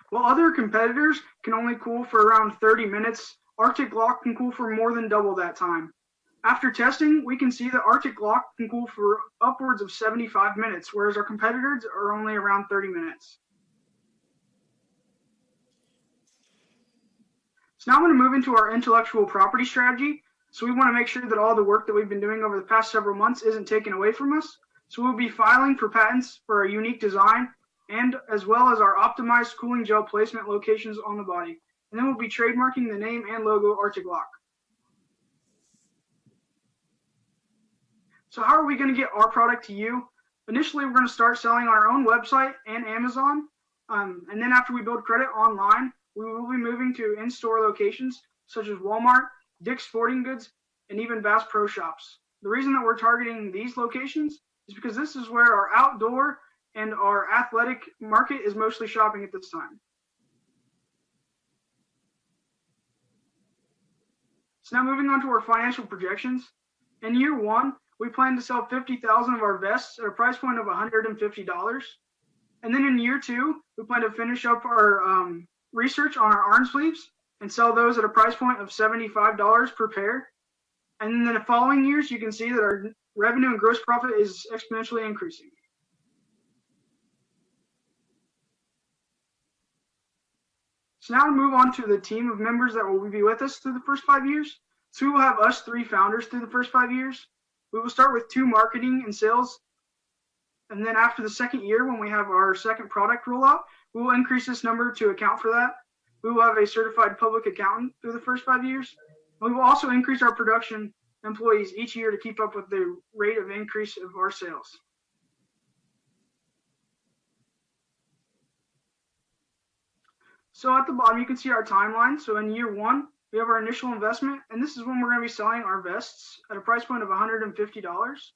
While other competitors can only cool for around 30 minutes, Arctic Lock can cool for more than double that time. After testing, we can see that Arctic Lock can cool for upwards of 75 minutes, whereas our competitors are only around 30 minutes. So now I'm going to move into our intellectual property strategy. So we want to make sure that all the work that we've been doing over the past several months isn't taken away from us. So we'll be filing for patents for our unique design and as well as our optimized cooling gel placement locations on the body. And then we'll be trademarking the name and logo Arctic Lock. So how are we going to get our product to you? Initially, we're going to start selling on our own website and Amazon. And then after we build credit online, we will be moving to in-store locations such as Walmart, Dick's Sporting Goods, and even Bass Pro Shops. The reason that we're targeting these locations is because this is where our outdoor and our athletic market is mostly shopping at this time. So now moving on to our financial projections. In year one, we plan to sell 50,000 of our vests at a price point of $150. And then in year two, we plan to finish up our research on our arm sleeves and sell those at a price point of $75 per pair. And then in the following years, you can see that our revenue and gross profit is exponentially increasing. So now to move on to the team of members that will be with us through the first 5 years. So we will have us 3 founders through the first 5 years. We will start with 2 marketing and sales. And then after the second year, when we have our second product rollout, we will increase this number to account for that. We will have a certified public accountant through the first 5 years. We will also increase our production employees each year to keep up with the rate of increase of our sales. So at the bottom, you can see our timeline. So in year one, we have our initial investment, and this is when we're going to be selling our vests at a price point of $150.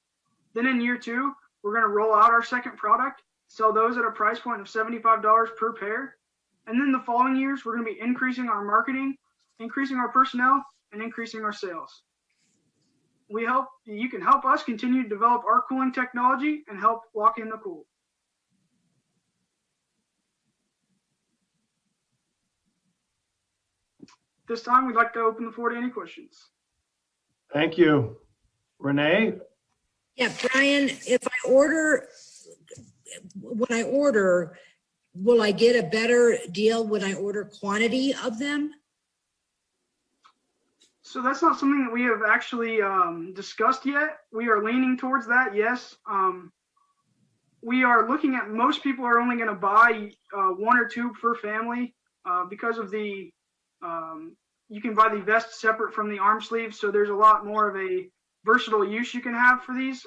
Then in year two, we're going to roll out our second product, sell those at a price point of $75 per pair. And then the following years, we're going to be increasing our marketing, increasing our personnel, and increasing our sales. You can help us continue to develop our cooling technology and help lock in the cool. This time, we'd like to open the floor to any questions. Thank you. Renee? Yeah, Brian, when I order, will I get a better deal when I order quantity of them? So that's not something that we have actually discussed yet. We are leaning towards that, yes. We are looking at most people are only going to buy 1 or 2 per family because of the you can buy the vest separate from the arm sleeve, so there's a lot more of a versatile use you can have for these.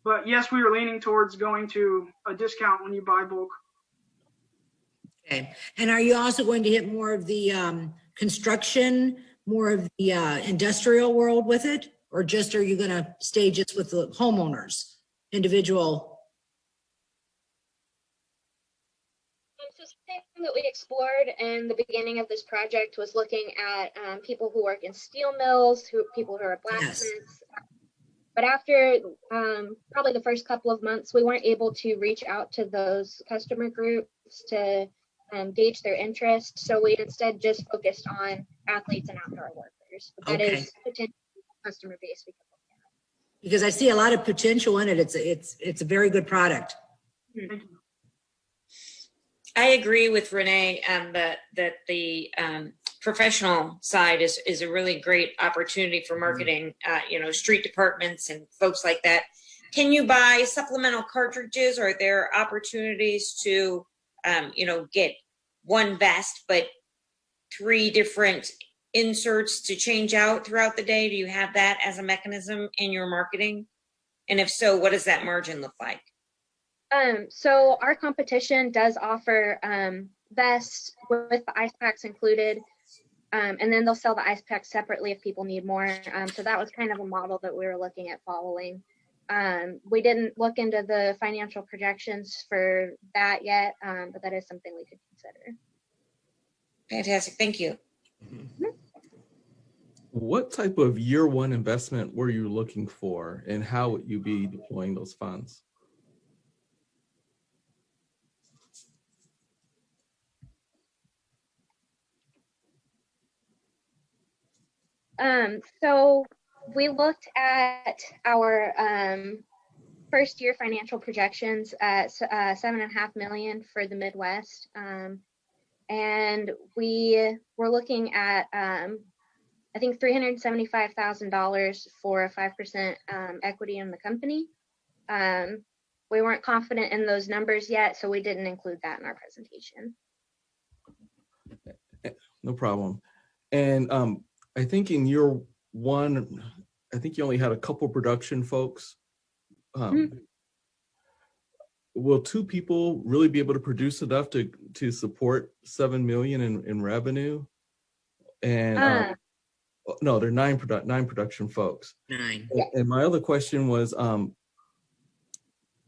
But yes, we are leaning towards going to a discount when you buy bulk. Okay. And are you also going to hit more of the construction, more of the industrial world with it? Or just are you going to stay just with the homeowners, individual? So something that we explored in the beginning of this project was looking at people who work in steel mills, people who are blacksmiths. Yes. But after probably the first couple of months, we weren't able to reach out to those customer groups to gauge their interest. So we instead just focused on athletes and outdoor workers. But that is potential customer base we can look at. Because I see a lot of potential in it. It's a very good product. Thank you. I agree with Renee that the professional side is a really great opportunity for marketing, street departments and folks like that. Can you buy supplemental cartridges? Or are there opportunities to, get one vest, but 3 different inserts to change out throughout the day? Do you have that as a mechanism in your marketing? And if so, what does that margin look like? So our competition does offer vests with the ice packs included, and then they'll sell the ice packs separately if people need more. So that was kind of a model that we were looking at following. We didn't look into the financial projections for that yet, but that is something we could consider. Fantastic. Thank you. Mm-hmm. What type of year one investment were you looking for, and how would you be deploying those funds? So we looked at our first year financial projections at $7.5 million for the Midwest. And we were looking at, I think $375,000 for a 5% equity in the company. We weren't confident in those numbers yet, so we didn't include that in our presentation. No problem. And I think in year one, I think you only had a couple production folks. will two people really be able to produce enough to support $7 million in revenue? And no, they're nine production folks. 9. And my other question was,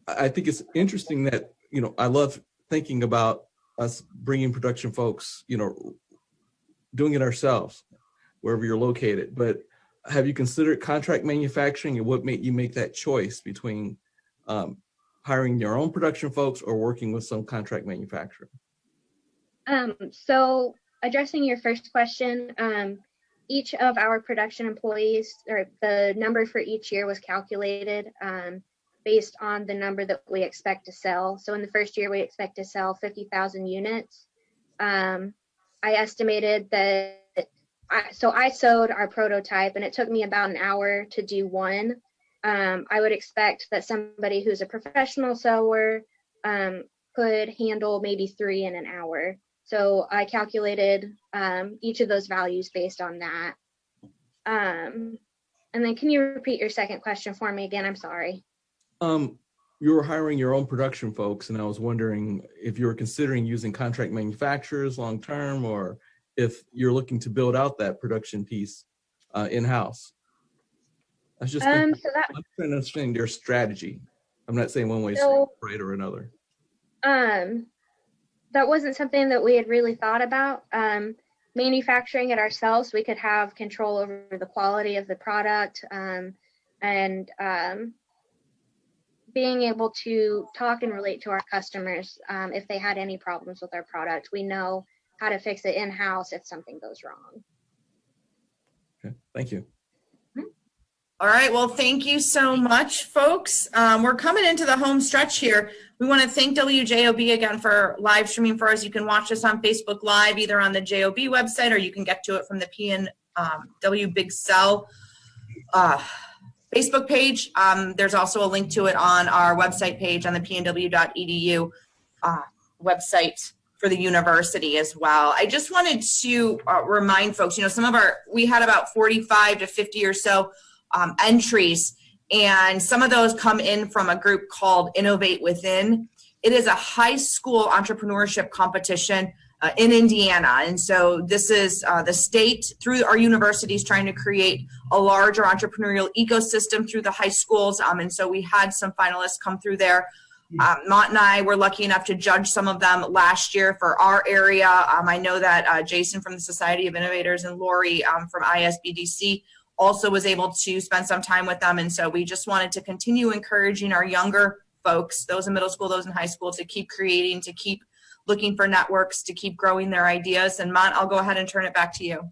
I think it's interesting that, I love thinking about us bringing production folks, doing it ourselves, wherever you're located. But have you considered contract manufacturing, and what made you make that choice between hiring your own production folks or working with some contract manufacturer? So addressing your first question, each of our production employees, or the number for each year, was calculated based on the number that we expect to sell. So in the first year, we expect to sell 50,000 units. I estimated that, I sewed our prototype, and it took me about an hour to do one. I would expect that somebody who's a professional sewer could handle maybe 3 in an hour. So I calculated each of those values based on that. And then can you repeat your second question for me again? I'm sorry. You were hiring your own production folks, and I was wondering if you were considering using contract manufacturers long term, or if you're looking to build out that production piece in-house. I was just I'm trying to understand your strategy. I'm not saying one way is right or another. That wasn't something that we had really thought about. Manufacturing it ourselves, we could have control over the quality of the product, and being able to talk and relate to our customers if they had any problems with our product. We know how to fix it in-house if something goes wrong. Okay, thank you. All right, well, thank you so much, folks. We're coming into the home stretch here. We want to thank WJOB again for live streaming for us. You can watch us on Facebook Live, either on the JOB website, or you can get to it from the PNW Big Sell Facebook page. There's also a link to it on our website page on the pnw.edu website for the university as well. I just wanted to remind folks, we had about 45 to 50 or so entries, and some of those come in from a group called Innovate Within. It is a high school entrepreneurship competition in Indiana, and so this is the state through our universities trying to create a larger entrepreneurial ecosystem through the high schools, and so we had some finalists come through there. Mont and I were lucky enough to judge some of them last year for our area. I know that Jason from the Society of Innovators and Lori from ISBDC also was able to spend some time with them. And so we just wanted to continue encouraging our younger folks, those in middle school, those in high school, to keep creating, to keep looking for networks, to keep growing their ideas. And Mont, I'll go ahead and turn it back to you.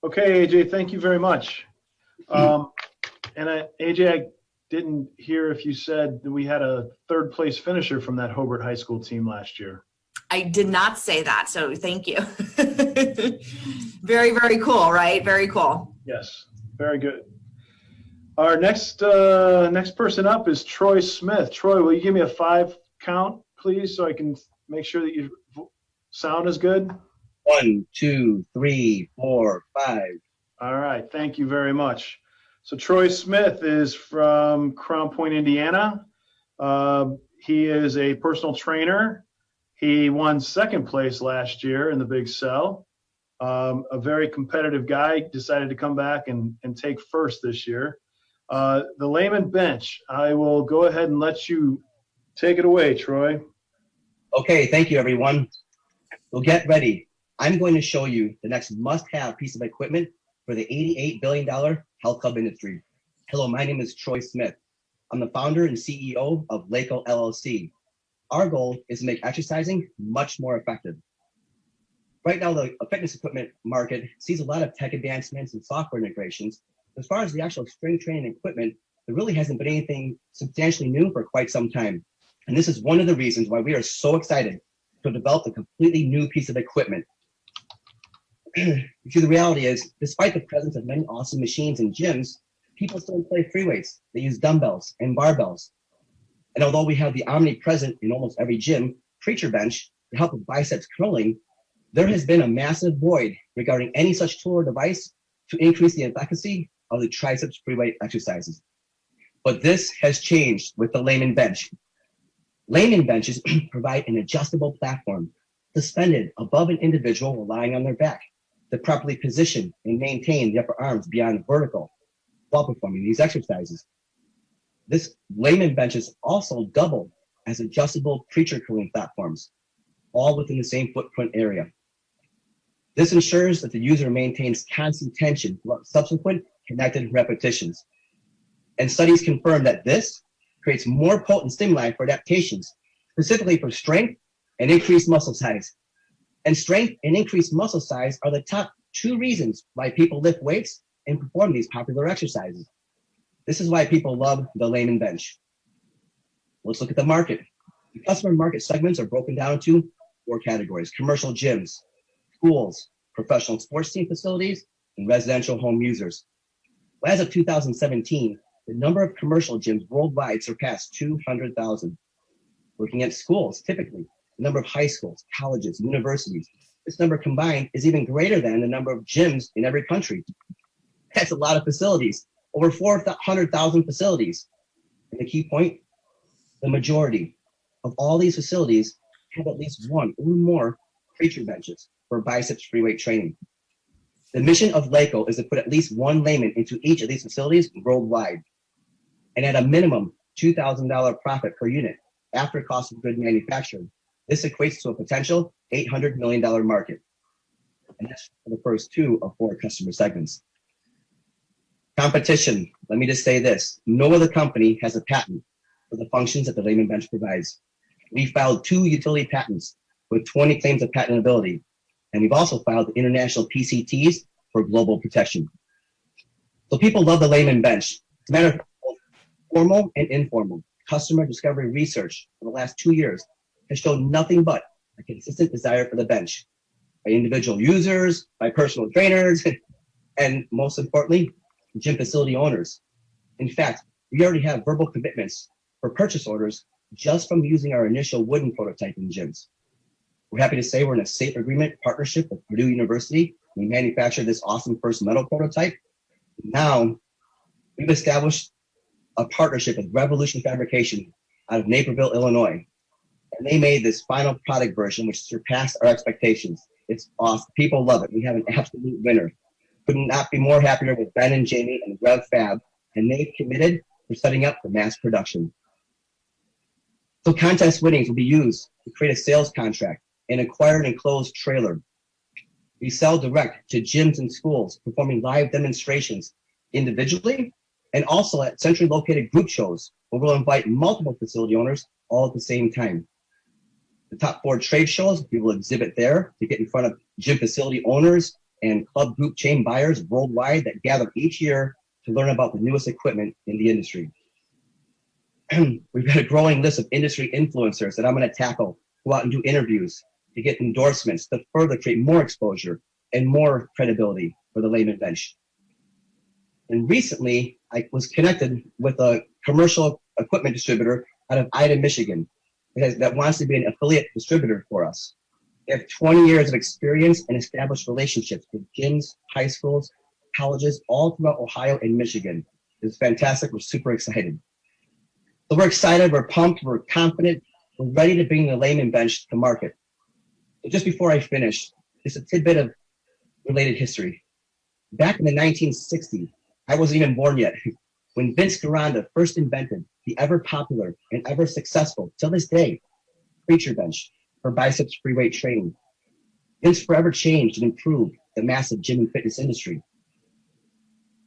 Okay, AJ, thank you very much. And AJ, I didn't hear if you said that we had a 3rd place finisher from that Hobart High School team last year. I did not say that, so thank you. Very, very cool, right? Very cool. Yes, very good. Our next person up is Troy Smith. Troy, will you give me a 5 count, please, so I can make sure that your sound is good? 1, 2, 3, 4, 5. All right, thank you very much. So Troy Smith is from Crown Point, Indiana. He is a personal trainer. He won 2nd place last year in the Big Sell. A very competitive guy, decided to come back and take 1st this year. The Layman Bench, I will go ahead and let you take it away, Troy. Okay, thank you, everyone. So get ready. I'm going to show you the next must-have piece of equipment for the $88 billion health club industry. Hello, my name is Troy Smith. I'm the founder and CEO of LACO LLC. Our goal is to make exercising much more effective. Right now, the fitness equipment market sees a lot of tech advancements and software integrations. As far as the actual strength training equipment, there really hasn't been anything substantially new for quite some time. And this is one of the reasons why we are so excited to develop a completely new piece of equipment. See, the reality is, despite the presence of many awesome machines in gyms, people still play free weights. They use dumbbells and barbells. And although we have the omnipresent in almost every gym preacher bench to help with biceps curling, there has been a massive void regarding any such tool or device to increase the efficacy of the triceps free weight exercises. But this has changed with the layman bench. Layman benches provide an adjustable platform suspended above an individual while lying on their back to properly position and maintain the upper arms beyond vertical while performing these exercises. This layman benches also double as adjustable preacher cooling platforms, all within the same footprint area. This ensures that the user maintains constant tension throughout subsequent connected repetitions. And studies confirm that this creates more potent stimuli for adaptations, specifically for strength and increased muscle size. And strength and increased muscle size are the top 2 reasons why people lift weights and perform these popular exercises. This is why people love the layman bench. Let's look at the market. The customer market segments are broken down into 4 categories: commercial gyms, schools, professional sports team facilities, and residential home users. As of 2017, the number of commercial gyms worldwide surpassed 200,000. Looking at schools, typically, the number of high schools, colleges, universities, this number combined is even greater than the number of gyms in every country. That's a lot of facilities, over 400,000 facilities. And the key point, the majority of all these facilities have at least 1 or more preacher benches for biceps free weight training. The mission of LACO is to put at least 1 layman into each of these facilities worldwide. And at a minimum, $2,000 profit per unit after cost of goods manufactured. This equates to a potential $800 million market. And that's for the first 2 of 4 customer segments. Competition, let me just say this. No other company has a patent for the functions that the layman bench provides. We filed 2 utility patents with 20 claims of patentability. And we've also filed international PCTs for global protection. So people love the layman bench. It's a matter of both formal and informal. Customer discovery research for the last 2 years has shown nothing but a consistent desire for the bench by individual users, by personal trainers, and most importantly, gym facility owners. In fact, we already have verbal commitments for purchase orders just from using our initial wooden prototype in gyms. We're happy to say we're in a safe agreement partnership with Purdue University. We manufactured this awesome first metal prototype. Now, we've established a partnership with Revolution Fabrication out of Naperville, Illinois. And they made this final product version, which surpassed our expectations. It's awesome. People love it. We have an absolute winner. Could not be more happier with Ben and Jamie and Rev Fab, and they've committed for setting up for mass production. So contest winnings will be used to create a sales contract, an acquired and closed trailer. We sell direct to gyms and schools, performing live demonstrations individually and also at centrally located group shows where we'll invite multiple facility owners all at the same time. The top 4 trade shows, we will exhibit there to get in front of gym facility owners and club group chain buyers worldwide that gather each year to learn about the newest equipment in the industry. We've got a growing list of industry influencers that I'm going to tackle, go out and do interviews to get endorsements to further create more exposure and more credibility for the layman bench. And recently, I was connected with a commercial equipment distributor out of Ida, Michigan, that wants to be an affiliate distributor for us. They have 20 years of experience and established relationships with gyms, high schools, colleges, all throughout Ohio and Michigan. It's fantastic. We're super excited. So we're excited, we're pumped, we're confident, we're ready to bring the layman bench to market. So just before I finish, just a tidbit of related history. Back in the 1960s, I wasn't even born yet, when Vince Garanda first invented the ever popular and ever successful, till this day, preacher bench for biceps free weight training. Vince forever changed and improved the massive gym and fitness industry.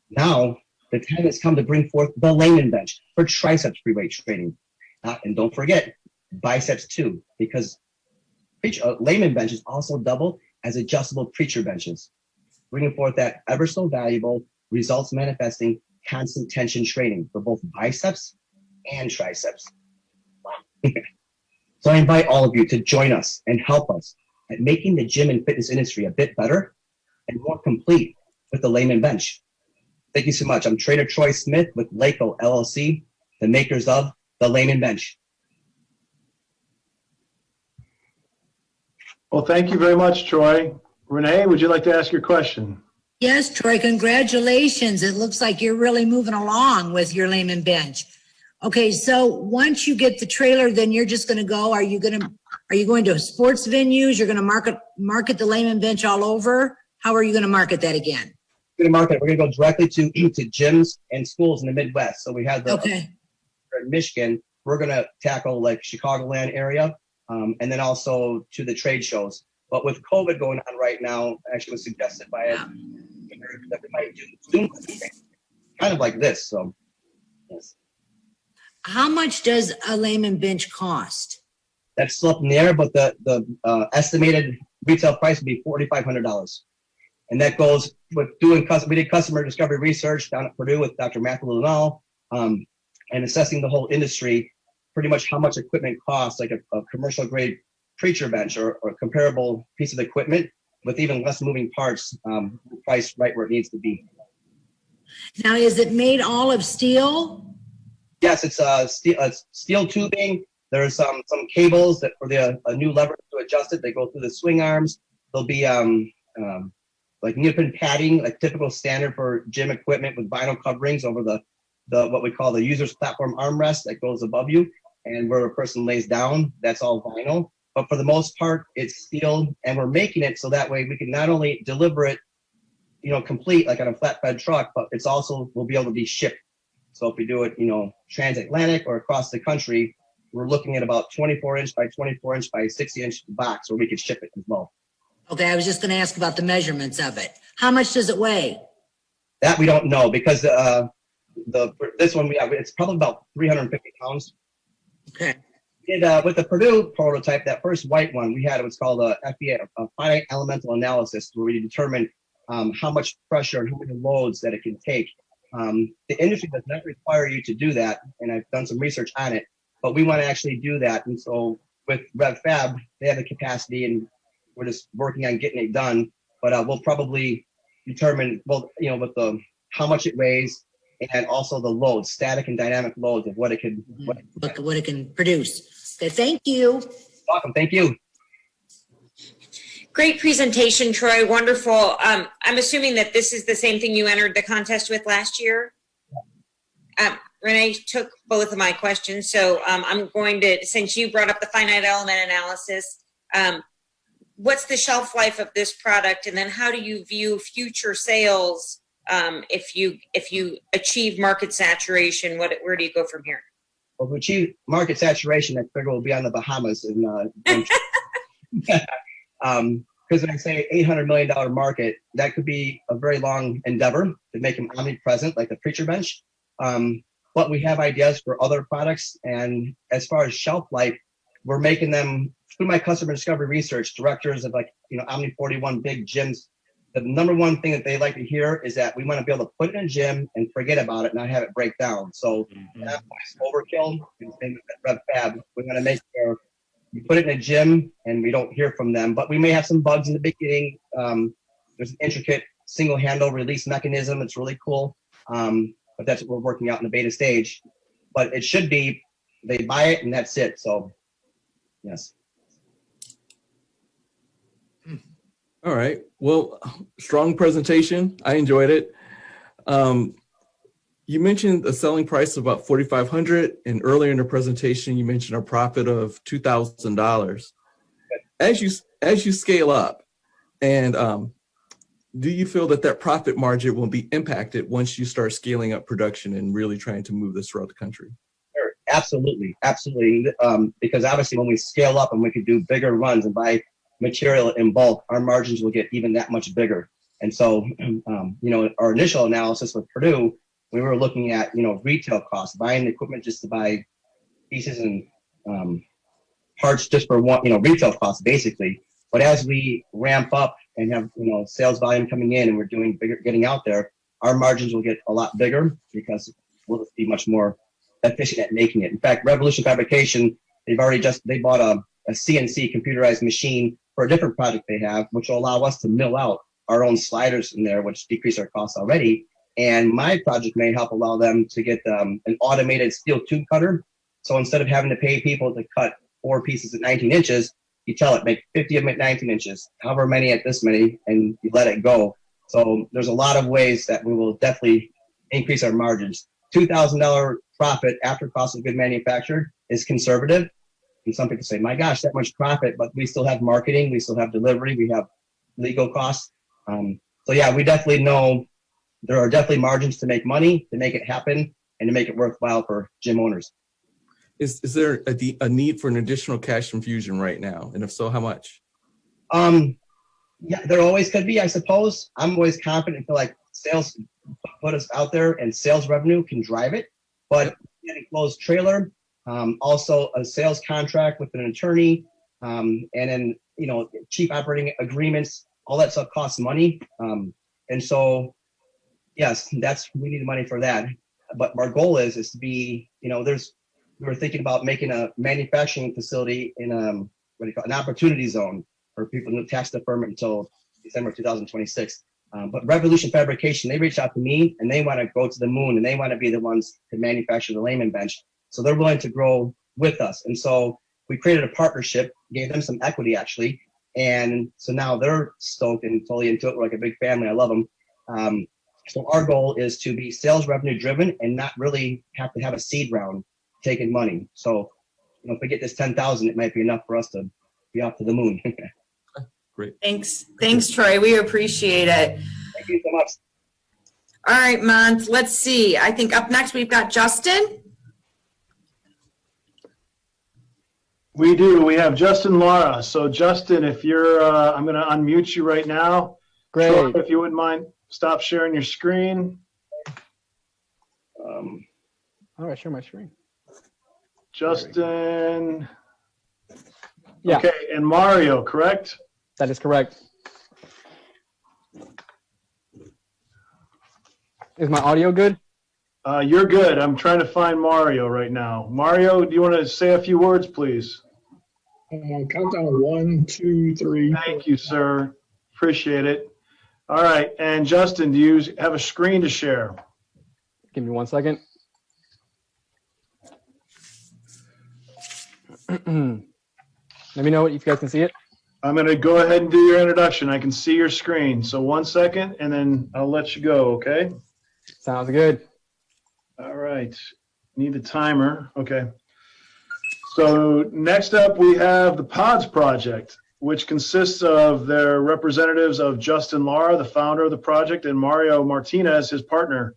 Now, the time has come to bring forth the layman bench for triceps free weight training. And don't forget, biceps too, because layman benches also double as adjustable preacher benches, bringing forth that ever so valuable results manifesting constant tension training for both biceps and triceps. Wow. So I invite all of you to join us and help us at making the gym and fitness industry a bit better and more complete with the layman bench. Thank you so much. I'm Trainer Troy Smith with LACO LLC, the makers of the layman bench. Well, thank you very much, Troy. Renee, would you like to ask your question? Yes, Troy, congratulations. It looks like you're really moving along with your layman bench. Okay, so once you get the trailer, then you're just going to go. Are you going to sports venues? You're going to market the layman bench all over? How are you going to market that again? We're going to go directly to gyms and schools in the Midwest. So we have the in Michigan. We're going to tackle like Chicagoland area, and then also to the trade shows. But with COVID going on right now, actually was suggested by that we might do Zoom, kind of like this. So, yes. How much does a layman bench cost? That's still up in the air, but the estimated retail price would be $4,500. And that goes with we did customer discovery research down at Purdue with Dr. Matthew Lunal, and assessing the whole industry, pretty much how much equipment costs, like a commercial grade preacher bench or a comparable piece of equipment with even less moving parts, priced right where it needs to be. Now, is it made all of steel? Yes, it's steel tubing. There's some cables that for a new lever to adjust it. They go through the swing arms. There'll be like neoprene padding, like typical standard for gym equipment with vinyl coverings over the what we call the user's platform armrest that goes above you, and where a person lays down, that's all vinyl. But for the most part, it's steel, and we're making it so that way we can not only deliver it, complete like on a flatbed truck, but it's also will be able to be shipped. So if we do it, transatlantic or across the country, we're looking at about 24-inch by 24-inch by 60-inch box where we could ship it as well. Okay, I was just going to ask about the measurements of it. How much does it weigh? That we don't know because this one it's probably about 350 pounds. Okay. And with the Purdue prototype, that first white one we had, it was called a FEA, a finite elemental analysis, where we determined how much pressure and how many loads that it can take. The industry does not require you to do that, and I've done some research on it, but we want to actually do that. And so with RevFab, they have the capacity, and we're just working on getting it done. But we'll probably determine, with how much it weighs and also the loads, static and dynamic loads of what it can what it can produce. Okay, thank you. Welcome. Thank you. Great presentation, Troy. Wonderful. I'm assuming that this is the same thing you entered the contest with last year. Renee took both of my questions, so I'm going to, since you brought up the finite element analysis, what's the shelf life of this product, and then how do you view future sales if you achieve market saturation? Where do you go from here? Well, if we achieve market saturation, I figure we'll be on the Bahamas because when I say $800 million market, that could be a very long endeavor to make them omnipresent, like the preacher bench. But we have ideas for other products, and as far as shelf life, we're making them through my customer discovery research. Directors of Omni 41 big gyms, the number one thing that they like to hear is that we want to be able to put it in a gym and forget about it, not have it break down. So that's overkill. And same with RevFab, we want to make sure we put it in a gym and we don't hear from them. But we may have some bugs in the beginning. There's an intricate single handle release mechanism. It's really cool. But that's what we're working out in the beta stage. But it should be, they buy it and that's it. So, yes. All right. Well, strong presentation. I enjoyed it. You mentioned a selling price of about $4,500, and earlier in the presentation, you mentioned a profit of $2,000. As you scale up, and do you feel that profit margin will be impacted once you start scaling up production and really trying to move this throughout the country? Sure. Absolutely. Because obviously when we scale up and we could do bigger runs and buy material in bulk, our margins will get even that much bigger. And so, our initial analysis with Purdue, we were looking at, retail costs, buying the equipment just to buy pieces and parts just for one, retail costs basically. But as we ramp up and have, sales volume coming in and we're doing bigger, getting out there, our margins will get a lot bigger because we'll just be much more efficient at making it. In fact, Revolution Fabrication, they bought a CNC computerized machine for a different product they have, which will allow us to mill out our own sliders in there, which decrease our costs already. And my project may help allow them to get an automated steel tube cutter. So instead of having to pay people to cut 4 pieces at 19 inches, you tell it, make 50 of them at 19 inches, however many at this many, and you let it go. So there's a lot of ways that we will definitely increase our margins. $2,000 profit after cost of good manufactured is conservative. And some people say, my gosh, that much profit, but we still have marketing, we still have delivery, we have legal costs. So yeah, we definitely know there are definitely margins to make money, to make it happen, and to make it worthwhile for gym owners. Is there a need for an additional cash infusion right now? And if so, how much? Yeah, there always could be, I suppose. I'm always confident and feel like sales put us out there and sales revenue can drive it. But getting closed trailer, also a sales contract with an attorney, and then, chief operating agreements, all that stuff costs money. And so, yes, we need money for that. But our goal is to be, we were thinking about making a manufacturing facility in an opportunity zone for people to tax deferment until December 2026. But Revolution Fabrication, they reached out to me and they want to go to the moon and they want to be the ones to manufacture the layman bench. So they're willing to grow with us. And so we created a partnership, gave them some equity actually. And so now they're stoked and totally into it. We're like a big family. I love them. So our goal is to be sales revenue driven and not really have to have a seed round taking money. So, if we get this 10,000, it might be enough for us to be off to the moon. Great. Thanks, Troy. We appreciate it. Thank you so much. All right, Mont. Let's see. I think up next we've got Justin. We do. We have Justin Lara. So Justin, if you're, I'm going to unmute you right now. Great. Troy, if you wouldn't mind, stop sharing your screen. All right, share my screen. Justin. Yeah. Okay, and Mario, correct? That is correct. Is my audio good? You're good. I'm trying to find Mario right now. Mario, do you want to say a few words, please? Countdown 1, 2, 3. Thank you, sir. Appreciate it. All right, and Justin, do you have a screen to share? Give me 1 second. Let me know if you guys can see it. I'm going to go ahead and do your introduction. I can see your screen. So 1 second, and then I'll let you go, okay? Sounds good. All right. Need the timer. Okay. So next up, we have the PODS project, which consists of their representatives of Justin Lara, the founder of the project, and Mario Martinez, his partner.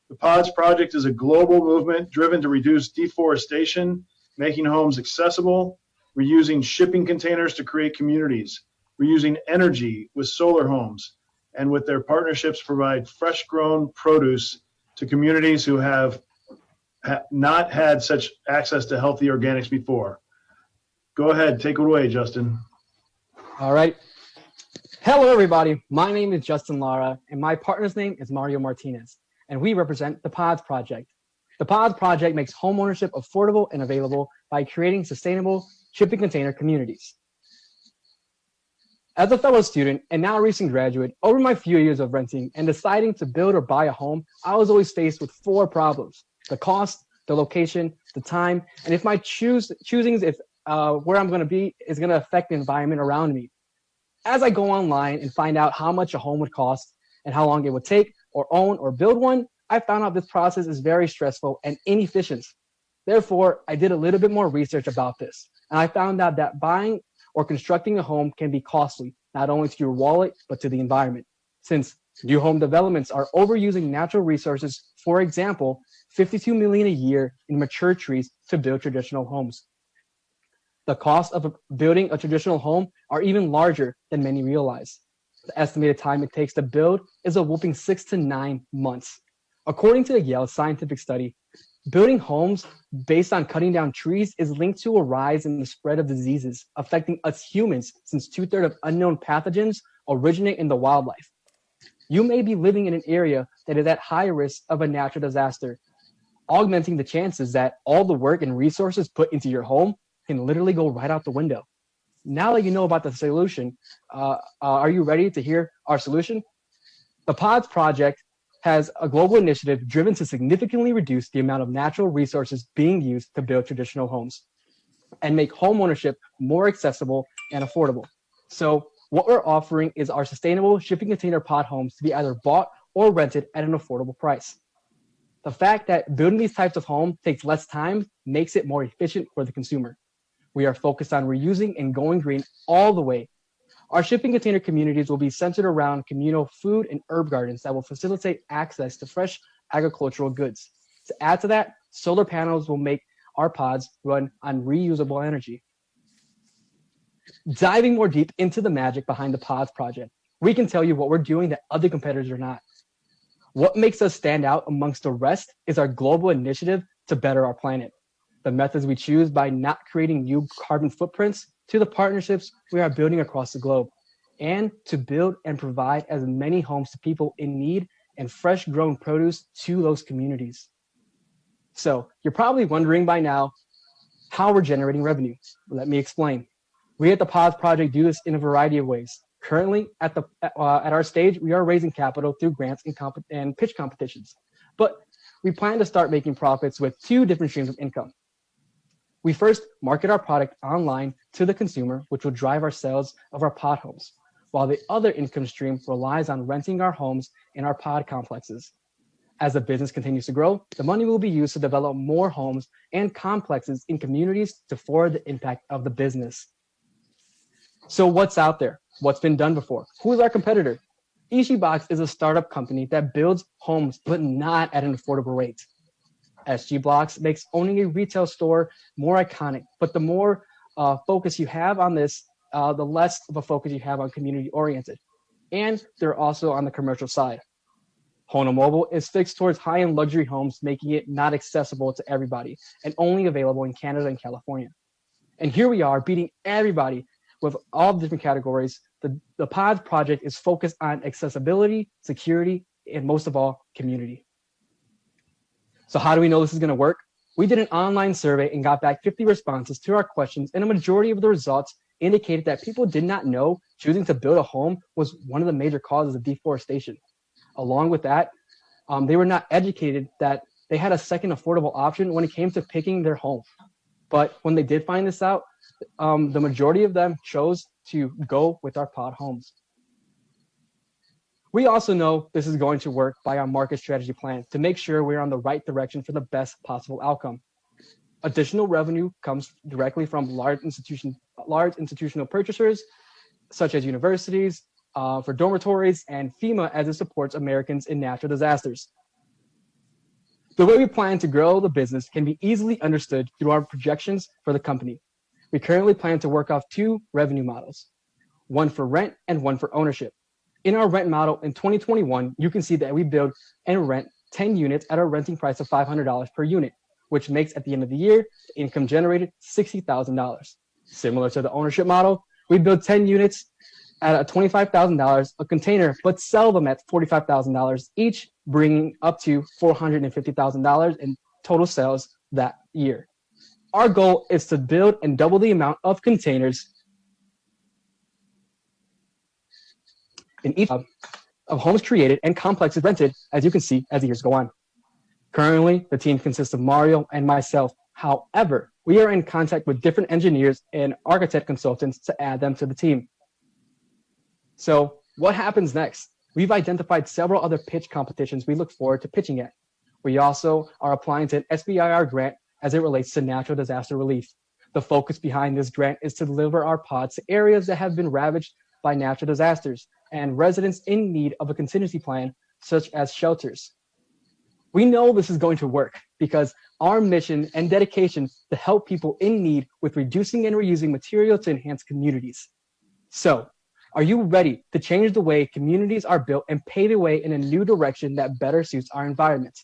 The PODS project is a global movement driven to reduce deforestation, making homes accessible. We're using shipping containers to create communities. We're using energy with solar homes, and with their partnerships provide fresh grown produce to communities who have not had such access to healthy organics before. Go ahead, take it away, Justin. All right. Hello, everybody. My name is Justin Lara, and my partner's name is Mario Martinez, and we represent the PODS project. The PODS project makes homeownership affordable and available by creating sustainable shipping container communities. As a fellow student and now a recent graduate, over my few years of renting and deciding to build or buy a home, I was always faced with 4 problems: the cost, the location, the time, and if my choosings where I'm going to be is going to affect the environment around me. As I go online and find out how much a home would cost and how long it would take or own or build one, I found out this process is very stressful and inefficient. Therefore, I did a little bit more research about this, and I found out that buying or constructing a home can be costly, not only to your wallet, but to the environment. Since new home developments are overusing natural resources, for example, $52 million a year in mature trees to build traditional homes. The cost of building a traditional home are even larger than many realize. The estimated time it takes to build is a whopping 6 to 9 months. According to a Yale scientific study, building homes based on cutting down trees is linked to a rise in the spread of diseases affecting us humans, since 2/3 of unknown pathogens originate in the wildlife. You may be living in an area that is at high risk of a natural disaster, augmenting the chances that all the work and resources put into your home can literally go right out the window. Now that you know about the solution, are you ready to hear our solution? The PODS project has a global initiative driven to significantly reduce the amount of natural resources being used to build traditional homes and make home ownership more accessible and affordable. So What we're offering is our sustainable shipping container pod homes to be either bought or rented at an affordable price. The fact that building these types of homes takes less time makes it more efficient for the consumer. We are focused on reusing and going green all the way. Our shipping container communities will be centered around communal food and herb gardens that will facilitate access to fresh agricultural goods. To add to that, solar panels will make our pods run on reusable energy. Diving more deep into the magic behind the pods project, we can tell you what we're doing that other competitors are not. What makes us stand out amongst the rest is our global initiative to better our planet. The methods we choose by not creating new carbon footprints to the partnerships we are building across the globe, and to build and provide as many homes to people in need and fresh grown produce to those communities. So you're probably wondering by now how we're generating revenue. Let me explain. We at the Pods Project do this in a variety of ways. Currently, at our stage, we are raising capital through grants and pitch competitions. But we plan to start making profits with two different streams of income. We first market our product online to the consumer, which will drive our sales of our pod homes, while the other income stream relies on renting our homes in our pod complexes. As the business continues to grow, the money will be used to develop more homes and complexes in communities to forward the impact of the business. So what's out there? What's been done before? Who is our competitor? Ishibox is a startup company that builds homes, but not at an affordable rate. SG Blocks makes owning a retail store more iconic, but the more focus you have on this, the less of a focus you have on community-oriented. And they're also on the commercial side. Hono Mobile is fixed towards high-end luxury homes, making it not accessible to everybody and only available in Canada and California. And here we are beating everybody with all different categories. The Pods project is focused on accessibility, security, and most of all, community. So how do we know this is going to work? We did an online survey and got back 50 responses to our questions, and a majority of the results indicated that people did not know choosing to build a home was one of the major causes of deforestation. Along with that, they were not educated that they had a second affordable option when it came to picking their home. But when they did find this out, the majority of them chose to go with our pod homes. We also know this is going to work by our market strategy plan to make sure we're on the right direction for the best possible outcome. Additional revenue comes directly from large institutional purchasers, such as universities, for dormitories, and FEMA as it supports Americans in natural disasters. The way we plan to grow the business can be easily understood through our projections for the company. We currently plan to work off two revenue models, one for rent and one for ownership. In our rent model in 2021, you can see that we build and rent 10 units at a renting price of $500 per unit, which makes at the end of the year, the income generated $60,000. Similar to the ownership model, we build 10 units at a $25,000 a container, but sell them at $45,000 each, bringing up to $450,000 in total sales that year. Our goal is to build and double the amount of containers in each of homes created and complexes rented, as you can see as the years go on. Currently, the team consists of Mario and myself. However, we are in contact with different engineers and architect consultants to add them to the team. So what happens next? We've identified several other pitch competitions we look forward to pitching at. We also are applying to an SBIR grant as it relates to natural disaster relief. The focus behind this grant is to deliver our pods to areas that have been ravaged by natural disasters and residents in need of a contingency plan, such as shelters. We know this is going to work because our mission and dedication to help people in need with reducing and reusing material to enhance communities. So, are you ready to change the way communities are built and pave the way in a new direction that better suits our environment?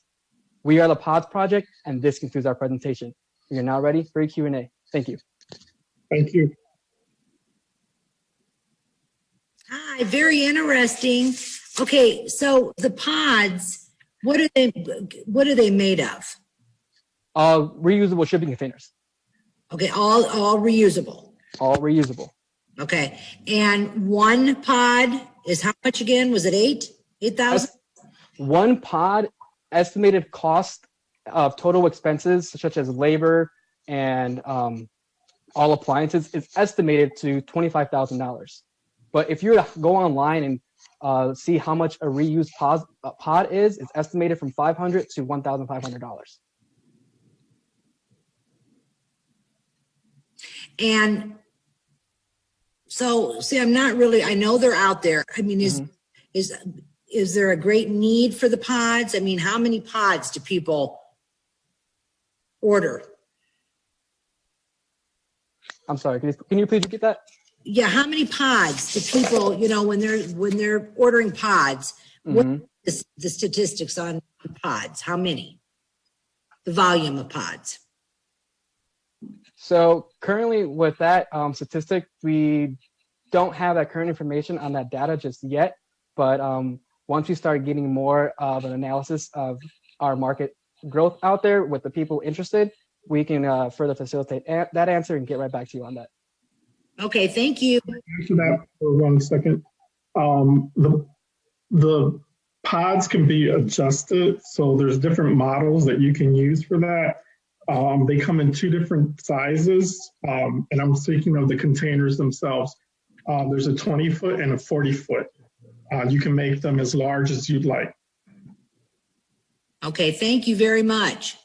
We are the Pods Project, and this concludes our presentation. We are now ready for a Q&A. Thank you. Thank you. Hi, very interesting. Okay, so the pods, what are they made of? Reusable shipping containers. Okay, all reusable. All reusable. Okay, and one pod is how much again? Was it 8,000? One pod estimated cost of total expenses such as labor and all appliances is estimated to $25,000. But if you were to go online and see how much a reused pod is, it's estimated from $500 to $1,500. And so, see, I'm not really, I know they're out there. I mean, is there a great need for the pods? I mean, how many pods do people order? I'm sorry, can you please repeat that? Yeah, how many pods do people, you know, when they're ordering pods, what is the statistics on pods? How many? The volume of pods. So currently with that statistic, we don't have that current information on that data just yet. But once we start getting more of an analysis of our market growth out there with the people interested, we can further facilitate that answer and get right back to you on that. Okay, thank you. Answer that for 1 second. The pods can be adjusted, so there's different models that you can use for that. They come in 2 different sizes, and I'm speaking of the containers themselves. There's a 20-foot and a 40-foot. You can make them as large as you'd like. Okay, thank you very much.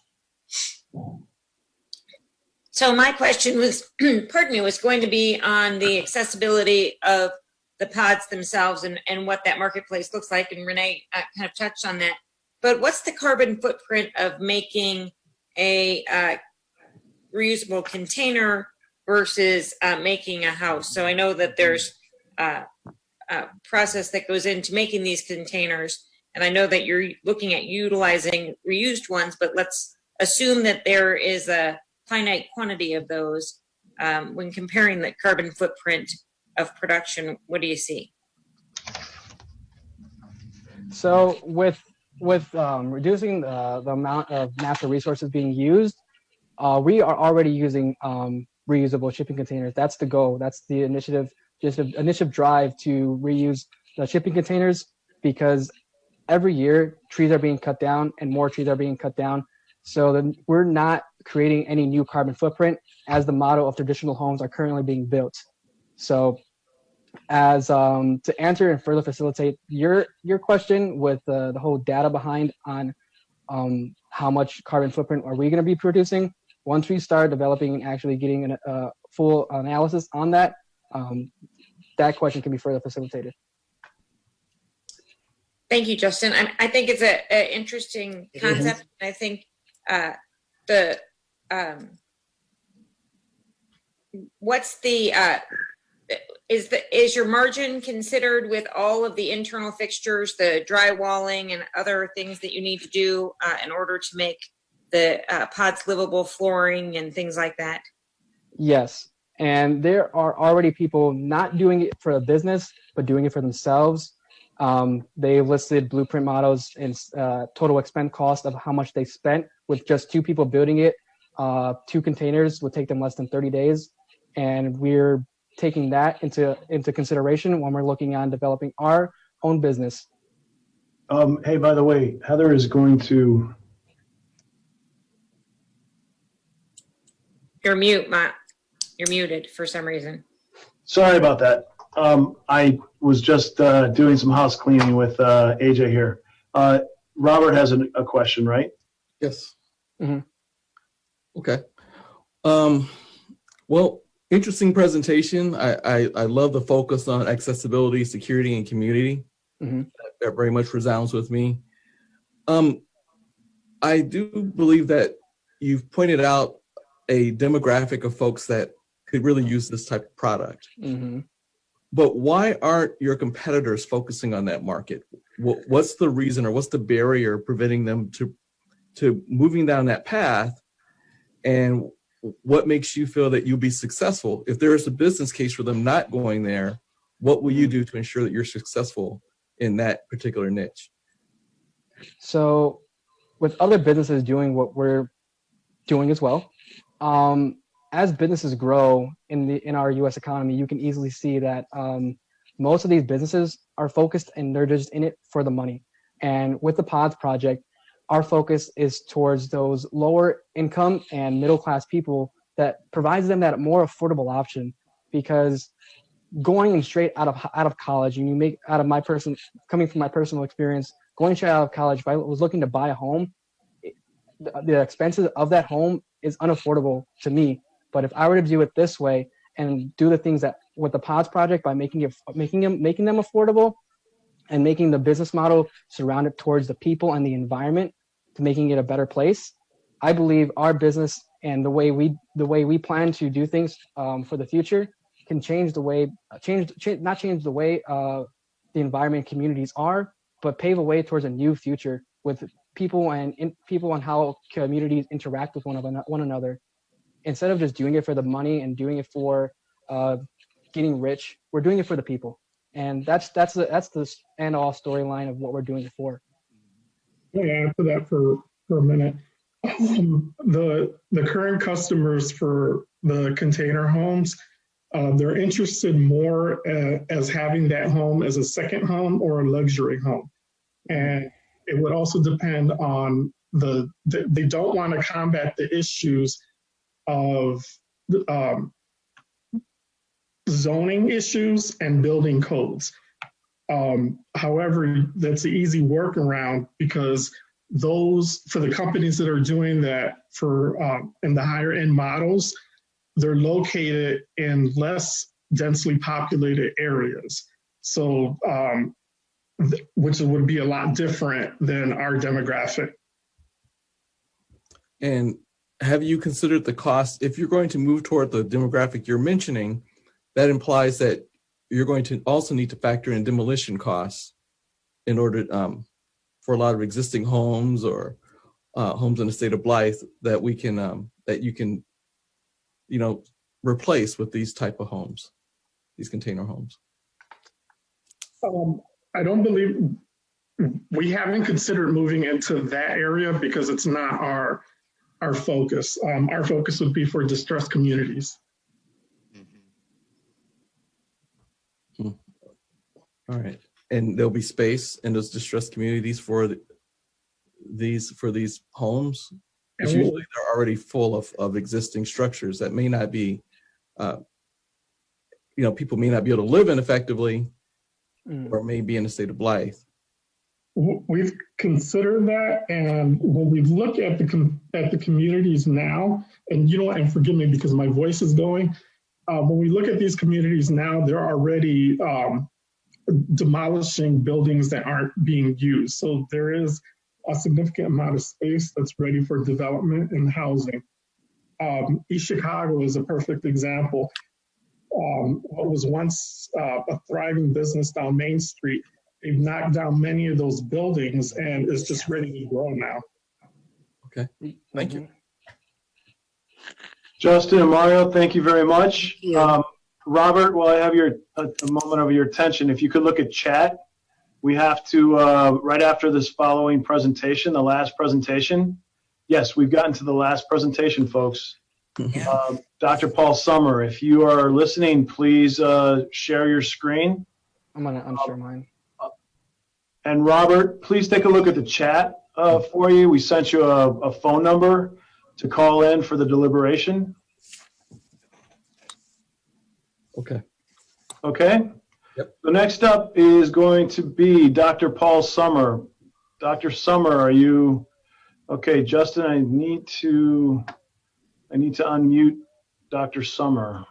So my question was, pardon me, was going to be on the accessibility of the pods themselves and what that marketplace looks like. And Renee kind of touched on that. But what's the carbon footprint of making a reusable container versus making a house? So I know that there's a process that goes into making these containers. And I know that you're looking at utilizing reused ones, but let's assume that there is a finite quantity of those. When comparing the carbon footprint of production, what do you see? So with reducing the amount of natural resources being used, we are already using reusable shipping containers. That's the goal. That's the initiative, just an initiative drive to reuse the shipping containers, because every year trees are being cut down and more trees are being cut down. So then we're not creating any new carbon footprint as the model of traditional homes are currently being built. So as to answer and further facilitate your question with the whole data behind on how much carbon footprint are we going to be producing, once we start developing and actually getting a full analysis on that, that question can be further facilitated. Thank you, Justin. I think it's an interesting concept. I think is your margin considered with all of the internal fixtures, the drywalling and other things that you need to do in order to make the pods livable, flooring and things like that? Yes, and there are already people not doing it for a business, but doing it for themselves. They listed blueprint models and total expense cost of how much they spent with just 2 people building it. 2 containers would take them less than 30 days. And we're taking that into consideration when we're looking on developing our own business. Hey, by the way, Heather is going to... You're mute, Matt. You're muted for some reason. Sorry about that. I was just doing some house cleaning with AJ here. Robert has a question, right? Yes. Mm-hmm. Okay. Well, interesting presentation. I love the focus on accessibility, security, and community. Mm-hmm. That very much resounds with me. I do believe that you've pointed out a demographic of folks that could really use this type of product. Mm-hmm. But why aren't your competitors focusing on that market? What's the reason, or what's the barrier preventing them to moving down that path? And what makes you feel that you'll be successful? If there is a business case for them not going there, what will you do to ensure that you're successful in that particular niche? So with other businesses doing what we're doing as well, as businesses grow in our U.S. economy, you can easily see that most of these businesses are focused and they're just in it for the money. And with the Pods project, our focus is towards those lower income and middle class people that provides them that more affordable option, because going straight out of college, and you make out of coming from my personal experience, going straight out of college, if I was looking to buy a home, the expenses of that home is unaffordable to me. But if I were to do it this way and do the things that with the Pods project by making them affordable and making the business model surrounded towards the people and the environment to making it a better place, I believe our business and the way we plan to do things for the future can change the way not change the way the environment communities are, but pave a way towards a new future with people and how communities interact with one another. Instead of just doing it for the money and doing it for getting rich, we're doing it for the people, and that's the end all storyline of what we're doing it for. Let me add to that for a minute. The current customers for the container homes, they're interested more as having that home as a second home or a luxury home, and it would also depend on they don't want to combat the issues of zoning issues and building codes. However, that's an easy workaround because for the companies that are doing that in the higher end models, they're located in less densely populated areas. So, which would be a lot different than our demographic. And have you considered the cost? If you're going to move toward the demographic you're mentioning, that implies that you're going to also need to factor in demolition costs in order for a lot of existing homes or homes in the state of Blythe that we can that you can replace with these type of homes, these container homes. I don't believe we haven't considered moving into that area because it's not our focus. Our focus would be for distressed communities. All right, and there'll be space in those distressed communities for these homes. Because usually they're already full of existing structures that may not be, people may not be able to live in effectively, or may be in the state of Blythe. We've considered that, and when we look at the communities now, and forgive me because my voice is going. When we look at these communities now, they're already demolishing buildings that aren't being used. So there is a significant amount of space that's ready for development and housing. East Chicago is a perfect example. What was once a thriving business down Main Street, they've knocked down many of those buildings and it's just ready to grow now. Okay, thank you. Justin and Mario, thank you very much. Robert, while I have a moment of your attention, if you could look at chat, we have to, right after this following presentation, the last presentation. Yes, we've gotten to the last presentation, folks. Dr. Paul Summer, if you are listening, please share your screen. I'm gonna unshare mine. And Robert, please take a look at the chat for you. We sent you a phone number to call in for the deliberation. Okay. Okay. Yep. So next up is going to be Dr. Paul Summer. Dr. Summer, are you okay? Justin, I need to unmute Dr. Summer.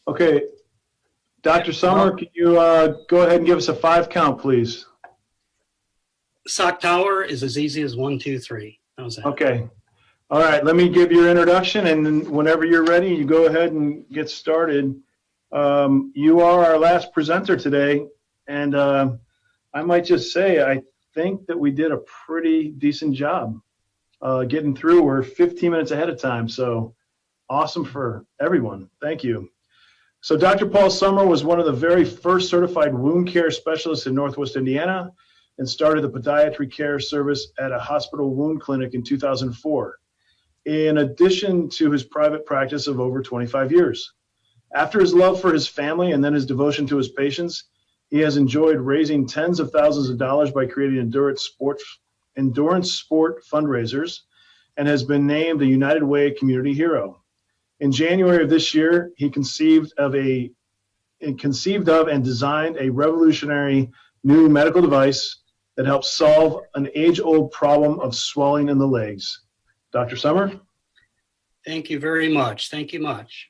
Okay, Dr. Summer, can you go ahead and give us a 5 count, please? Sock Tower is as easy as 1, 2, 3. How's that? Okay. All right, let me give your introduction, and then whenever you're ready, you go ahead and get started. You are our last presenter today, and I might just say I think that we did a pretty decent job getting through. We're 15 minutes ahead of time, so awesome for everyone. Thank you. So Dr. Paul Summer was one of the very first certified wound care specialists in Northwest Indiana and started the podiatry care service at a hospital wound clinic in 2004, in addition to his private practice of over 25 years. After his love for his family and then his devotion to his patients, he has enjoyed raising tens of thousands of dollars by creating endurance sport fundraisers and has been named a United Way Community Hero. In January of this year, he conceived of and designed a revolutionary new medical device that helps solve an age-old problem of swelling in the legs. Dr. Summer? Thank you very much. Thank you much.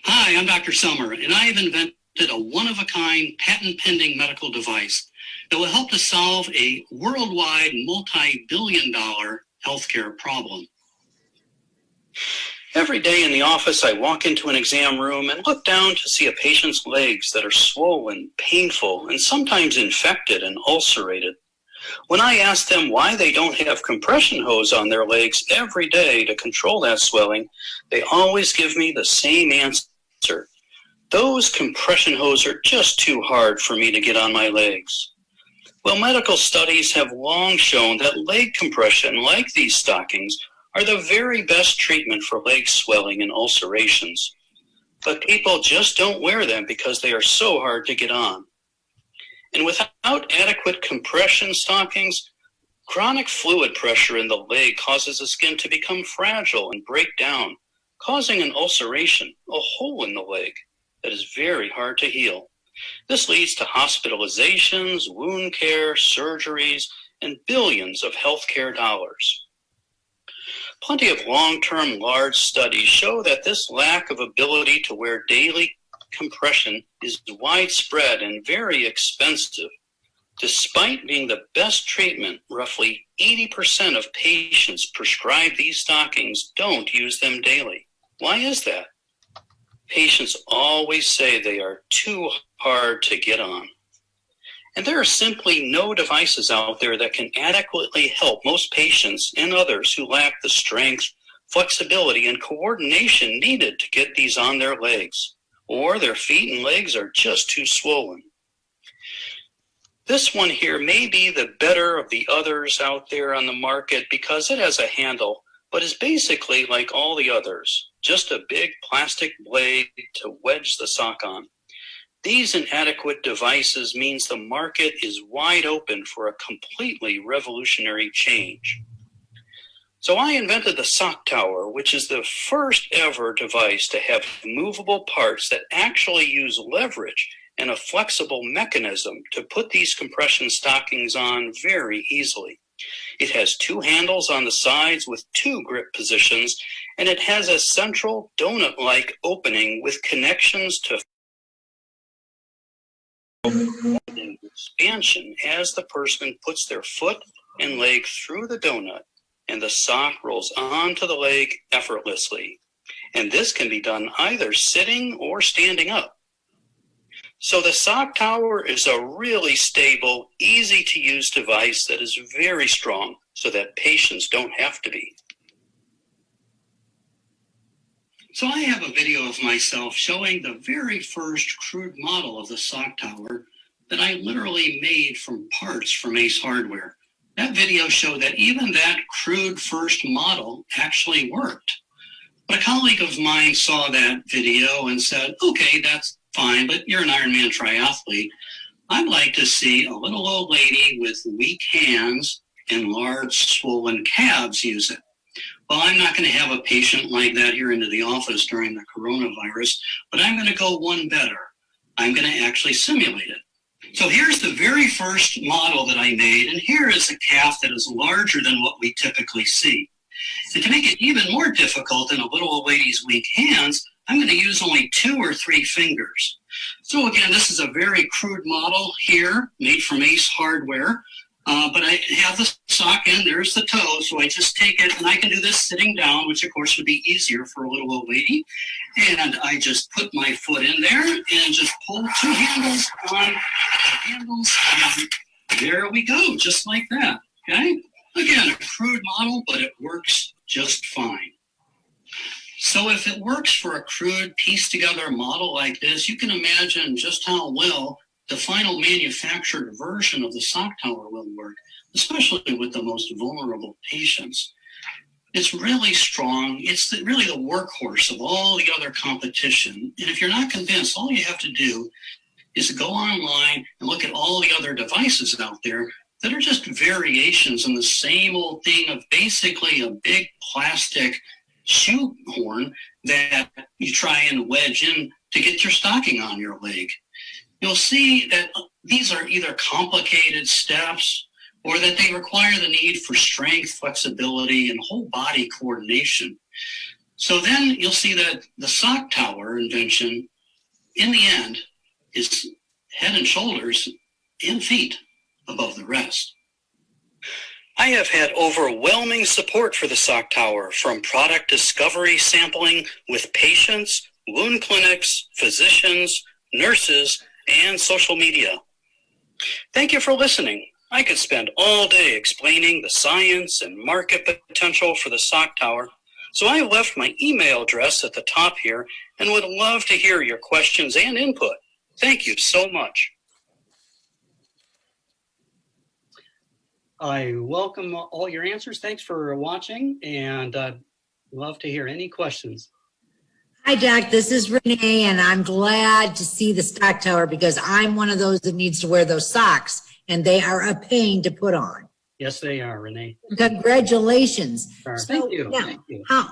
Hi, I'm Dr. Summer, and I have invented a one-of-a-kind, patent-pending medical device that will help to solve a worldwide multi-billion-dollar healthcare problem. Every day in the office, I walk into an exam room and look down to see a patient's legs that are swollen, painful, and sometimes infected and ulcerated. When I ask them why they don't have compression hose on their legs every day to control that swelling, they always give me the same answer. Those compression hoses are just too hard for me to get on my legs. Well, medical studies have long shown that leg compression, like these stockings, are the very best treatment for leg swelling and ulcerations. But people just don't wear them because they are so hard to get on. And without adequate compression stockings, chronic fluid pressure in the leg causes the skin to become fragile and break down, causing an ulceration, a hole in the leg that is very hard to heal. This leads to hospitalizations, wound care, surgeries, and billions of healthcare dollars. Plenty of long-term large studies show that this lack of ability to wear daily compression is widespread and very expensive. Despite being the best treatment, roughly 80% of patients prescribed these stockings don't use them daily. Why is that? Patients always say they are too hard to get on. And there are simply no devices out there that can adequately help most patients and others who lack the strength, flexibility, and coordination needed to get these on their legs, or their feet and legs are just too swollen. This one here may be the better of the others out there on the market because it has a handle, but is basically like all the others, just a big plastic blade to wedge the sock on. These inadequate devices means the market is wide open for a completely revolutionary change. So I invented the sock tower, which is the first ever device to have movable parts that actually use leverage and a flexible mechanism to put these compression stockings on very easily. It has two handles on the sides with two grip positions, and it has a central donut-like opening with connections to expansion as the person puts their foot and leg through the donut, and the sock rolls onto the leg effortlessly. And this can be done either sitting or standing up. So the sock tower is a really stable, easy to use device that is very strong so that patients don't have to be. So I have a video of myself showing the very first crude model of the sock tower that I literally made from parts from Ace Hardware. That video showed that even that crude first model actually worked. But a colleague of mine saw that video and said, okay, that's fine, but you're an Ironman triathlete. I'd like to see a little old lady with weak hands and large swollen calves use it. Well, I'm not going to have a patient like that here into the office during the coronavirus, but I'm going to go one better. I'm going to actually simulate it. So here's the very first model that I made, and here is a calf that is larger than what we typically see. And to make it even more difficult than a little old lady's weak hands, I'm going to use only 2 or 3 fingers. So again, this is a very crude model here, made from Ace Hardware. But I have the sock in, there's the toe, so I just take it, and I can do this sitting down, which of course would be easier for a little old lady. And I just put my foot in there and just pull 2 handles on the handles, and there we go, just like that, okay? Again, a crude model, but it works just fine. So if it works for a crude, pieced-together model like this, you can imagine just how well the final manufactured version of the sock tower will work, especially with the most vulnerable patients. It's really strong. It's really the workhorse of all the other competition. And if you're not convinced, all you have to do is go online and look at all the other devices out there that are just variations on the same old thing of basically a big plastic shoehorn that you try and wedge in to get your stocking on your leg. You'll see that these are either complicated steps or that they require the need for strength, flexibility, and whole body coordination. So then you'll see that the sock tower invention, in the end, is head and shoulders and feet above the rest. I have had overwhelming support for the sock tower from product discovery sampling with patients, wound clinics, physicians, nurses, and social media. Thank you for listening. I could spend all day explaining the science and market potential for the sock tower, so I left my email address at the top here and would love to hear your questions and input. Thank you so much. I welcome all your answers. Thanks for watching, and love to hear any questions. Hi, Doc. This is Renee, and I'm glad to see the stock tower because I'm one of those that needs to wear those socks, and they are a pain to put on. Yes, they are, Renee. Congratulations. Sure. So, Thank you. yeah, Thank you. How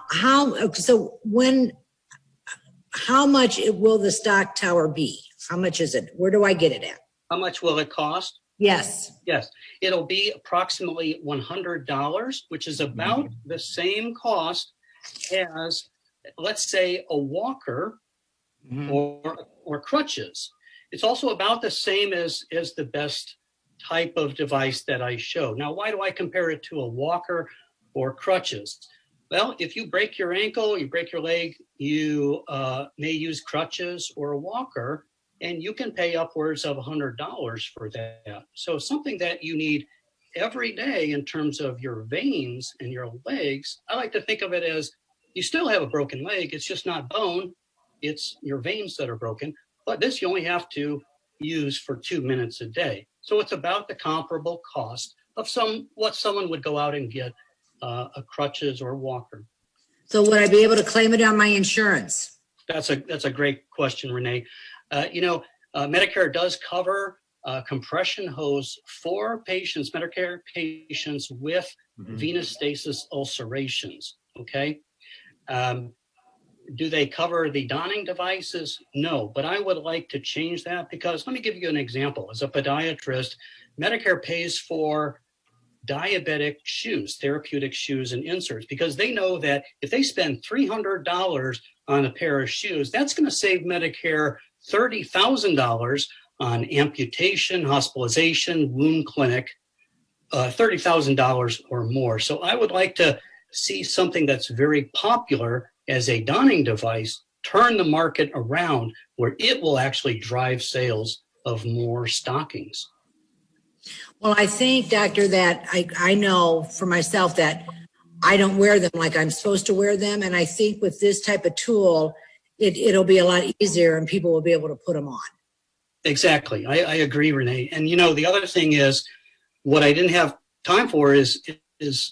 much will the stock tower be? How much is it? Where do I get it at? How much will it cost? Yes. Yes, it'll be approximately $100, which is about the same cost as, let's say, a walker or crutches. It's also about the same as the best type of device that I show. Now, why do I compare it to a walker or crutches? Well, if you break your ankle, you break your leg, you may use crutches or a walker, and you can pay upwards of $100 for that. So something that you need every day in terms of your veins and your legs, I like to think of it as you still have a broken leg. It's just not bone. It's your veins that are broken. But this you only have to use for 2 minutes a day. So it's about the comparable cost of what someone would go out and get a crutches or walker. So would I be able to claim it on my insurance? That's a great question, Renee. Medicare does cover compression hose for patients, Medicare patients with venous stasis ulcerations, okay? Do they cover the donning devices? No, but I would like to change that because let me give you an example. As a podiatrist, Medicare pays for diabetic shoes, therapeutic shoes and inserts, because they know that if they spend $300 on a pair of shoes, that's going to save Medicare $30,000 on amputation, hospitalization, wound clinic, $30,000 or more. So I would like to see something that's very popular as a donning device, turn the market around where it will actually drive sales of more stockings. Well, I think, Doctor, that I know for myself that I don't wear them like I'm supposed to wear them. And I think with this type of tool, it'll be a lot easier and people will be able to put them on. Exactly. I agree, Renee. And, the other thing is what I didn't have time for is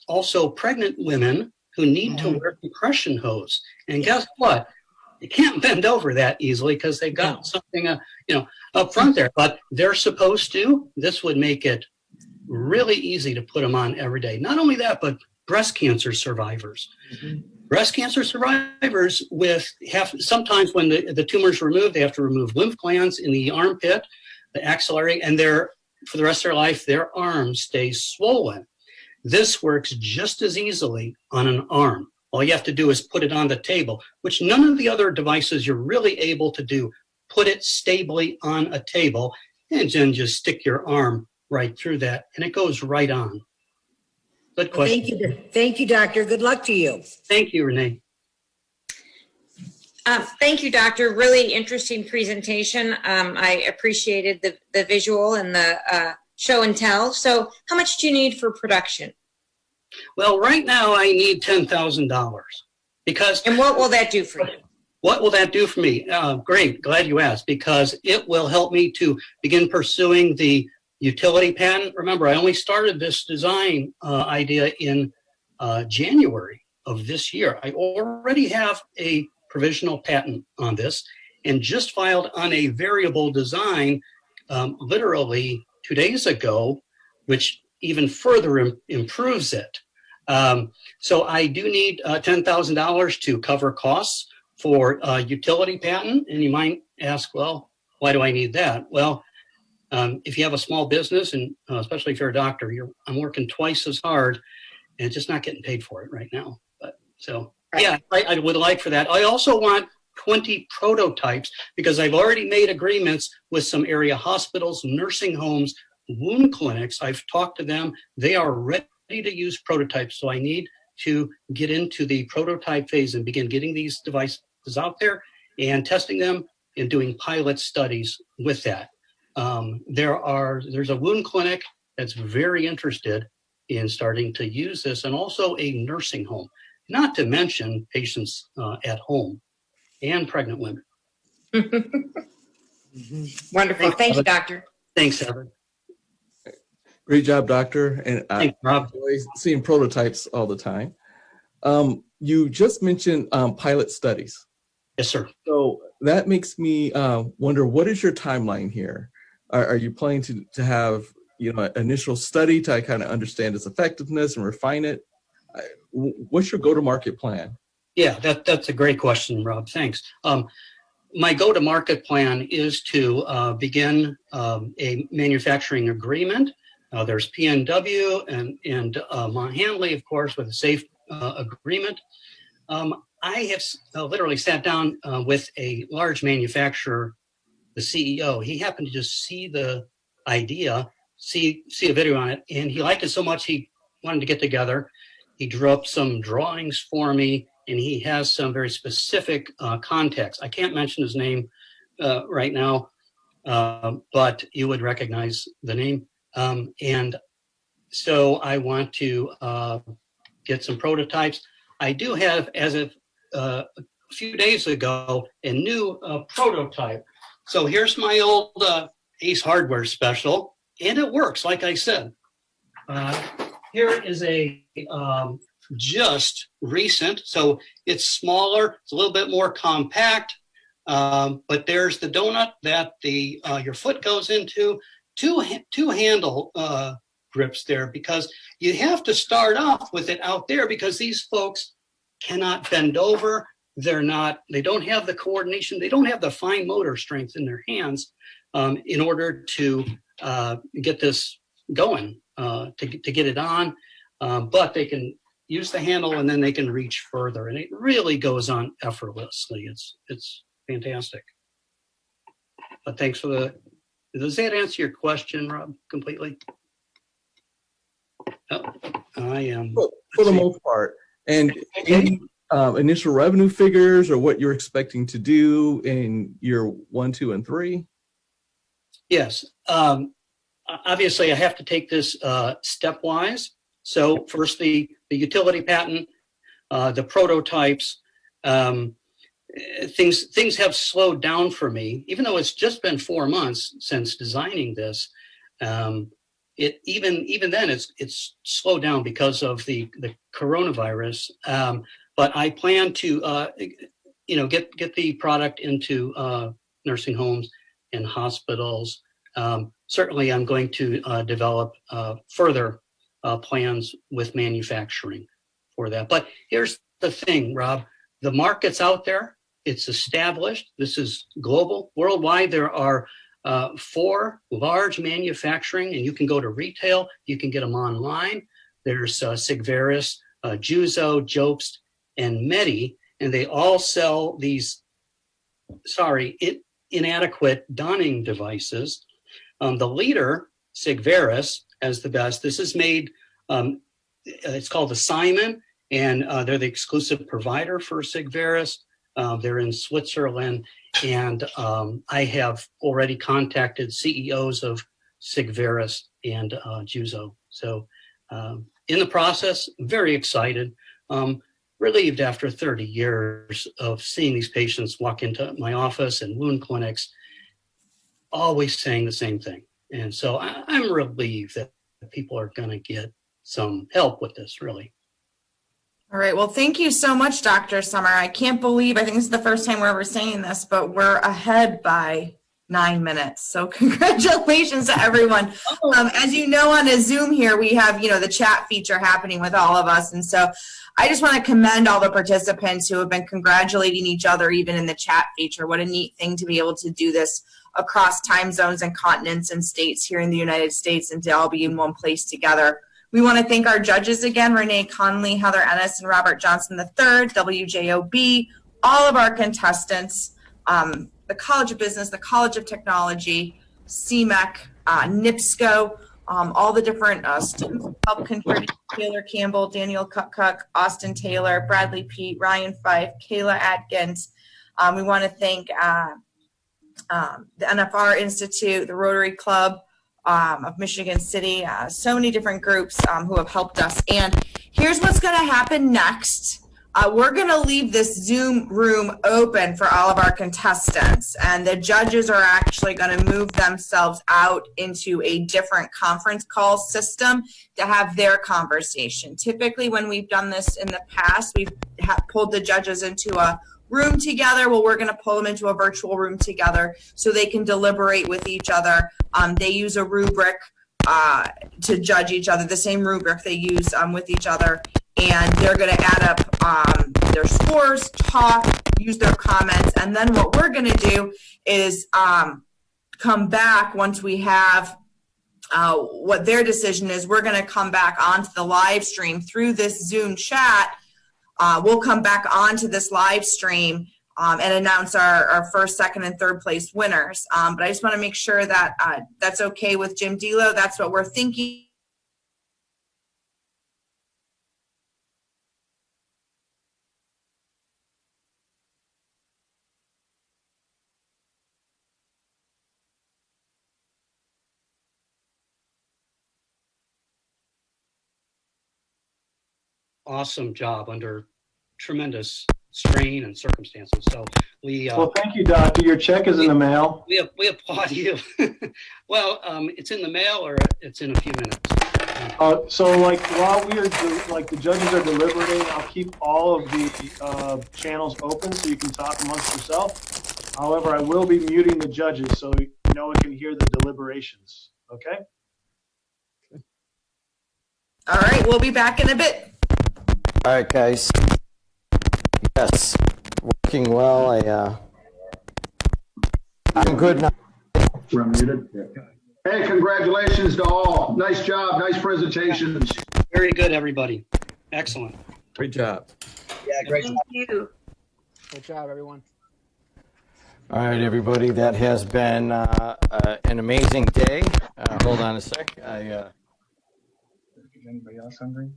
also pregnant women who need to wear compression hose. And guess what? You can't bend over that easily because they got something, up front there, but they're supposed to. This would make it really easy to put them on every day. Not only that, but breast cancer survivors. Breast cancer survivors sometimes when the tumor's removed, they have to remove lymph glands in the armpit, the axillary, and for the rest of their life, their arm stays swollen. This works just as easily on an arm. All you have to do is put it on the table, which none of the other devices you're really able to do. Put it stably on a table and then just stick your arm right through that, and it goes right on. Good question. Thank you, Doctor. Good luck to you. Thank you, Renee. Thank you, Doctor. Really interesting presentation. I appreciated the visual and the show and tell. So how much do you need for production? Well, right now I need $10,000 because. And what will that do for you? What will that do for me? Great, glad you asked, because it will help me to begin pursuing the utility patent. Remember, I only started this design idea in January of this year. I already have a provisional patent on this and just filed on a variable design literally 2 days ago, which even further improves it. So I do need $10,000 to cover costs for a utility patent. And you might ask, well, why do I need that? Well, if you have a small business, and especially if you're a doctor, I'm working twice as hard and just not getting paid for it right now. But so, yeah, I would like for that. I also want 20 prototypes because I've already made agreements with some area hospitals, nursing homes, wound clinics. I've talked to them. They are ready to use prototypes. So I need to get into the prototype phase and begin getting these devices out there and testing them and doing pilot studies with that. There's a wound clinic that's very interested in starting to use this, and also a nursing home, not to mention patients at home and pregnant women. Wonderful. Thank you, Doctor. Thanks, Evan. Great job, Doctor. And Thanks, Rob. Enjoy seeing prototypes all the time. You just mentioned pilot studies. Yes, sir. So that makes me wonder, what is your timeline here? Are you planning to have an initial study to kind of understand its effectiveness and refine it? What's your go-to-market plan? Yeah, that's a great question, Rob. Thanks. My go-to-market plan is to begin a manufacturing agreement. There's PNW and Mont Hanley, of course, with a safe agreement. I have literally sat down with a large manufacturer, the CEO. He happened to just see the idea, see a video on it, and he liked it so much he wanted to get together. He drew up some drawings for me, and he has some very specific contacts. I can't mention his name right now, but you would recognize the name. And so I want to get some prototypes. I do have, as of a few days ago, a new prototype. So here's my old Ace Hardware special, and it works, like I said. Here is a just recent, so it's smaller, it's a little bit more compact, but there's the donut that your foot goes into, two handle grips there, because you have to start off with it out there because these folks cannot bend over. They don't have the coordination. They don't have the fine motor strength in their hands in order to get this going, to get it on. But they can use the handle and then they can reach further, and it really goes on effortlessly. It's fantastic. But thanks for does that answer your question, Rob, completely? Oh, I am. For the most part. And any initial revenue figures or what you're expecting to do in year 1, 2, and 3? Yes. Obviously, I have to take this stepwise. So first, the utility patent, the prototypes, things have slowed down for me, even though it's just been 4 months since designing this. Even then, it's slowed down because of the coronavirus. But I plan to, get the product into nursing homes and hospitals. Certainly, I'm going to develop further plans with manufacturing for that. But here's the thing, Rob, the market's out there. It's established. This is global. Worldwide, there are 4 large manufacturing, and you can go to retail. You can get them online. There's Sigvaris, Juzo, Jobst, and Medi, and they all sell these, inadequate donning devices. The leader, Sigvaris, has the best. This is made, it's called the Simon, and they're the exclusive provider for Sigvaris. They're in Switzerland, and I have already contacted CEOs of Sigvaris and Juzo. So in the process, very excited, relieved after 30 years of seeing these patients walk into my office and wound clinics, always saying the same thing. And so I'm relieved that people are going to get some help with this, really. All right. Well, thank you so much, Dr. Summer. I can't believe, I think this is the first time we're ever saying this, but we're ahead by 9 minutes. So congratulations to everyone. As you know, on a Zoom here, we have, the chat feature happening with all of us. And so I just want to commend all the participants who have been congratulating each other, even in the chat feature. What a neat thing to be able to do this across time zones and continents and states here in the United States, and to all be in one place together. We want to thank our judges again, Renee Conley, Heather Ennis, and Robert Johnson III, WJOB, all of our contestants, the College of Business, the College of Technology, CMEC, NIPSCO, all the different students who helped contribute: Taylor Campbell, Daniel Cook, Austin Taylor, Bradley Pete, Ryan Fife, Kayla Atkins. We want to thank the NFR Institute, the Rotary Club of Michigan City, so many different groups who have helped us. And here's what's going to happen next. We're going to leave this Zoom room open for all of our contestants, and the judges are actually going to move themselves out into a different conference call system to have their conversation. Typically, when we've done this in the past, we've pulled the judges into a room together. Well, we're going to pull them into a virtual room together so they can deliberate with each other. They use a rubric to judge each other, the same rubric they use with each other. And they're going to add up their scores, talk, use their comments. And then what we're going to do is come back once we have what their decision is. We're going to come back onto the live stream through this Zoom chat. We'll come back onto this live stream and announce our first, second, and third place winners. But I just want to make sure that that's okay with Jim Delo. That's what we're thinking. Awesome job under tremendous strain and circumstances. So we well, thank you, Doctor. Your check is in the mail. We applaud you. Well, it's in the mail, or it's in a few minutes. So like while we are the judges are deliberating, I'll keep all of the channels open so you can talk amongst yourself. However, I will be muting the judges so no one can hear the deliberations. Okay. All right, we'll be back in a bit. All right, guys. Yes, working well. I'm good now. We're muted. Hey, congratulations to all. Nice job. Nice presentations. Very good, everybody. Excellent. Great job. Yeah, great job. Thank you. Good job, everyone. All right, everybody. That has been an amazing day. Hold on a sec. Is anybody else hungry?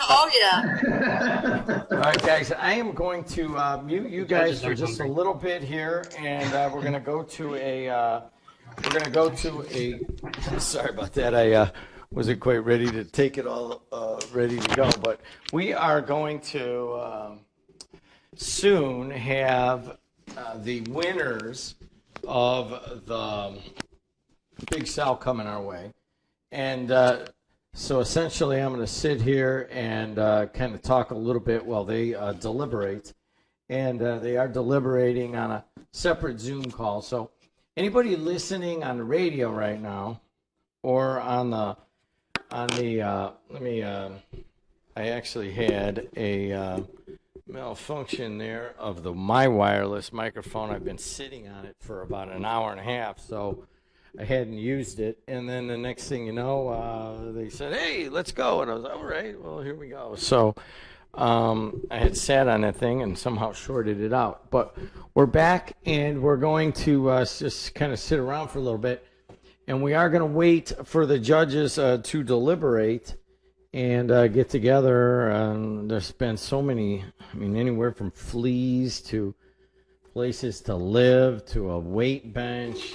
Oh, yeah. All right, guys, I am going to mute you guys for just a little bit here, and we're going to go to a, sorry about that. I wasn't quite ready to take it all ready to go, but we are going to soon have the winners of the Big Sell coming our way. And so essentially, I'm going to sit here and kind of talk a little bit while they deliberate. And they are deliberating on a separate Zoom call. So anybody listening on the radio right now or on the I actually had a malfunction there of my wireless microphone. I've been sitting on it for about an hour and a half. So I hadn't used it, and then the next thing you know, they said, "Hey, let's go," and I was, "All right, well, here we go." So I had sat on that thing and somehow shorted it out. But we're back, and we're going to just kind of sit around for a little bit, and we are going to wait for the judges to deliberate and get together. There's been so many, anywhere from fleas to places to live to a weight bench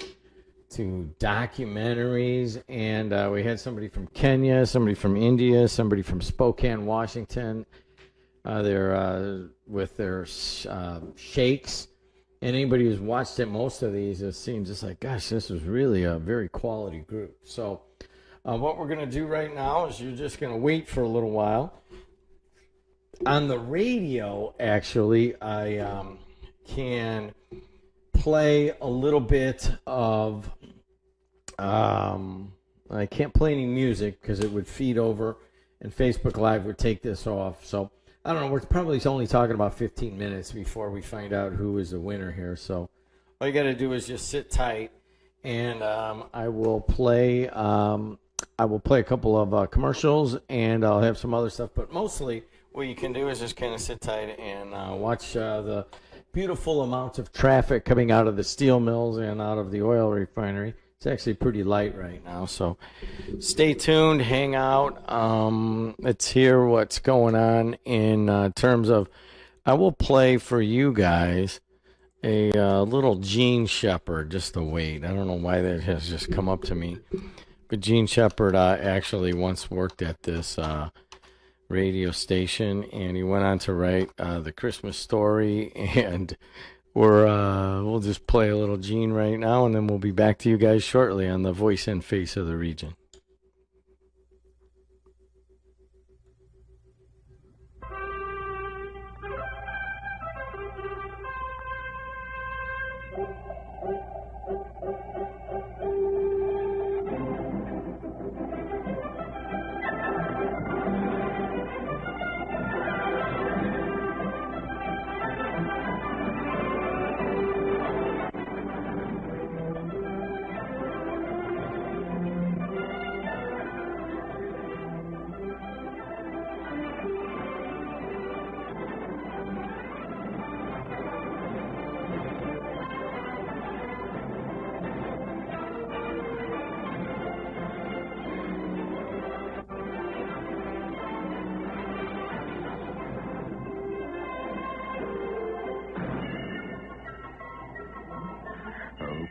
to documentaries, and we had somebody from Kenya, somebody from India, somebody from Spokane, Washington. They're with their shakes, and anybody who's watched it, most of these, it seems just like, gosh, this is really a very quality group. So what we're going to do right now is you're just going to wait for a little while. On the radio, actually, I can play a little bit of, I can't play any music because it would feed over and Facebook Live would take this off. So I don't know, we're probably only talking about 15 minutes before we find out who is the winner here. So all you got to do is just sit tight, and I will play a couple of commercials, and I'll have some other stuff. But mostly what you can do is just kind of sit tight and watch the beautiful amounts of traffic coming out of the steel mills and out of the oil refinery. It's actually pretty light right now, so stay tuned, hang out. Let's hear what's going on in terms of, I will play for you guys a little Gene Shepard, just to wait. I don't know why that has just come up to me. But Gene Shepard actually once worked at this radio station, and he went on to write The Christmas Story, and we'll just play a little Gene right now, and then we'll be back to you guys shortly on the Voice and Face of the Region.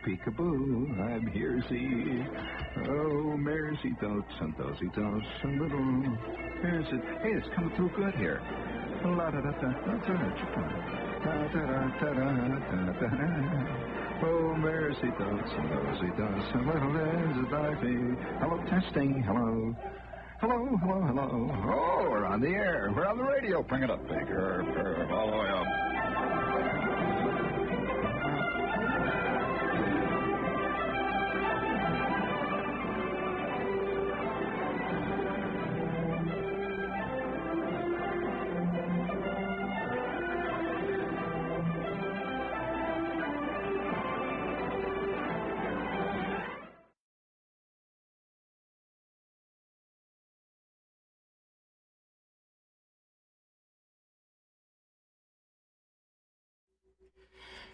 Peekaboo, I'm here, see. Oh, mercy, dotes and dosey dos and little. There's it. Hey, it's coming through good here. La da da da da da da da da. Oh, mercy, dotes and dosey dos and little. There's a diving. Hello, testing. Hello. Hello, hello, hello. Oh, we're on the air. We're on the radio. Bring it up, Baker. All the way up.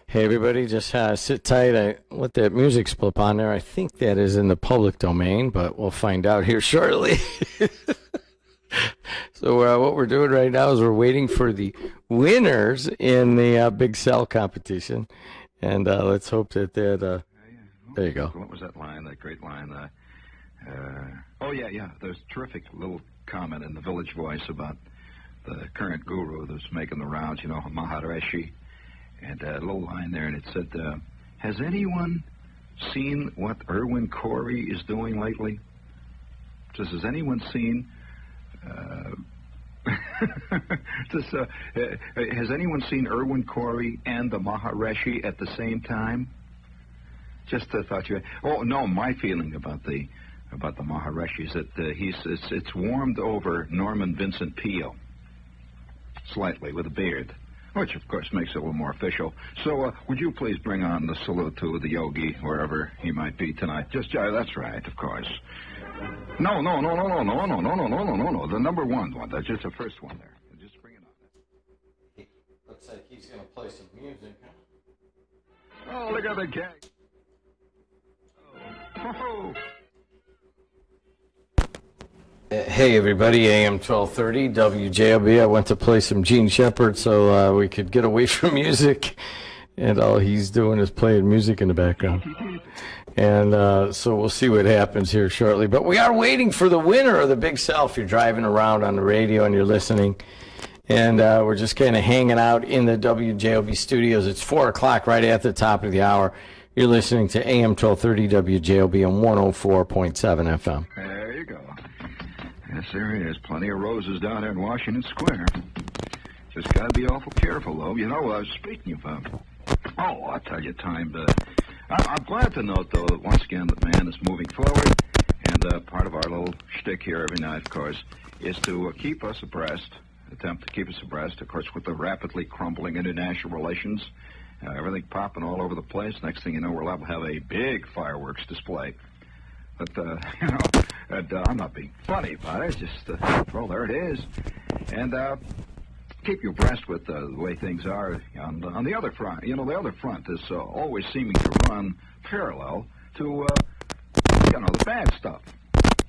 Hey everybody, just sit tight. I let that music slip on there. I think that is in the public domain, but we'll find out here shortly. So what we're doing right now is we're waiting for the winners in the Big Sell competition, and let's hope that there you go. What was that line? That great line? Oh yeah. There's a terrific little comment in the Village Voice about the current guru that's making the rounds. You know, Maharishi. And a little line there, and it said, has anyone seen what Irwin Corey is doing lately? It says, has anyone seen... has anyone seen Irwin Corey and the Maharishi at the same time? Just thought you... Oh, no, my feeling about the Maharishi is that it's warmed over Norman Vincent Peale, slightly, with a beard. Which, of course, makes it a little more official. So, would you please bring on the salute to the yogi, wherever he might be tonight? That's right, of course. No. The number one. That's just the first one there. Just bring it on. Looks like he's going to play some music, huh? Oh, look at the gag. Oh. Hey everybody, AM 1230, WJLB. I went to play some Gene Shepard so we could get away from music, and all he's doing is playing music in the background. And so we'll see what happens here shortly. But we are waiting for the winner of the Big Sell. If you're driving around on the radio and you're listening, and we're just kind of hanging out in the WJLB studios. It's 4 o'clock right at the top of the hour. You're listening to AM 1230 WJLB on 104.7 FM. There you go. Yes, there is. Plenty of roses down there in Washington Square. Just got to be awful careful, though. You know, speaking of Oh, I'll tell you, time. I'm glad to note, though, that once again that man is moving forward, and part of our little shtick here every night, of course, is to keep us abreast, attempt to keep us abreast, of course, with the rapidly crumbling international relations, everything popping all over the place. Next thing you know, we'll have a big fireworks display. But, you know, I'm not being funny about it. It's just, well, there it is. And keep you abreast with the way things are on the other front. You know, the other front is always seeming to run parallel to, you know, the bad stuff.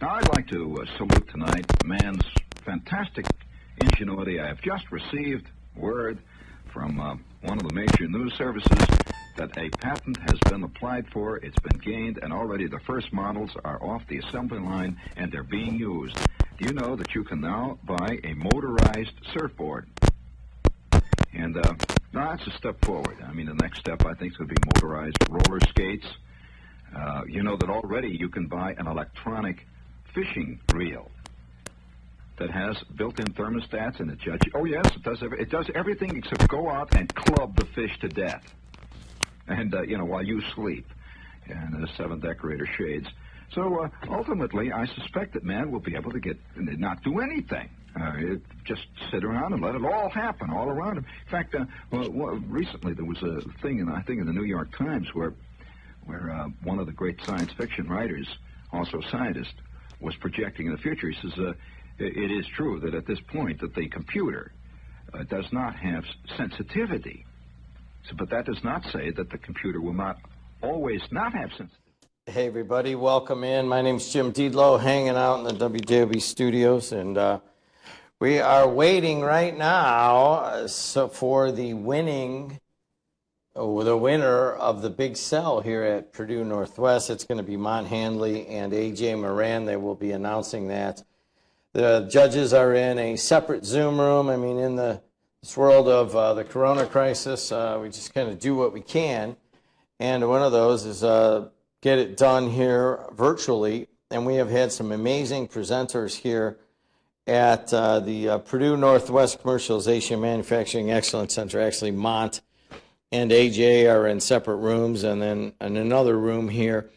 Now, I'd like to salute tonight man's fantastic ingenuity. I have just received word from one of the major news services that a patent has been applied for, it's been gained, and already the first models are off the assembly line and they're being used. Do you know that you can now buy a motorized surfboard? And now that's a step forward. I mean, the next step, I think, is going to be motorized roller skates. You know that already you can buy an electronic fishing reel that has built-in thermostats, and it judges. Oh yes, it does everything except go out and club the fish to death. And you know, while you sleep, and the 7 decorator shades. So ultimately, I suspect that man will be able to not do anything. Just sit around and let it all happen all around him. In fact, recently there was a thing, I think, in the New York Times where one of the great science fiction writers, also a scientist, was projecting in the future. He says, it is true that at this point that the computer does not have sensitivity. So, but that does not say that the computer will not always not have sensitivity. Hey, everybody. Welcome in. My name's Jim Diedlow, hanging out in the WJB studios, and we are waiting right now for the winner of the Big Sell here at Purdue Northwest. It's going to be Mont Handley and A.J. Moran. They will be announcing that. The judges are in a separate Zoom room. I mean, in this world of the corona crisis, we just kind of do what we can. And one of those is get it done here virtually. And we have had some amazing presenters here at the Purdue Northwest Commercialization Manufacturing Excellence Center. Actually, Mont and AJ are in separate rooms. And then in another room here,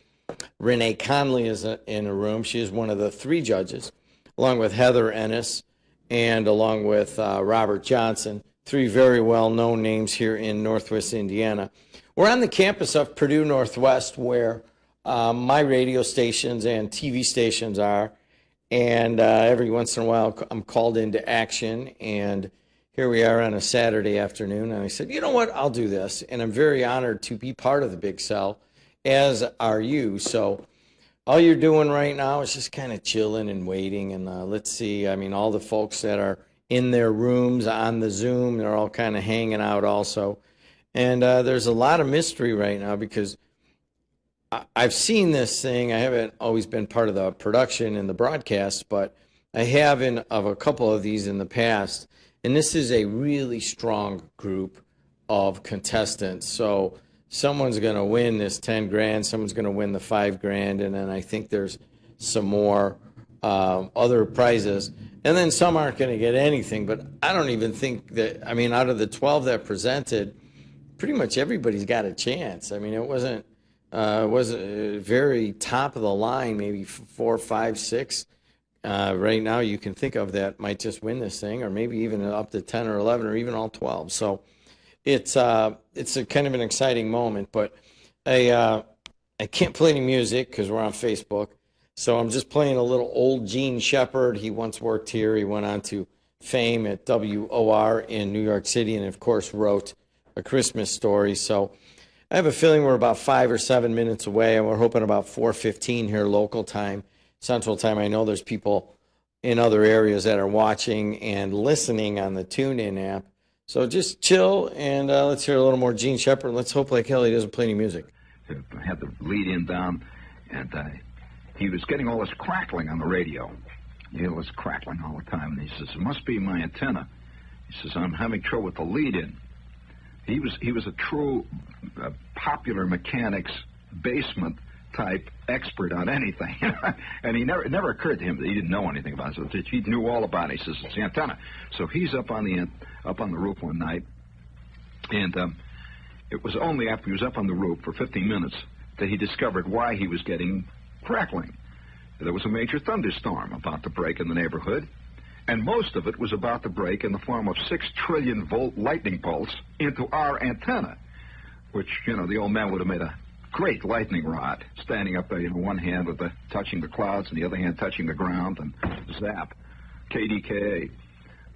Renee Conley is in a room. She is one of the 3 judges, along with Heather Ennis and along with Robert Johnson, 3 very well-known names here in Northwest Indiana. We're on the campus of Purdue Northwest, where my radio stations and TV stations are, and every once in a while I'm called into action, and here we are on a Saturday afternoon, and I said, you know what, I'll do this, and I'm very honored to be part of the Big Sell, as are you. So all you're doing right now is just kind of chilling and waiting, and let's see, I mean, all the folks that are in their rooms on the Zoom, they're all kind of hanging out also. And there's a lot of mystery right now because I've seen this thing. I haven't always been part of the production and the broadcast, but I have of a couple of these in the past. And this is a really strong group of contestants. So someone's going to win this 10 grand, someone's going to win the 5 grand, and then I think there's some more other prizes. And then some aren't going to get anything, but I don't even think that, I mean, out of the 12 that presented, pretty much everybody's got a chance. I mean, it wasn't very top of the line, maybe 4, 5, 6 right now you can think of that might just win this thing, or maybe even up to 10 or 11 or even all 12. So it's a kind of an exciting moment, but I can't play any music because we're on Facebook. So I'm just playing a little old Gene Shepard. He once worked here. He went on to fame at WOR in New York City and, of course, wrote A Christmas Story. So I have a feeling we're about 5 or 7 minutes away, and we're hoping about 4:15 here local time, Central Time. I know there's people in other areas that are watching and listening on the TuneIn app. So just chill, and let's hear a little more Gene Shepard. Let's hope like hell he doesn't play any music. I had the lead in down, and he was getting all this crackling on the radio. He was crackling all the time, and he says, it must be my antenna. He says, I'm having trouble with the lead in. He was a true popular mechanics basement type expert on anything. And it never occurred to him that he didn't know anything about it. So he knew all about it. He says, it's the antenna. So he's up on the roof one night, and It was only after he was up on the roof for 15 minutes that he discovered why he was getting crackling. There was a major thunderstorm about to break in the neighborhood, and most of it was about to break in the form of 6 trillion volt lightning bolts into our antenna, which, you know, the old man would have made a great lightning rod, standing up there, one hand with touching the clouds and the other hand touching the ground, and zap, KDKA.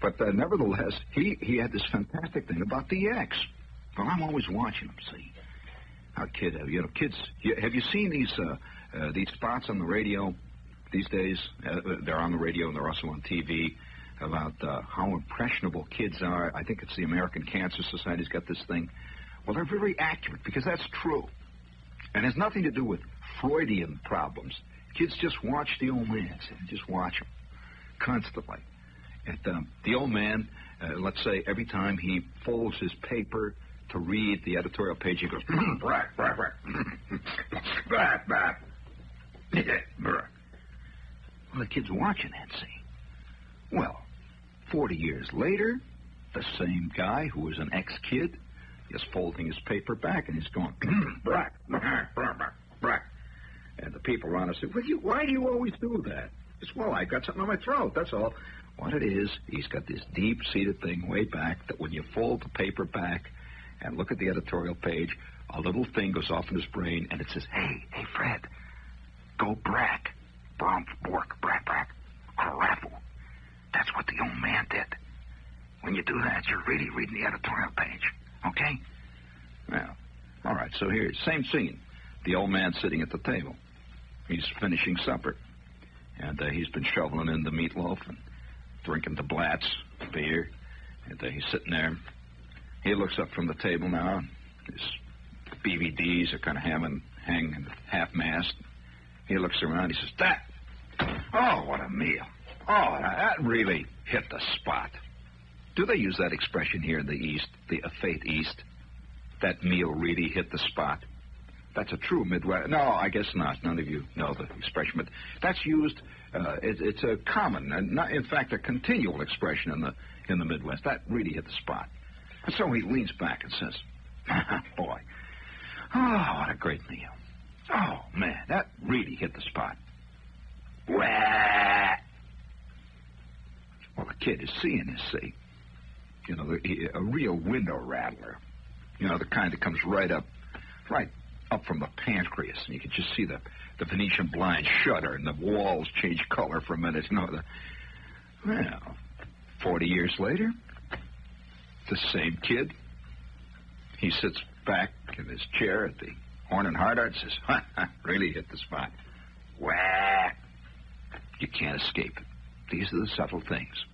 But nevertheless, he had this fantastic thing about DX. Well, I'm always watching them, see. Our kid, kids, have you seen these spots on the radio these days? They're on the radio and they're also on TV about how impressionable kids are. I think it's the American Cancer Society's got this thing. Well, they're very accurate because that's true. And it has nothing to do with Freudian problems. Kids just watch the old man. Just watch him constantly. And the old man, let's say every time he folds his paper to read the editorial page, he goes, brack, brack, brack, brack, brack. Well, the kid's watching that, see. Well, 40 years later, the same guy who was an ex-kid is folding his paper back, and he's going, brack, brack, brack, brack. And the people around us say, why do you always do that? It's, well, I got something on my throat, that's all. What it is, he's got this deep-seated thing way back that when you fold the paper back and look at the editorial page, a little thing goes off in his brain, and it says, hey, Fred, go brack, bronk, bork, brack, brack, caraffle. That's what the old man did. When you do that, you're really reading the editorial page, okay? Well, all right, so here's same scene. The old man sitting at the table. He's finishing supper, and he's been shoveling in the meatloaf and drinking the Blatz beer, and he's sitting there. He looks up from the table now. His BVDs are kind of hanging half-mast. He looks around. He says, oh, what a meal. Oh, that really hit the spot. Do they use that expression here in the East, the effete East? That meal really hit the spot. That's a true Midwest. No, I guess not. None of you know the expression, but that's used. It's a common, and not, in fact, a continual expression in the Midwest. That really hit the spot. And so he leans back and says, "Boy, oh, what a great meal! Oh man, that really hit the spot." Wah! Well, the kid is seeing this, see. You know, a real window rattler. You know, the kind that comes right up from the pancreas, and you can just see the Venetian blinds shudder and the walls change color for a minute. You know, well, 40 years later, the same kid, he sits back in his chair at the Horn and Hardart and says, really hit the spot. Wah! You can't escape it. These are the subtle things.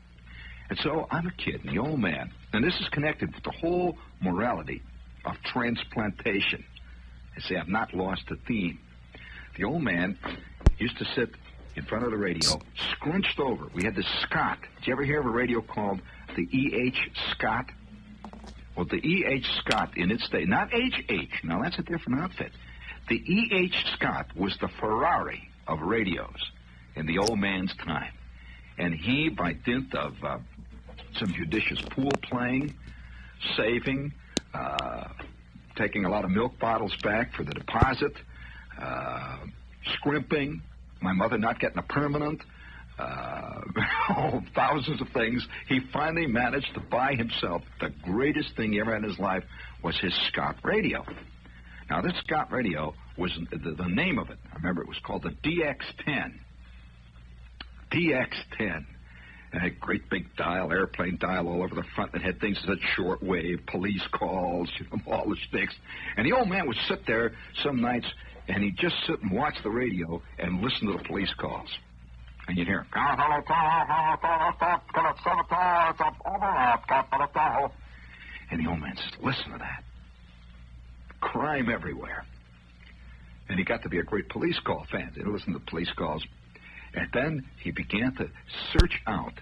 And so I'm a kid, and the old man, and this is connected with the whole morality of transplantation. I say I've not lost the theme. The old man used to sit in front of the radio, scrunched over. We had this Scott. Did you ever hear of a radio called the E.H. Scott? Well, the E.H. Scott in its day, not H.H., now that's a different outfit. The E.H. Scott was the Ferrari of radios in the old man's time. And he, by dint of some judicious pool playing, saving, taking a lot of milk bottles back for the deposit, scrimping, my mother not getting a permanent, thousands of things, he finally managed to buy himself the greatest thing he ever had in his life was his Scott radio. Now, this Scott radio was the name of it. I remember it was called the DX10. DX10. It had a great big dial, airplane dial all over the front that had things that said shortwave, police calls, all the sticks. And the old man would sit there some nights, and he'd just sit and watch the radio and listen to the police calls. And you'd hear, and the old man says, listen to that. Crime everywhere. And he got to be a great police call fan. He'd listen to police calls. And then he began to search out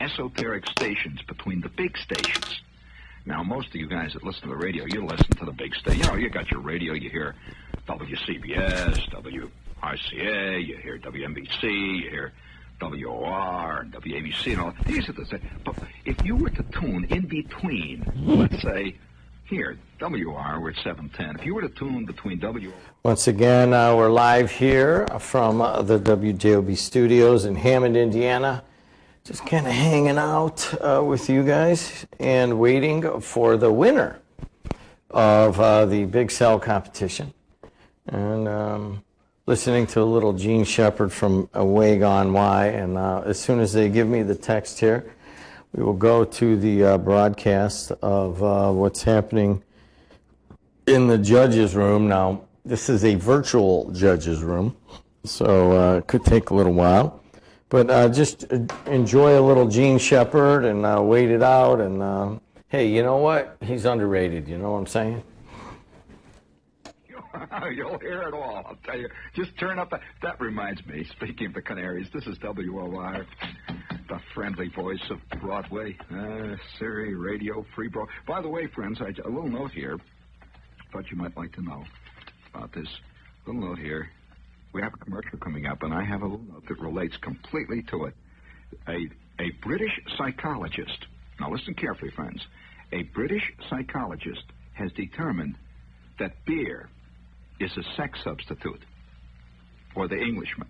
esoteric stations between the big stations. Now, most of you guys that listen to the radio, you listen to the big station. You know, you got your radio, you hear WCBS, WICA, you hear WNBC, you hear WOR, WABC, and all. These are the same. But if you were to tune in between, let's say, Here, WR, we're at 710. If you were to tune between WR... Once again, we're live here from the WJOB studios in Hammond, Indiana. Just kind of hanging out with you guys and waiting for the winner of the Big Sell competition. And listening to a little Gene Shepard from A Way Gone Why. And as soon as they give me the text here, we will go to the broadcast of what's happening in the judges' room. Now, this is a virtual judges' room, so it could take a little while. But just enjoy a little Gene Shepard and wait it out. And hey, you know what? He's underrated. You know what I'm saying? You'll hear it all, I'll tell you. Just turn up. That reminds me, speaking of the Canaries, this is WOR, the friendly voice of Broadway. Siri, radio, free bro. By the way, friends, a little note here. Thought you might like to know about this. Little note here. We have a commercial coming up, and I have a little note that relates completely to it. A British psychologist, now listen carefully, friends. A British psychologist has determined that beer is a sex substitute for the Englishman.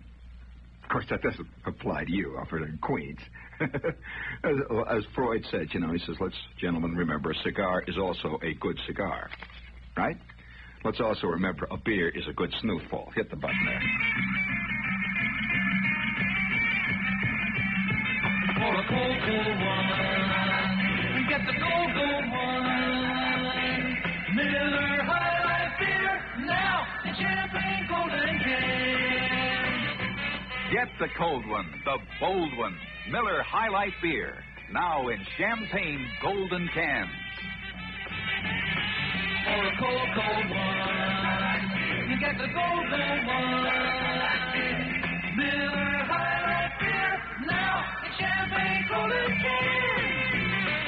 Of course, that doesn't apply to you, Alfred, in Queens. As Freud said, you know, he says, let's, gentlemen, remember, a cigar is also a good cigar, right? Let's also remember, a beer is a good snootful. Hit the button there. For a cold, cold wine, we get the cold, cold wine. Miller High Life beer, now in champagne golden cans. Get the cold one, the bold one. Miller High Life beer, now in champagne golden cans. For a cold, cold wine, you get the golden wine. Miller High Life beer, now in champagne golden cans.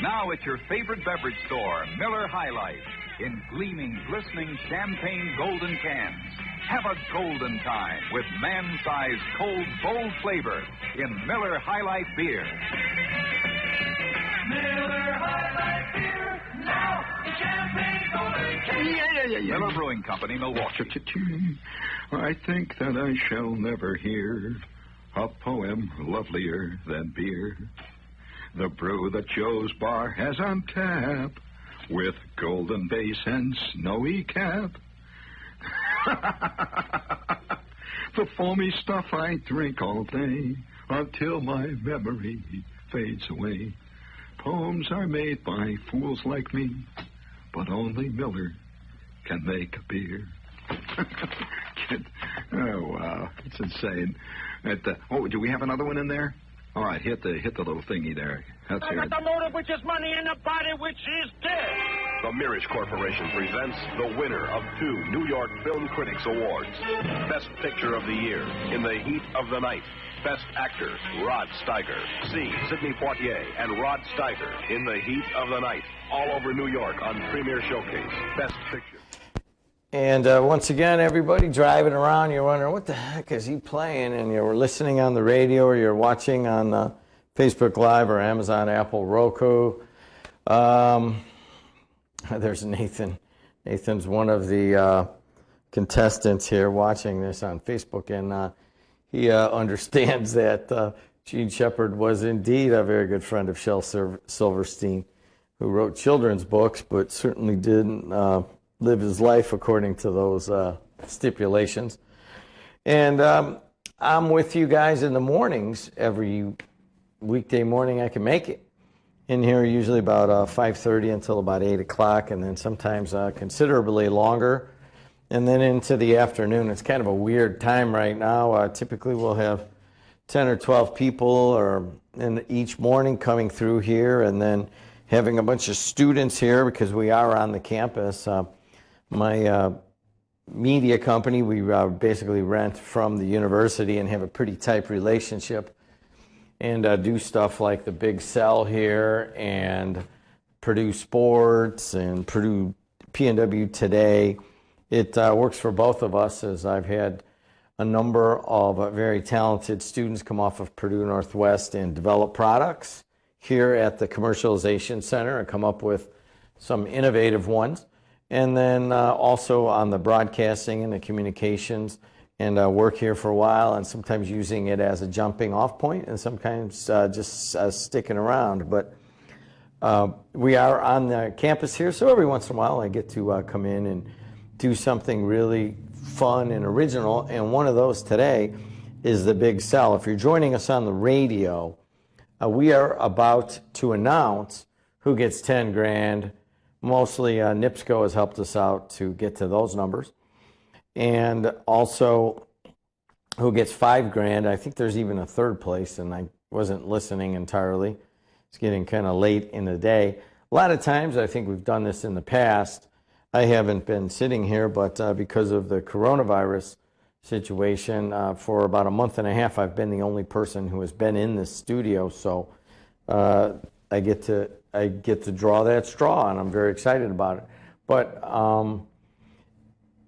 Now at your favorite beverage store, Miller High Life, in gleaming, glistening champagne golden cans. Have a golden time with man-sized, cold, bold flavor in Miller High Life beer. Miller High Life beer, now in champagne golden cans. Miller Brewing Company, Milwaukee. I think that I shall never hear a poem lovelier than beer. The brew that Joe's Bar has on tap, with golden base and snowy cap. The foamy stuff I drink all day until my memory fades away. Poems are made by fools like me, but only Miller can make a beer. Oh, wow. It's insane. Oh, do we have another one in there? All right, hit the little thingy there. That's I it. got the motive, which is money, and the body, which is dead. The Mirage Corporation presents the winner of 2 New York Film Critics Awards. Best Picture of the Year, In the Heat of the Night. Best Actor, Rod Steiger. See Sidney Poitier and Rod Steiger in The Heat of the Night. All over New York on Premiere Showcase. Best Picture. And once again, everybody driving around, you're wondering, what the heck is he playing? And you're listening on the radio, or you're watching on Facebook Live or Amazon, Apple, Roku. There's Nathan. Nathan's one of the contestants here watching this on Facebook, and he understands that Gene Shepard was indeed a very good friend of Shel Silverstein, who wrote children's books, but certainly didn't live his life according to those stipulations. And I'm with you guys in the mornings. Every weekday morning I can make it in here, usually about 5:30 until about 8 o'clock, and then sometimes considerably longer, and then into the afternoon. It's kind of a weird time right now. Typically we'll have 10 or 12 people in each morning coming through here, and then having a bunch of students here because we are on the campus. My media company, we basically rent from the university and have a pretty tight relationship, and do stuff like the Big Sell here, and Purdue Sports, and Purdue PNW Today. It works for both of us, as I've had a number of very talented students come off of Purdue Northwest and develop products here at the Commercialization Center and come up with some innovative ones. And then also on the broadcasting and the communications, and work here for a while, and sometimes using it as a jumping off point, and sometimes just sticking around. But we are on the campus here, so every once in a while I get to come in and do something really fun and original, and one of those today is the Big Sell. If you're joining us on the radio, we are about to announce who gets 10 grand. Mostly NIPSCO has helped us out to get to those numbers. And also who gets 5 grand. I think there's even a third place, and I wasn't listening entirely. It's getting kind of late in the day. A lot of times, I think we've done this in the past. I haven't been sitting here, but because of the coronavirus situation, for about a month and a half, I've been the only person who has been in this studio. So I get to draw that straw, and I'm very excited about it. But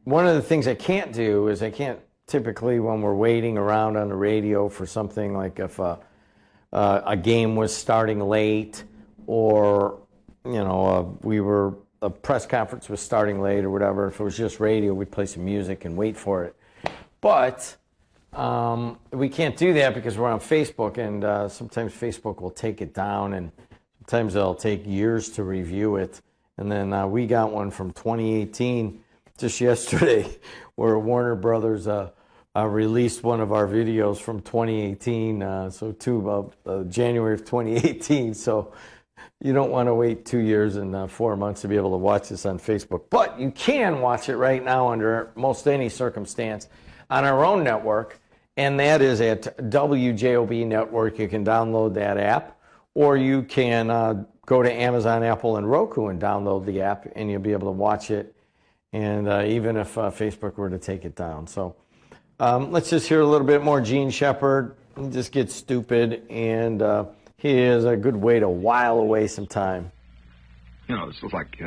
one of the things I can't do is I can't typically, when we're waiting around on the radio for something, like if a game was starting late, or a press conference was starting late or whatever. If it was just radio, we'd play some music and wait for it. But we can't do that because we're on Facebook, and sometimes Facebook will take it down, and sometimes it'll take years to review it. And then we got one from 2018 just yesterday where Warner Brothers released one of our videos from 2018, January of 2018. So you don't want to wait 2 years and 4 months to be able to watch this on Facebook. But you can watch it right now under most any circumstance on our own network, and that is at WJOB Network. You can download that app, or you can go to Amazon, Apple, and Roku and download the app, and you'll be able to watch it, and even if Facebook were to take it down. So let's just hear a little bit more Gene Shepard. Just get stupid, and he is a good way to while away some time. It's like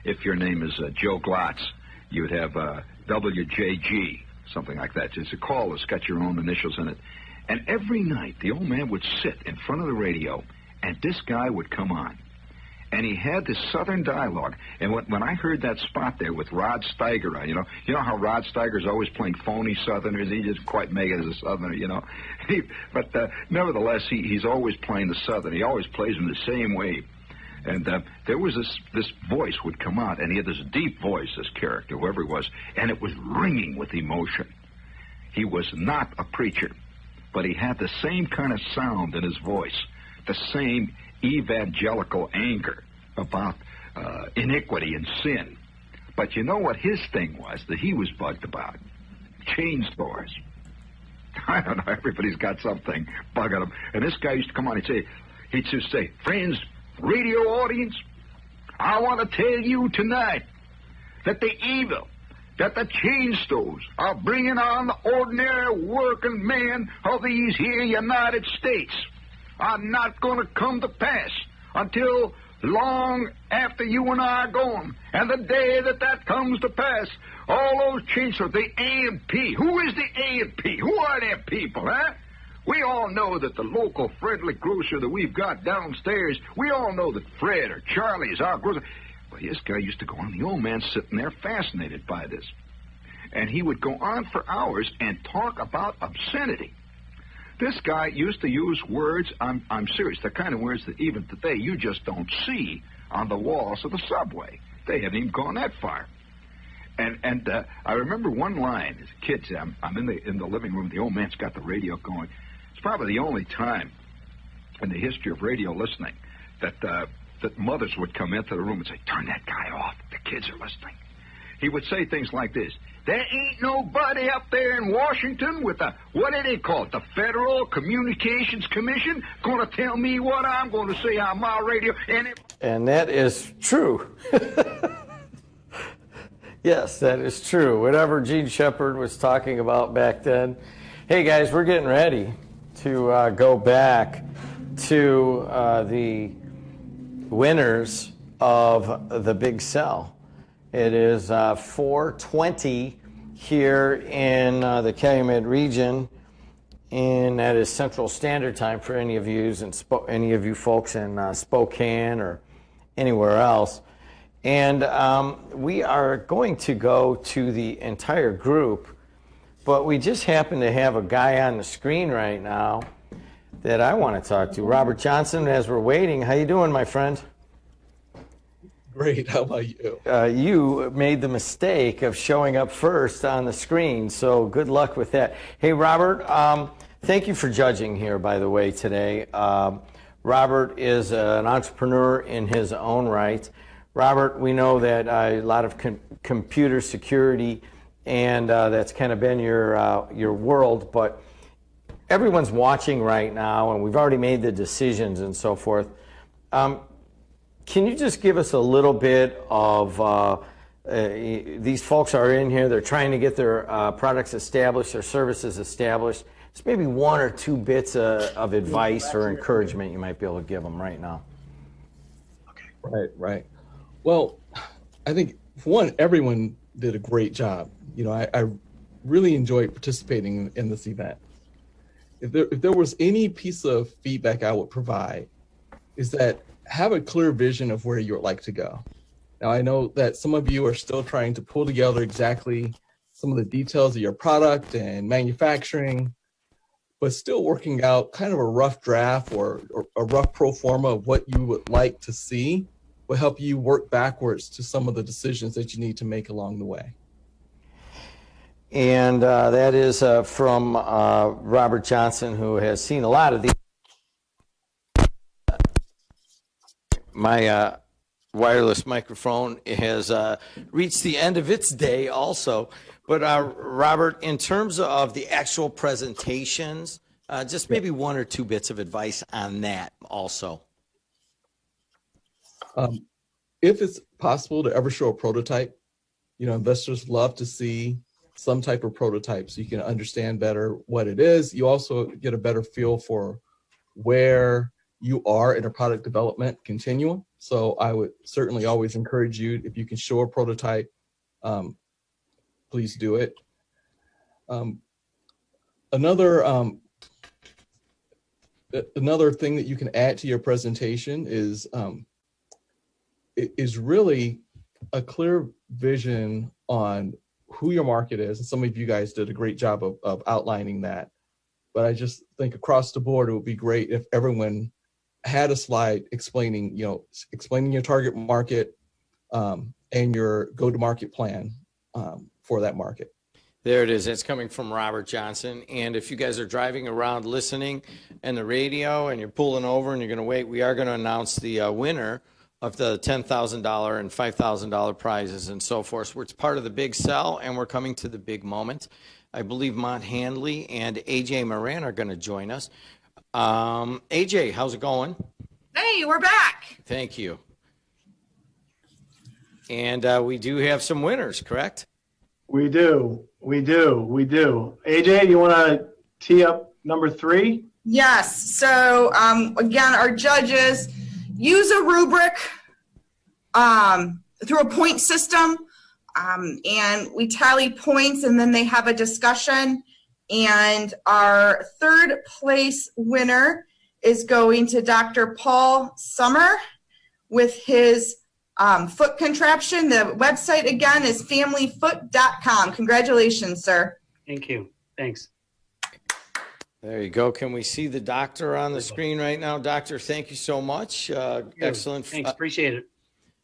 if your name is Joe Glotz, you would have WJG, something like that. It's a call that's got your own initials in it. And every night, the old man would sit in front of the radio, and this guy would come on. And he had this Southern dialogue. And when I heard that spot there with Rod Steiger on, you know how Rod Steiger's always playing phony Southerners? He doesn't quite make it as a Southerner, But nevertheless, he's always playing the Southern. He always plays them the same way. And there was this voice would come out, and he had this deep voice, this character, whoever he was, and it was ringing with emotion. He was not a preacher, but he had the same kind of sound in his voice, the same evangelical anger about iniquity and sin. But you know what his thing was that he was bugged about? Chain stores. I don't know, everybody's got something bugging him. And this guy used to come on, he'd just say, friends, radio audience, I want to tell you tonight that the evil that the chain stores are bringing on the ordinary working men of these here United States are not going to come to pass until long after you and I are gone. And the day that comes to pass, all those chain stores, the A&P, who is the A&P? Who are them people, huh? We all know that the local friendly grocer that we've got downstairs, we all know that Fred or Charlie is our grocer. But this guy used to go on. The old man sitting there fascinated by this. And he would go on for hours and talk about obscenity. This guy used to use words, I'm serious, the kind of words that even today you just don't see on the walls of the subway. They haven't even gone that far. And I remember one line as a kid. I'm in the living room. The old man's got the radio going. It's probably the only time in the history of radio listening that mothers would come into the room and say, turn that guy off. The kids are listening. He would say things like this. There ain't nobody up there in Washington with what do they call it, the Federal Communications Commission, going to tell me what I'm going to say on my radio. And that is true. Yes, that is true. Whatever Gene Shepard was talking about back then. Hey, guys, we're getting ready to go back to the winners of the Big Sell. It is 4:20 here in the Calumet region, and that is Central Standard Time for any of you folks in Spokane or anywhere else. And we are going to go to the entire group, but we just happen to have a guy on the screen right now that I want to talk to. Robert Johnson, as we're waiting, how you doing, my friend? Great, how about you? You made the mistake of showing up first on the screen, so good luck with that. Hey, Robert, thank you for judging here, by the way, today. Robert is an entrepreneur in his own right. Robert, we know that a lot of computer security, and that's kind of been your world, but everyone's watching right now, and we've already made the decisions and so forth. Can you just give us a little bit of, these folks are in here, they're trying to get their products established, their services established. Just maybe one or two bits of advice or encouragement you might be able to give them right now. Okay. Right. Well, I think, for one, everyone did a great job. You know, I really enjoyed participating in this event. If there was any piece of feedback I would provide, is that have a clear vision of where you would like to go. Now, I know that some of you are still trying to pull together exactly some of the details of your product and manufacturing, but still working out kind of a rough draft or a rough pro forma of what you would like to see will help you work backwards to some of the decisions that you need to make along the way. And that is from Robert Johnson, who has seen a lot of these. My wireless microphone has reached the end of its day also. But Robert, in terms of the actual presentations, just maybe one or two bits of advice on that also. If it's possible to ever show a prototype, you know, investors love to see some type of prototype so you can understand better what it is. You also get a better feel for where you are in a product development continuum. So I would certainly always encourage you, if you can show a prototype, please do it. Another thing that you can add to your presentation is really a clear vision on who your market is. And some of you guys did a great job of outlining that. But I just think across the board, it would be great if everyone had a slide explaining your target market and your go-to-market plan for that market. There it is. It's coming from Robert Johnson. And if you guys are driving around listening and the radio and you're pulling over and you're going to wait, we are going to announce the winner of the $10,000 and $5,000 prizes and so forth. So it's part of the Big Sell, and we're coming to the big moment. I believe Mont Handley and AJ Moran are going to join us. AJ, how's it going? Hey, we're back. Thank you. And we do have some winners, correct? We do. AJ, you want to tee up number 3? Yes. So again, our judges use a rubric through a point system, and we tally points, and then they have a discussion. And our third place winner is going to Dr. Paul Summer with his foot contraption. The website again is familyfoot.com. Congratulations, sir. Thank you. Thanks. There you go. Can we see the doctor on the screen right now? Doctor, thank you so much. Excellent. Thanks. Appreciate it.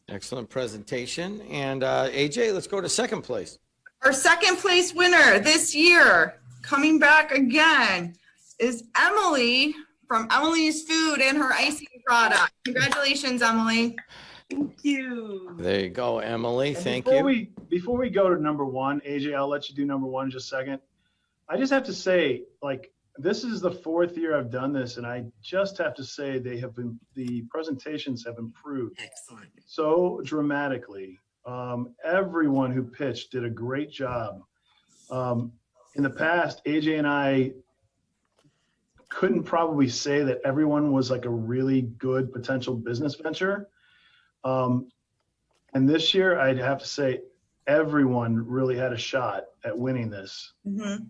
Excellent presentation. And AJ, let's go to second place. Our second place winner this year, coming back again, is Emily from Emily's Food and her icing product. Congratulations, Emily. Thank you. There you go, Emily. And Thank you. Before we go to number 1, AJ, I'll let you do number 1 in just a second. I just have to say, like, this is the 4th year I've done this, and I just have to say the presentations have improved so dramatically. Everyone who pitched did a great job. In the past, AJ and I couldn't probably say that everyone was like a really good potential business venture. And this year, I'd have to say everyone really had a shot at winning this. Mm-hmm.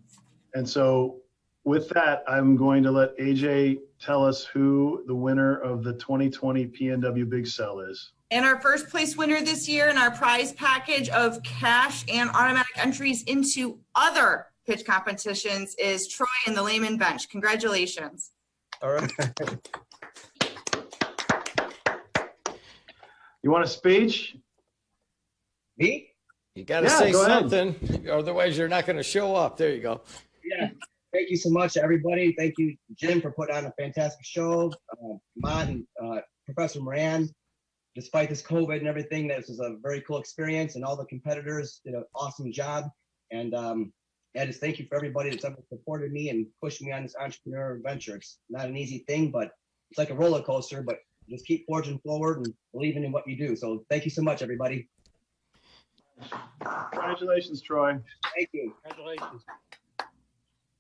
And so with that, I'm going to let AJ tell us who the winner of the 2020 PNW Big Sell is. And our first place winner this year in our prize package of cash and automatic entries into other pitch competitions is Troy and the Layman Bench. Congratulations. All right. You want a speech? Me? You got to say something, otherwise you're not going to show up. There you go. Yeah. Thank you so much, everybody. Thank you, Jim, for putting on a fantastic show. Mont and Professor Moran. Despite this COVID and everything, this was a very cool experience, and all the competitors did an awesome job. And I just thank you for everybody that's ever supported me and pushed me on this entrepreneurial venture. It's not an easy thing, but it's like a roller coaster, but just keep forging forward and believing in what you do. So thank you so much, everybody. Congratulations, Troy. Thank you. Congratulations.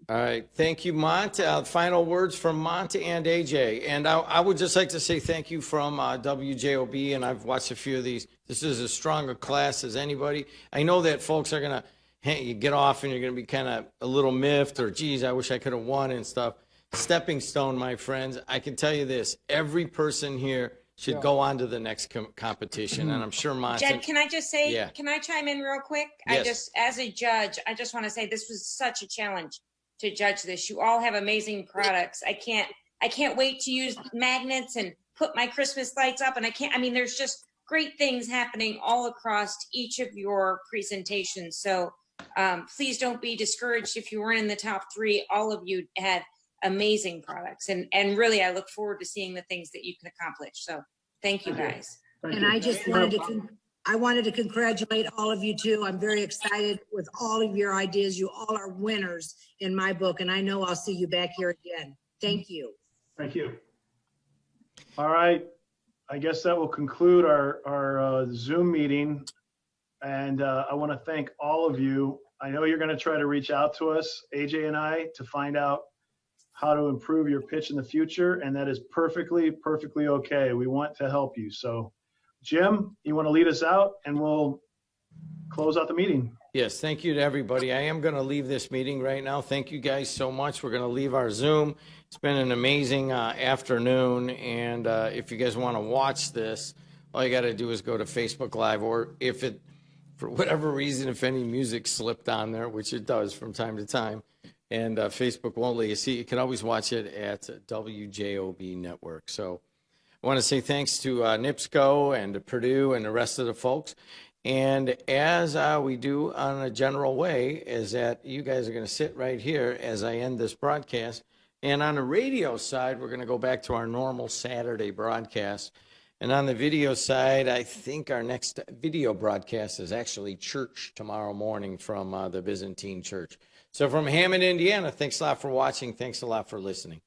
All right. Thank you, Mont. Final words from Mont and AJ. And I would just like to say thank you from WJOB, and I've watched a few of these. This is as strong a class as anybody. I know that folks are going to, hey, you get off and you're going to be kind of a little miffed or, geez, I wish I could have won and stuff. Stepping stone, my friends. I can tell you this. Every person here should go on to the next competition, and I'm sure Mont. Jed, can I just say, yeah. Can I chime in real quick? Yes. As a judge, I just want to say this was such a challenge to judge this. You all have amazing products. I can't wait to use magnets and put my Christmas lights up, and there's just great things happening all across each of your presentations. So please don't be discouraged if you weren't in the top 3. All of you had amazing products, and really I look forward to seeing the things that you can accomplish. So thank you guys. And I just wanted to congratulate all of you too. I'm very excited with all of your ideas. You all are winners in my book, and I know I'll see you back here again. Thank you. Thank you. All right. I guess that will conclude our Zoom meeting. And I want to thank all of you. I know you're going to try to reach out to us, AJ and I, to find out how to improve your pitch in the future. And that is perfectly okay. We want to help you. So Jim, you want to lead us out and we'll close out the meeting. Yes, thank you to everybody. I am going to leave this meeting right now. Thank you guys so much. We're going to leave our Zoom. It's been an amazing afternoon. And if you guys want to watch this, all you got to do is go to Facebook Live, or if it, for whatever reason, if any music slipped on there, which it does from time to time, and Facebook won't let you see, you can always watch it at WJOB Network. So I want to say thanks to NIPSCO and to Purdue and the rest of the folks. And as we do on a general way, is that you guys are going to sit right here as I end this broadcast. And on the radio side, we're going to go back to our normal Saturday broadcast. And on the video side, I think our next video broadcast is actually church tomorrow morning from the Byzantine Church. So from Hammond, Indiana, thanks a lot for watching. Thanks a lot for listening.